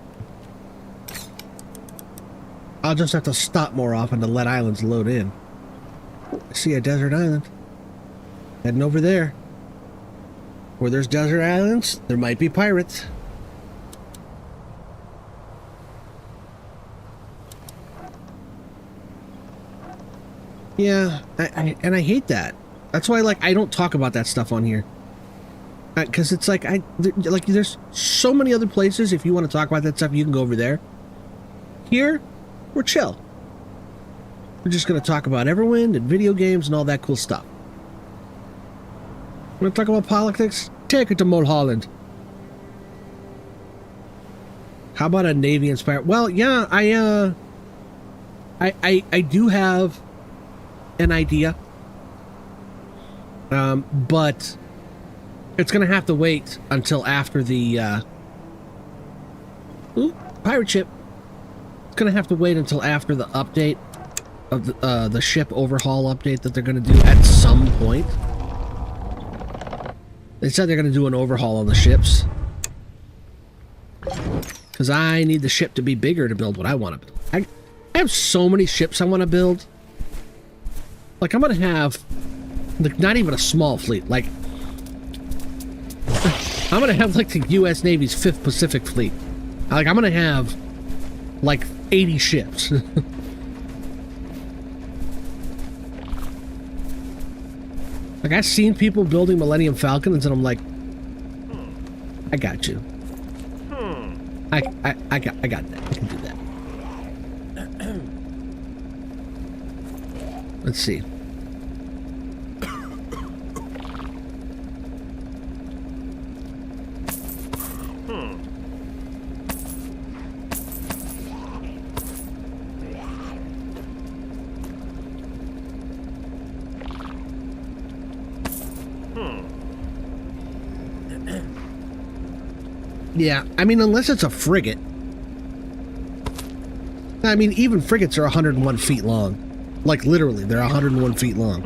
I'll just have to stop more often to let islands load in. I see a desert island. Heading over there. Where there's desert islands, there might be pirates. Yeah, and I hate that. That's why, like, I don't talk about that stuff on here. Because it's like, there's so many other places, if you want to talk about that stuff, you can go over there. Here, we're chill. We're just going to talk about Everwind and video games and all that cool stuff. Want to talk about politics? Take it to Mulholland. How about a Navy inspired? Well, yeah, I do have an idea, but it's gonna have to wait until after the pirate ship. It's gonna have to wait until after the update of the ship overhaul update that they're gonna do at some point. They said they're gonna do an overhaul on the ships because I need the ship to be bigger to build what I want to build. I have so many ships I want to build. Like, I'm gonna have, like, not even a small fleet. Like, I'm gonna have, like, the U.S. Navy's 5th Pacific Fleet. Like, I'm gonna have, like, 80 ships. Like, I've seen people building Millennium Falcons, and I'm like, I got you. I got that. I can do that. Let's see. Yeah, I mean, unless it's a frigate. I mean, even frigates are 101 feet long. Like, literally, they're 101 feet long.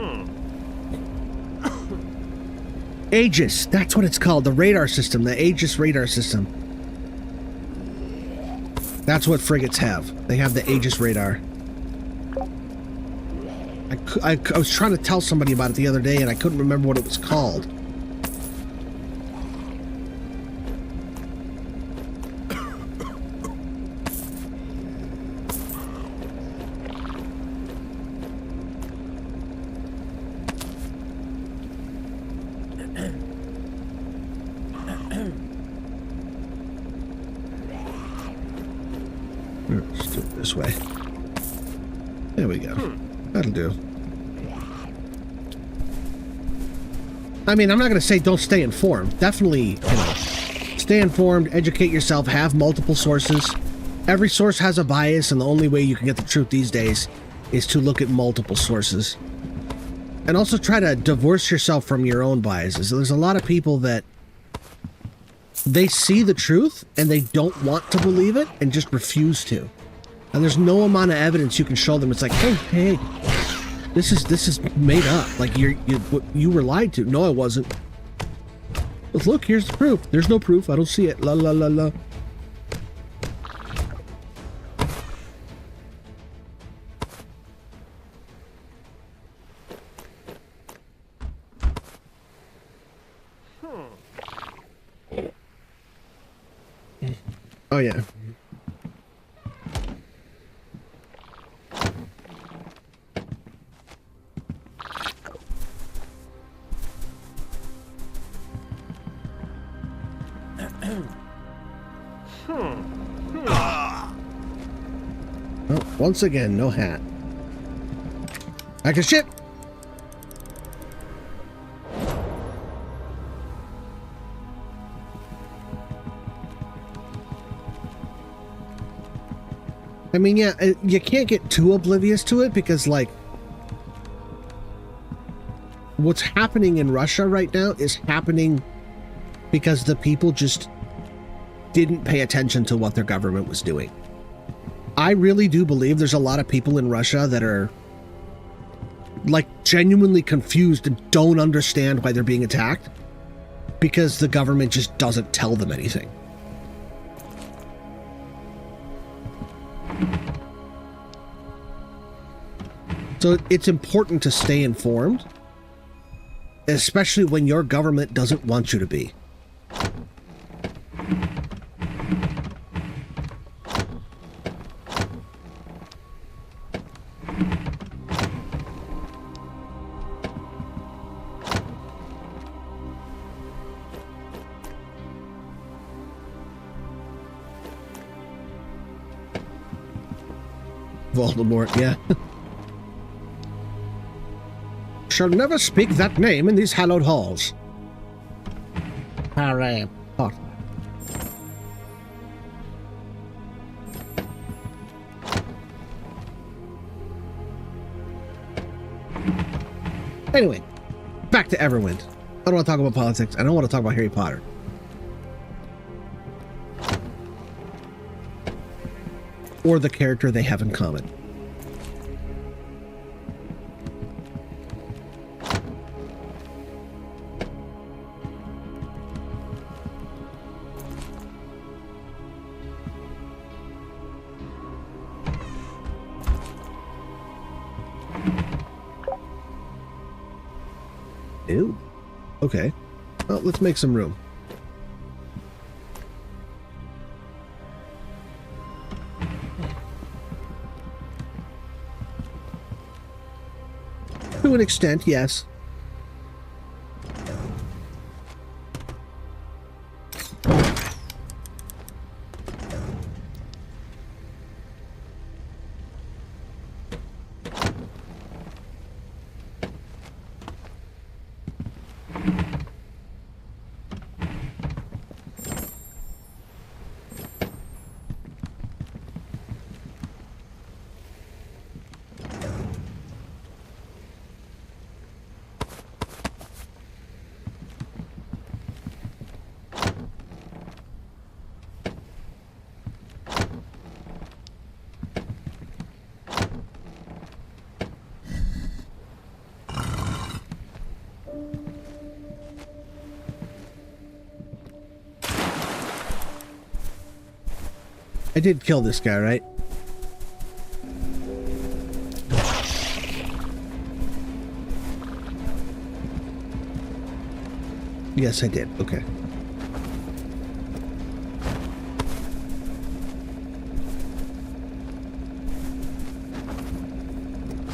Aegis, that's what it's called. The radar system, the Aegis radar system. That's what frigates have. They have the Aegis radar. I was trying to tell somebody about it the other day, and I couldn't remember what it was called. Let's do it this way. There we go. That'll do. I mean, I'm not going to say don't stay informed. Definitely, you know, stay informed, educate yourself, have multiple sources. Every source has a bias, and the only way you can get the truth these days is to look at multiple sources. And also try to divorce yourself from your own biases. There's a lot of people that they see the truth and they don't want to believe it and just refuse to. And there's no amount of evidence you can show them. It's like, hey, this is made up. Like you were lied to. No, I wasn't. But look, here's the proof. There's no proof. I don't see it. La la la la. Oh yeah. Oh, once again, no hat. Back to ship. I mean, yeah, you can't get too oblivious to it because, like, what's happening in Russia right now is happening because the people just didn't pay attention to what their government was doing. I really do believe there's a lot of people in Russia that are, like, genuinely confused and don't understand why they're being attacked because the government just doesn't tell them anything. So it's important to stay informed, especially when your government doesn't want you to be. Voldemort, yeah. Shall never speak that name in these hallowed halls. Harry Potter. Anyway, back to Everwind. I don't want to talk about politics. I don't want to talk about Harry Potter. Or the character they have in common. Ew. Okay. Well, let's make some room. To an extent, yes. I did kill this guy, right? Yes, I did. Okay.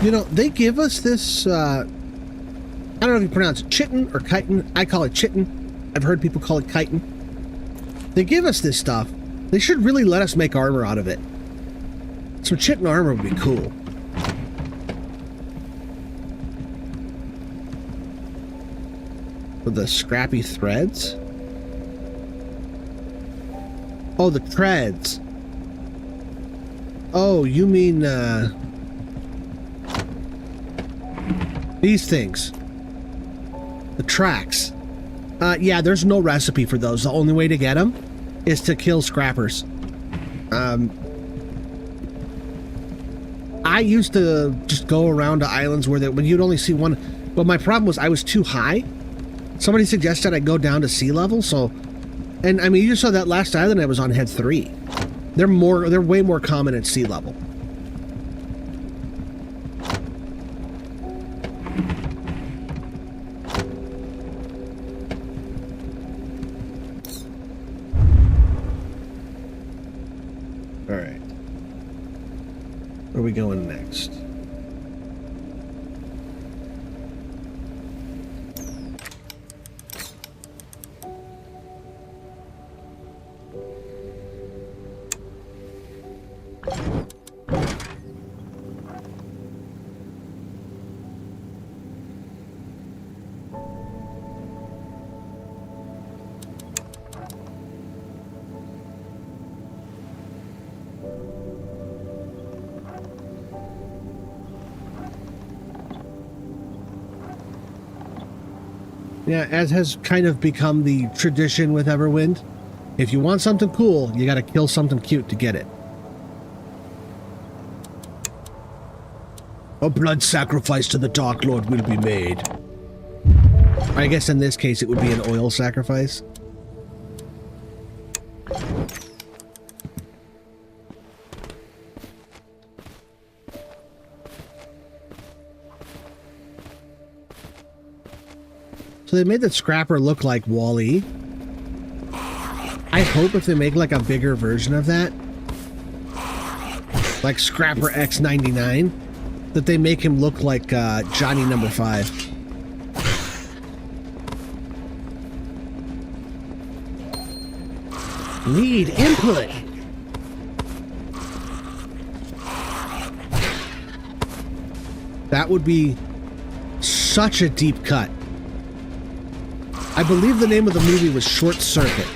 You know, they give us this, I don't know if you pronounce it chitin or chitin. I call it chitin. I've heard people call it chitin. They give us this stuff. They should really let us make armor out of it. Some chitin armor would be cool. With the scrappy threads? Oh, the treads. Oh, you mean, these things. The tracks. Yeah, there's no recipe for those. The only way to get them is to kill scrappers. I used to just go around to islands where when you'd only see one. But my problem was I was too high. Somebody suggested I go down to sea level, so... And, I mean, you just saw that last island I was on had 3. They're way more common at sea level. Alright. Where are we going next? Yeah, as has kind of become the tradition with Everwind. If you want something cool, you gotta kill something cute to get it. A blood sacrifice to the Dark Lord will be made. I guess in this case it would be an oil sacrifice. So they made the Scrapper look like Wall-E. I hope if they make like a bigger version of that, like Scrapper X99, that they make him look like Johnny Number 5. Need input. That would be such a deep cut. I believe the name of the movie was Short Circuit.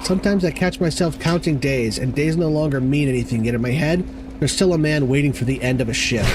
Sometimes I catch myself counting days, and days no longer mean anything, yet in my head, there's still a man waiting for the end of a shift.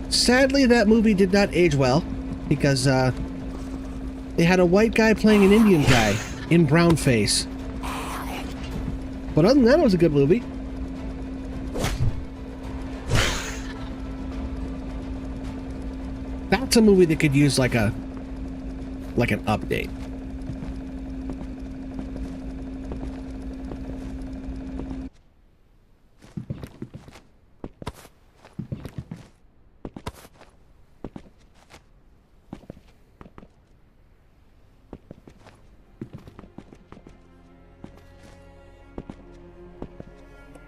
Sadly, that movie did not age well, because they had a white guy playing an Indian guy in brown face. But other than that, it was a good movie. That's a movie that could use like an update.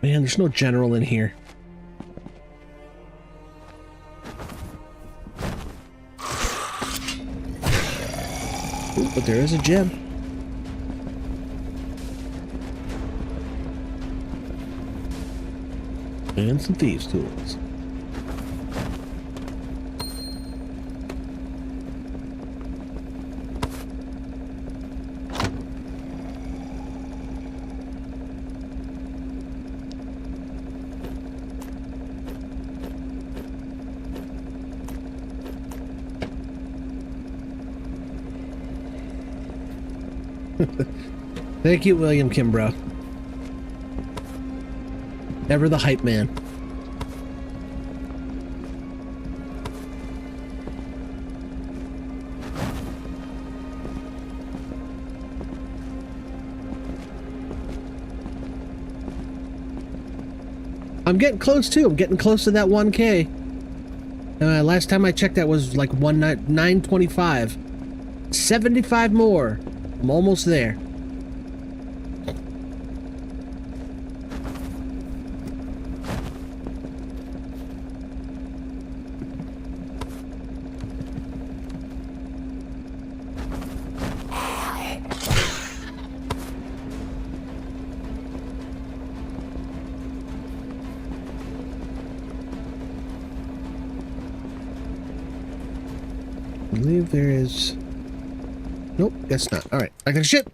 Man, there's no general in here. Ooh, but there is a gem. And some thieves' tools. Thank you, William Kimbrough. Ever the hype man. I'm getting close too. I'm getting close to that 1K. Last time I checked, that was like 925. 75 more. I'm almost there. I believe there is... Nope, guess not. Alright, I got a ship!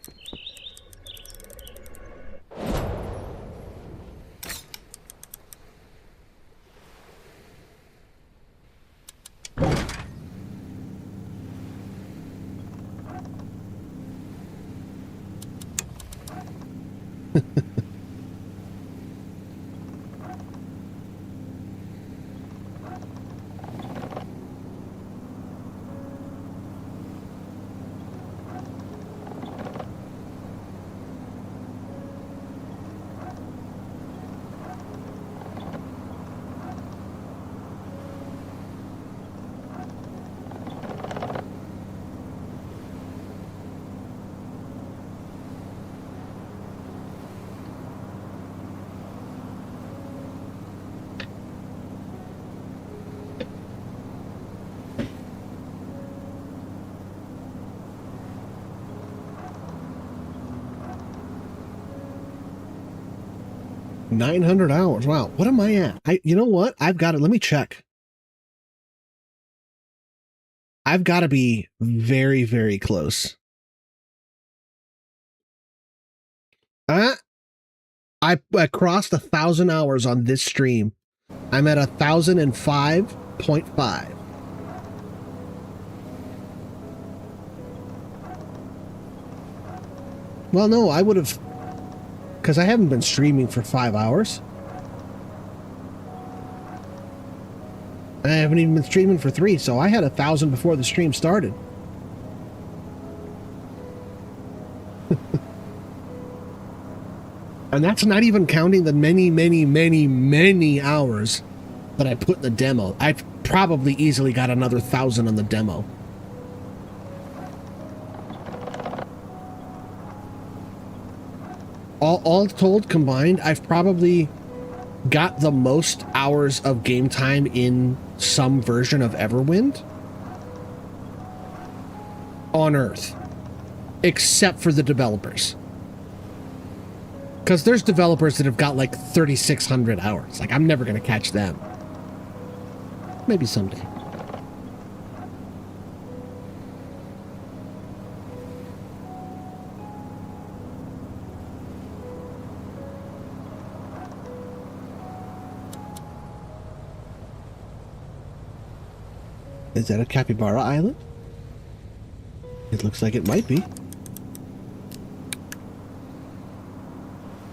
900 hours. Wow. What am I at? You know what? I've got it. Let me check. I've got to be very, very close. I crossed 1,000 hours on this stream. I'm at 1,005.5. Well, no, I would have, because I haven't been streaming for 5 hours. I haven't even been streaming for 3, so I had 1,000 before the stream started. And that's not even counting the many, many, many, many hours that I put in the demo. I've probably easily got another 1,000 on the demo. All told, combined, I've probably got the most hours of game time in some version of Everwind on Earth, except for the developers. Because there's developers that have got like 3,600 hours. Like, I'm never going to catch them. Maybe someday. Is that a capybara island? It looks like it might be.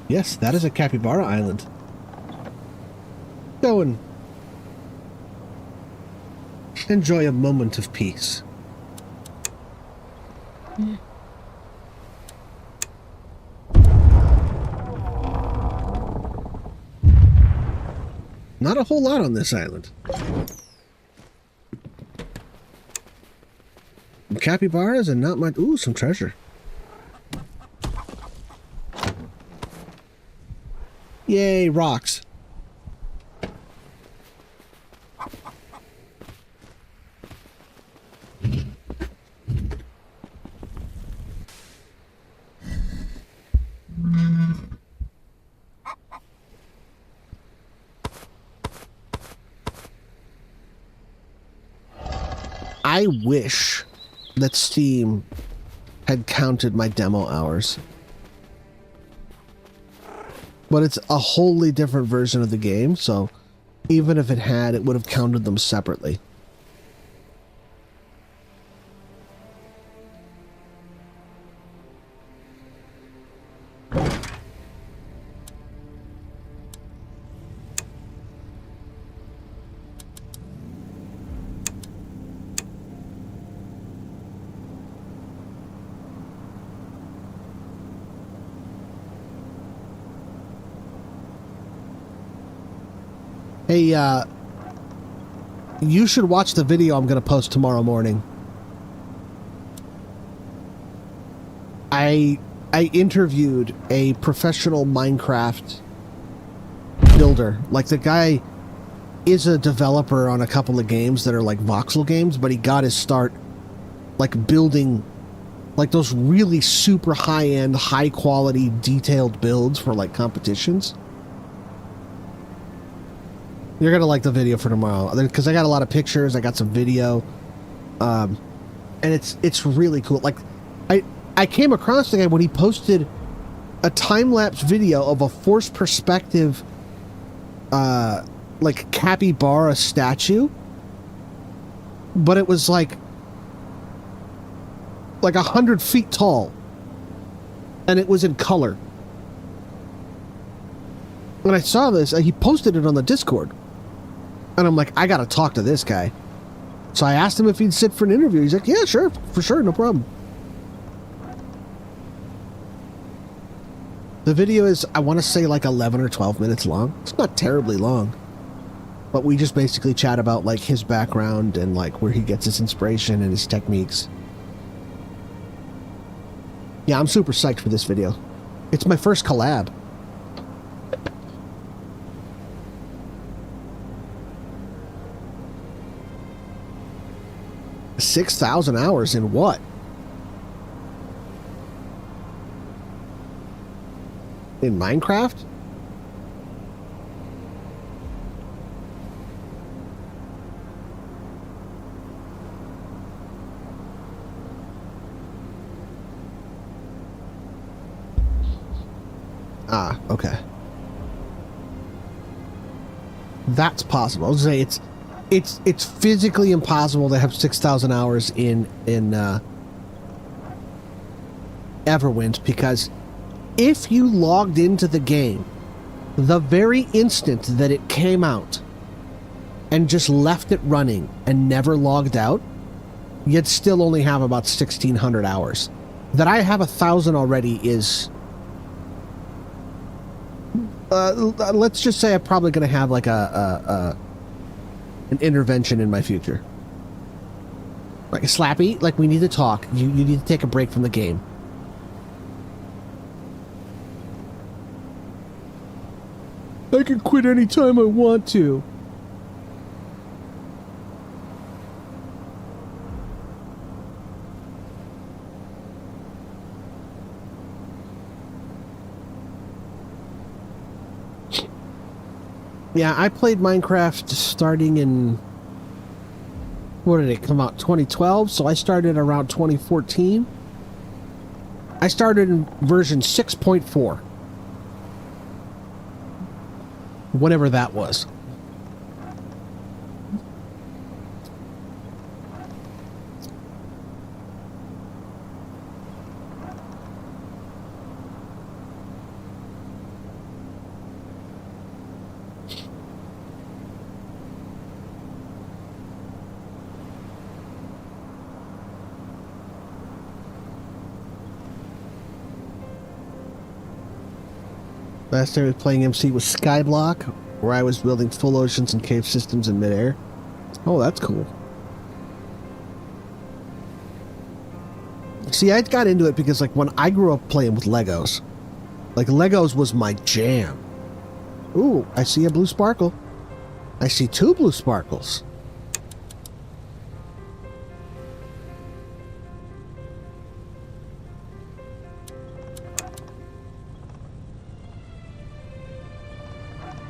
Yes, that is a capybara island. Go and enjoy a moment of peace. Not a whole lot on this island. Capybaras and not much. Ooh, some treasure. Yay, rocks. I wish that Steam had counted my demo hours. But it's a wholly different version of the game, so even if it had, it would have counted them separately. Hey, you should watch the video I'm going to post tomorrow morning. I interviewed a professional Minecraft builder. Like, the guy is a developer on a couple of games that are like voxel games, but he got his start like building like those really super high-end, high-quality, detailed builds for like competitions. You're gonna like the video for tomorrow because I got a lot of pictures. I got some video, and it's really cool. Like, I came across the guy when he posted a time-lapse video of a forced perspective, like capybara statue, but it was like 100 feet tall, and it was in color. When I saw this, he posted it on the Discord. And I'm like, I gotta talk to this guy. So I asked him if he'd sit for an interview. He's like, yeah, sure, for sure, no problem. The video is, I want to say, like 11 or 12 minutes long. It's not terribly long. But we just basically chat about, like, his background and, like, where he gets his inspiration and his techniques. Yeah, I'm super psyched for this video. It's my first collab. 6,000 hours in what? In Minecraft? Ah, okay. That's possible. I was gonna say it's physically impossible to have 6,000 hours in Everwind, because if you logged into the game the very instant that it came out and just left it running and never logged out, you'd still only have about 1,600 hours. That I have 1,000 already is... let's just say I'm probably going to have like an intervention in my future. Like, Slappy, like, we need to talk. You need to take a break from the game. I can quit anytime I want to. Yeah, I played Minecraft starting in... What did it come out? 2012? So I started around 2014. I started in version 6.4. Whatever that was. Last time I was playing MC was Skyblock, where I was building full oceans and cave systems in midair. Oh, that's cool. See, I got into it because, like, when I grew up playing with Legos, like, Legos was my jam. Ooh, I see a blue sparkle. I see 2 blue sparkles.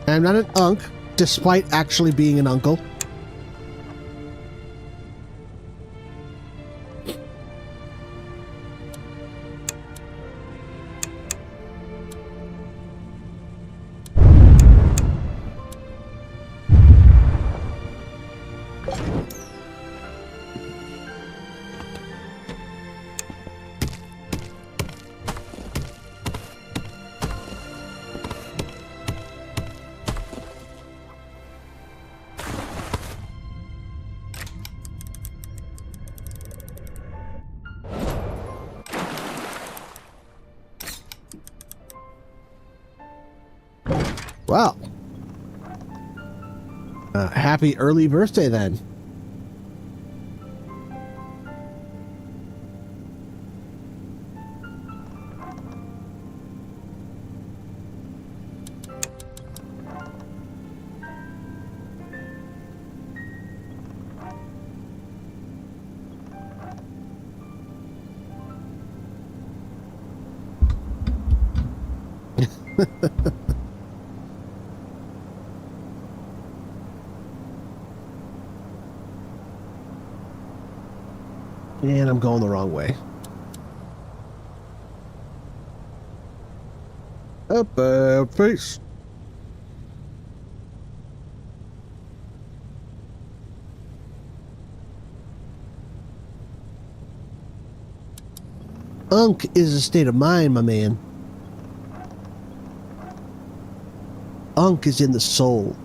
I'm not an unk, despite actually being an uncle. Well, happy early birthday then. And I'm going the wrong way. About face. Unk is a state of mind, my man. Unk is in the soul.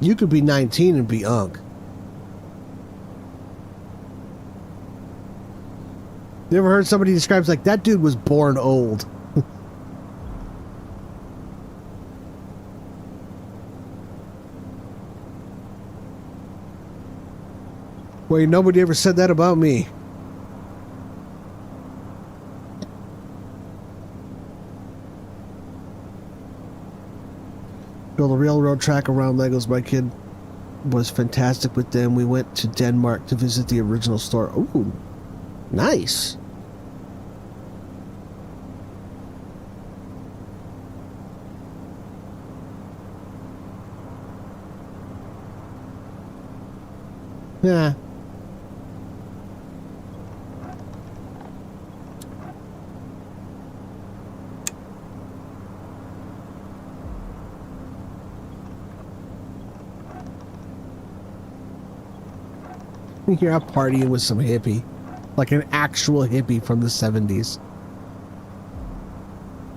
You could be 19 and be unk. You ever heard somebody describes like, that dude was born old? Wait, nobody ever said that about me. Build a railroad track around Legos. My kid was fantastic with them. We went to Denmark to visit the original store. Ooh, nice. Yeah. You're out partying with some hippie. Like an actual hippie from the 70s.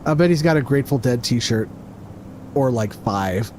I bet he's got a Grateful Dead t-shirt. Or like 5.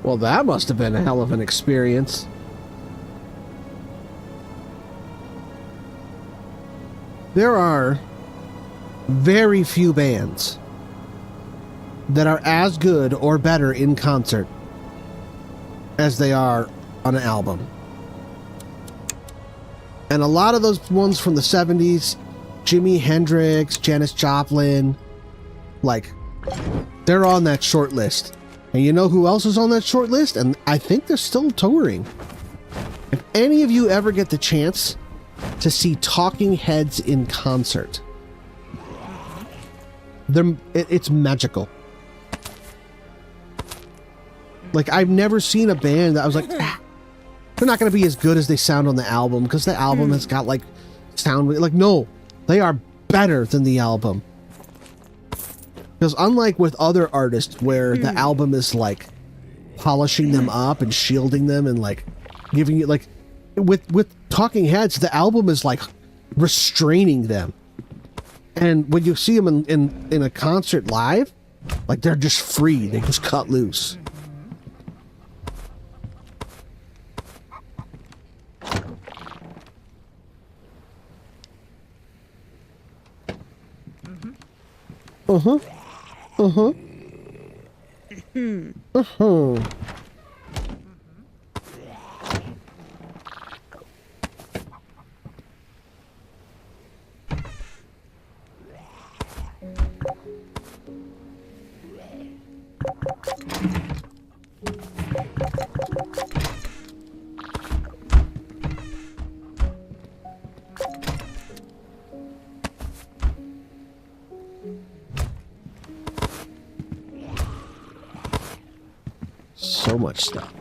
Well, that must have been a hell of an experience. There are very few bands that are as good or better in concert as they are on an album. And a lot of those ones from the 70s, Jimi Hendrix, Janis Joplin, like, they're on that short list. And you know who else is on that short list? And I think they're still touring. If any of you ever get the chance to see Talking Heads in concert, it's magical. Like, I've never seen a band that I was like, they're not going to be as good as they sound on the album, because the album has got, like, sound... Like, no, they are better than the album. Because unlike with other artists where the album is like polishing them up and shielding them and like giving you like with Talking Heads, the album is like restraining them. And when you see them in a concert live, like they're just free. They just cut loose. Uh-huh. Uh-huh. Uh-huh. So much stuff.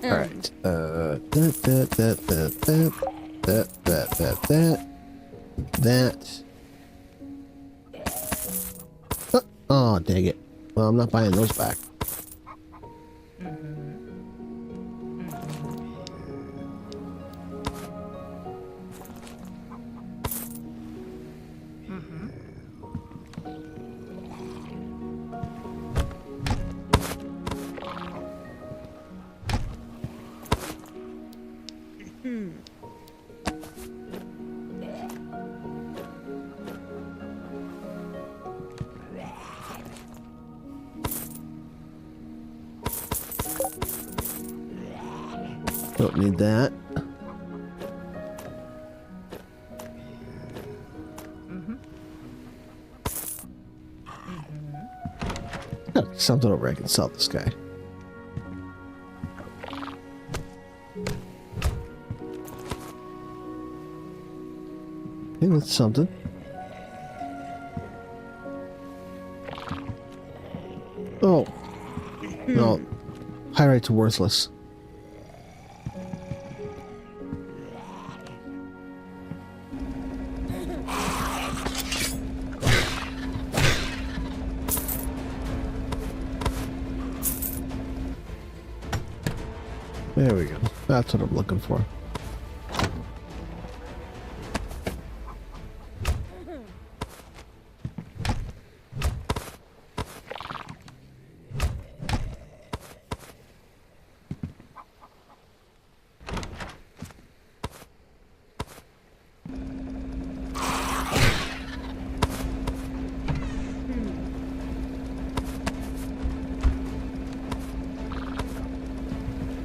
All right. That. Oh, dang it. Well, I'm not buying those back. Don't need that. Got something over I can sell this guy. Okay, that's something. Oh. No. Pyrite's worthless. There we go. That's what I'm looking for.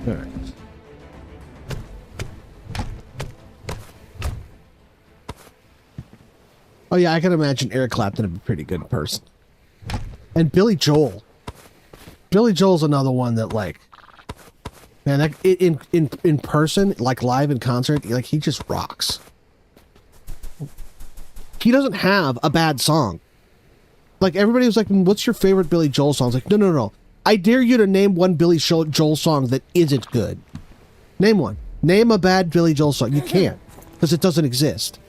All right. Oh yeah, I can imagine Eric Clapton to be a pretty good person. And Billy Joel. Billy Joel's another one that, like, man, that, in person, like live in concert, like, he just rocks. He doesn't have a bad song. Like, everybody was like, what's your favorite Billy Joel song? I was like, no. I dare you to name one Billy Joel song that isn't good. Name one. Name a bad Billy Joel song. You can't, because it doesn't exist.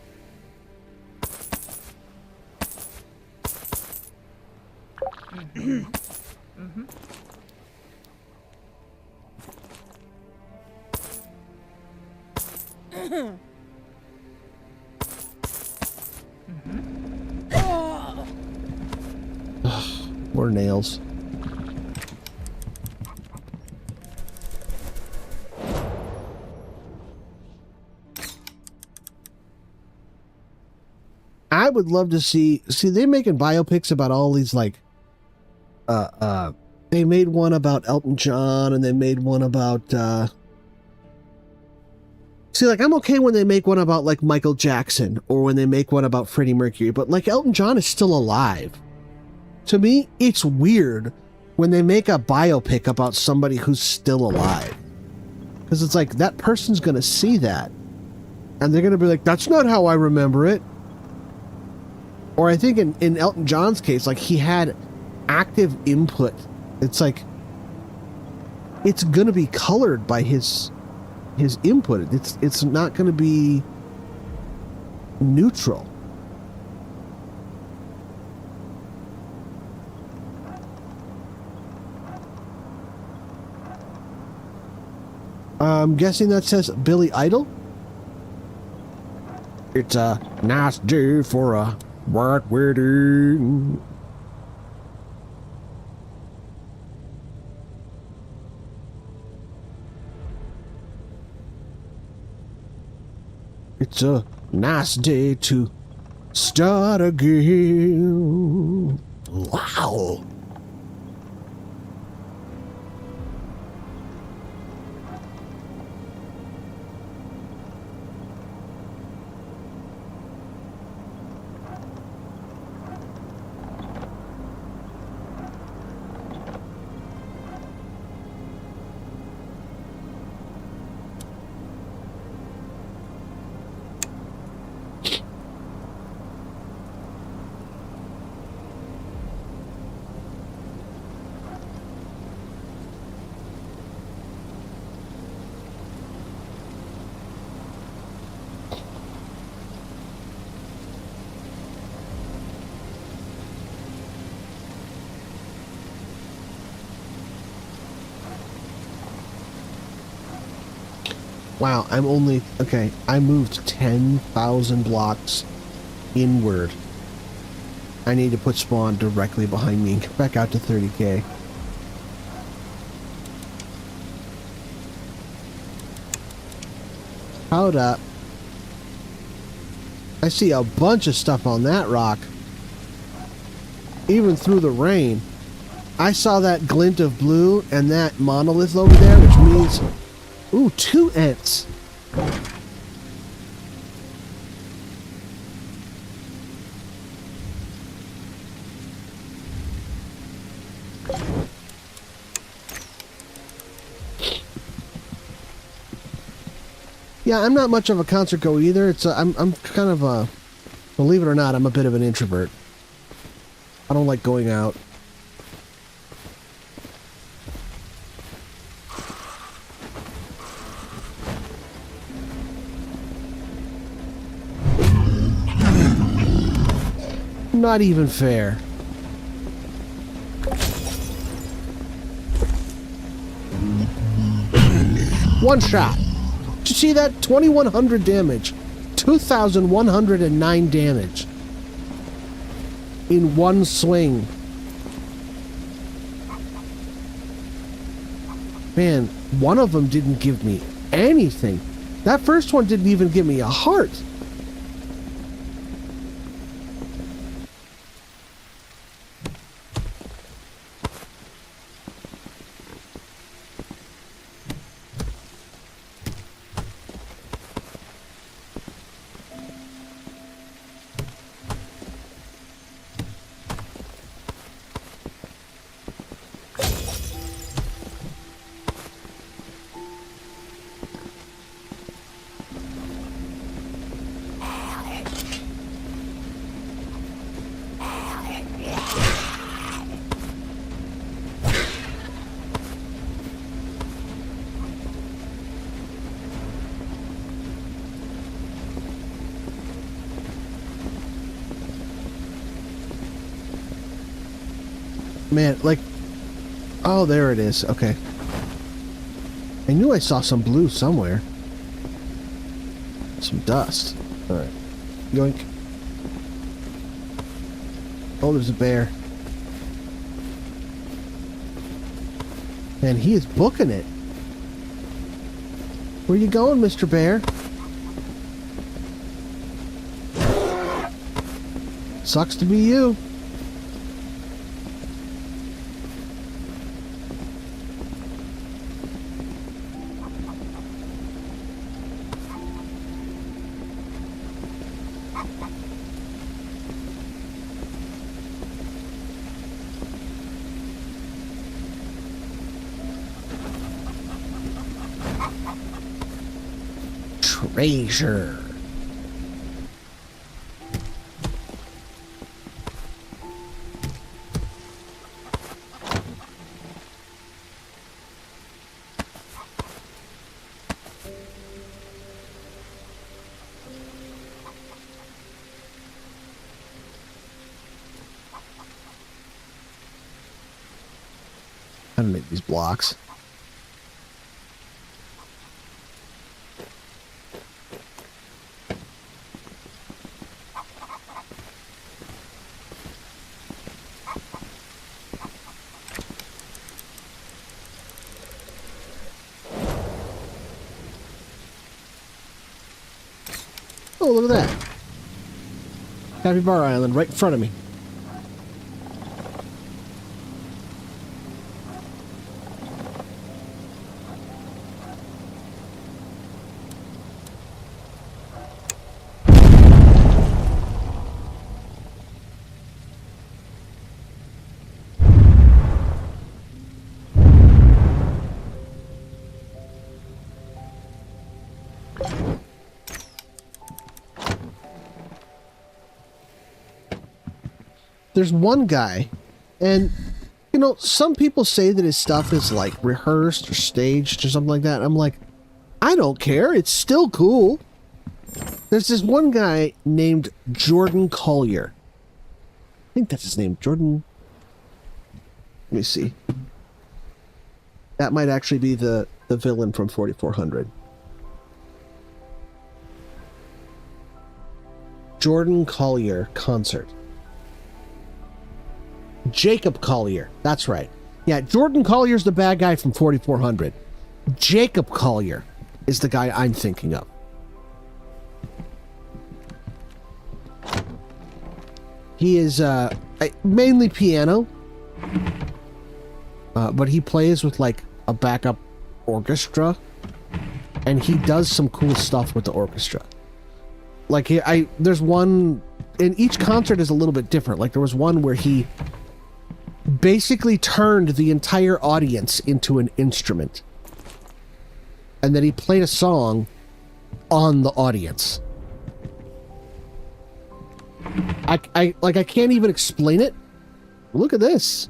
More nails. I would love to see they're making biopics about all these, like, they made one about Elton John, and they made one about, see, like, I'm okay when they make one about, like, Michael Jackson, or when they make one about Freddie Mercury, but, like, Elton John is still alive. To me, it's weird when they make a biopic about somebody who's still alive. Because it's like, that person's gonna see that, and they're gonna be like, that's not how I remember it. Or I think in Elton John's case, like, he had active input. It's like, it's gonna be colored by his input. It's not gonna be neutral. I'm guessing that says Billy Idol. It's a nice day for a white wedding. It's a nice day to start again. Wow. Wow, I'm only... Okay, I moved 10,000 blocks inward. I need to put spawn directly behind me and get back out to 30k. Hold up. I see a bunch of stuff on that rock. Even through the rain. I saw that glint of blue and that monolith over there, which means... Ooh, 2 Ents. Yeah, I'm not much of a concert goer either. It's I'm kind of a, believe it or not, I'm a bit of an introvert. I don't like going out. Not even fair. One shot. Did you see that? 2,100 damage. 2,109 damage. In one swing. Man, one of them didn't give me anything. That first one didn't even give me a heart. Man, like... Oh, there it is. Okay. I knew I saw some blue somewhere. Some dust. Alright. Yoink. Oh, there's a bear. And he is booking it. Where you going, Mr. Bear? Sucks to be you. Treasure. How to make these blocks. Oh, look at that. Capybara Island right in front of me. There's one guy, and, you know, some people say that his stuff is, like, rehearsed or staged or something like that. I'm like, I don't care. It's still cool. There's this one guy named Jordan Collier. I think that's his name. Jordan. Let me see. That might actually be the villain from 4400. Jordan Collier concert. Jacob Collier. That's right. Yeah, Jordan Collier's the bad guy from 4400. Jacob Collier is the guy I'm thinking of. He is mainly piano, but he plays with like a backup orchestra, and he does some cool stuff with the orchestra. Like there's one, and each concert is a little bit different. Like there was one where he basically turned the entire audience into an instrument, and then he played a song on the audience. I can't even explain it. Look at this.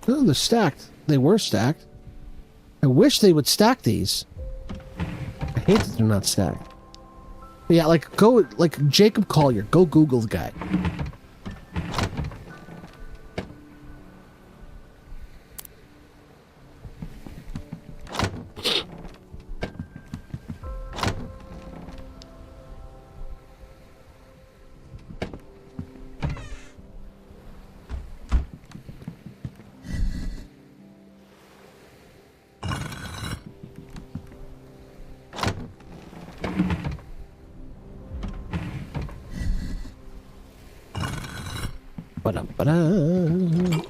Oh, they're stacked. They were stacked. I wish they would stack these. I hate that they're not stacked. Yeah, like, go, like, Jacob Collier. Go Google the guy. Ba-dum-ba-dum.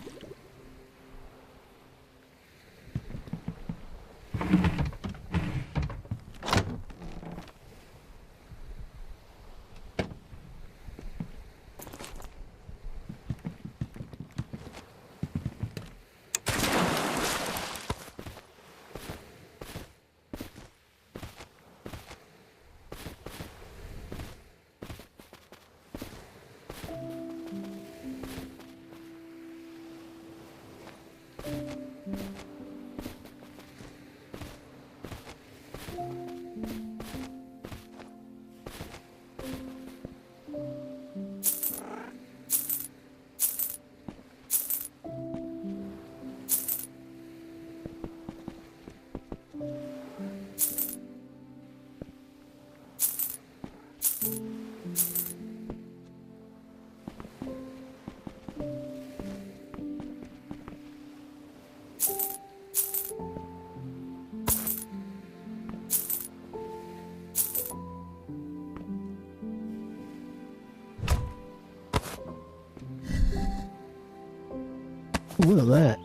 Look at that.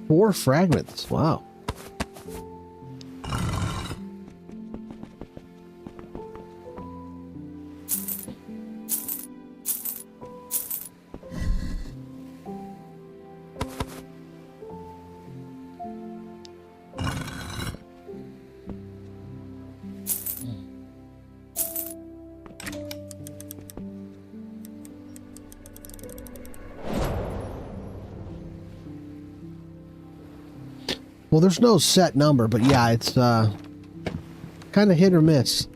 4 fragments. Wow. Well, there's no set number, but yeah, it's kind of hit or miss.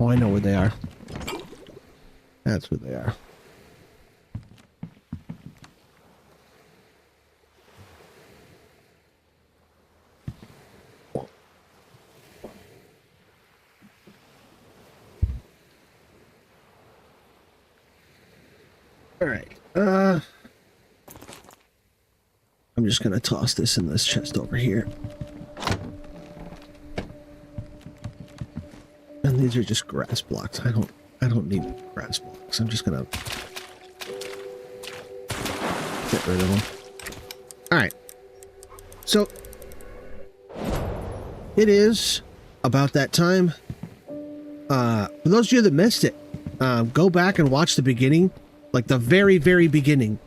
Oh, I know where they are. That's where they are. All right. I'm just gonna toss this in this chest over here. And these are just grass blocks. I don't need grass blocks. I'm just gonna get rid of them. All right. So it is about that time. For those of you that missed it, go back and watch the beginning, like the very, very beginning.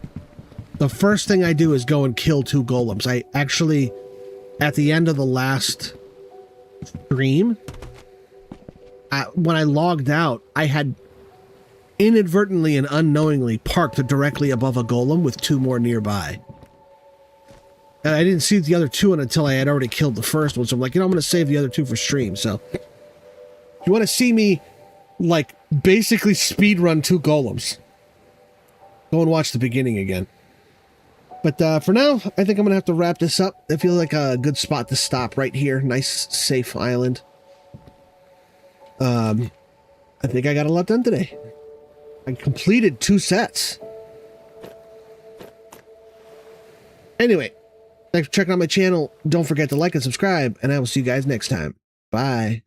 The first thing I do is go and kill 2 golems. I actually, at the end of the last stream, when I logged out, I had inadvertently and unknowingly parked directly above a golem with 2 more nearby. And I didn't see the other 2 until I had already killed the first one. So I'm like, I'm going to save the other 2 for stream. So if you want to see me, like, basically speed run 2 golems, go and watch the beginning again. But for now, I think I'm going to have to wrap this up. I feel like a good spot to stop right here. Nice, safe island. I think I got a lot done today. I completed 2 sets. Anyway, thanks for checking out my channel. Don't forget to like and subscribe, and I will see you guys next time. Bye.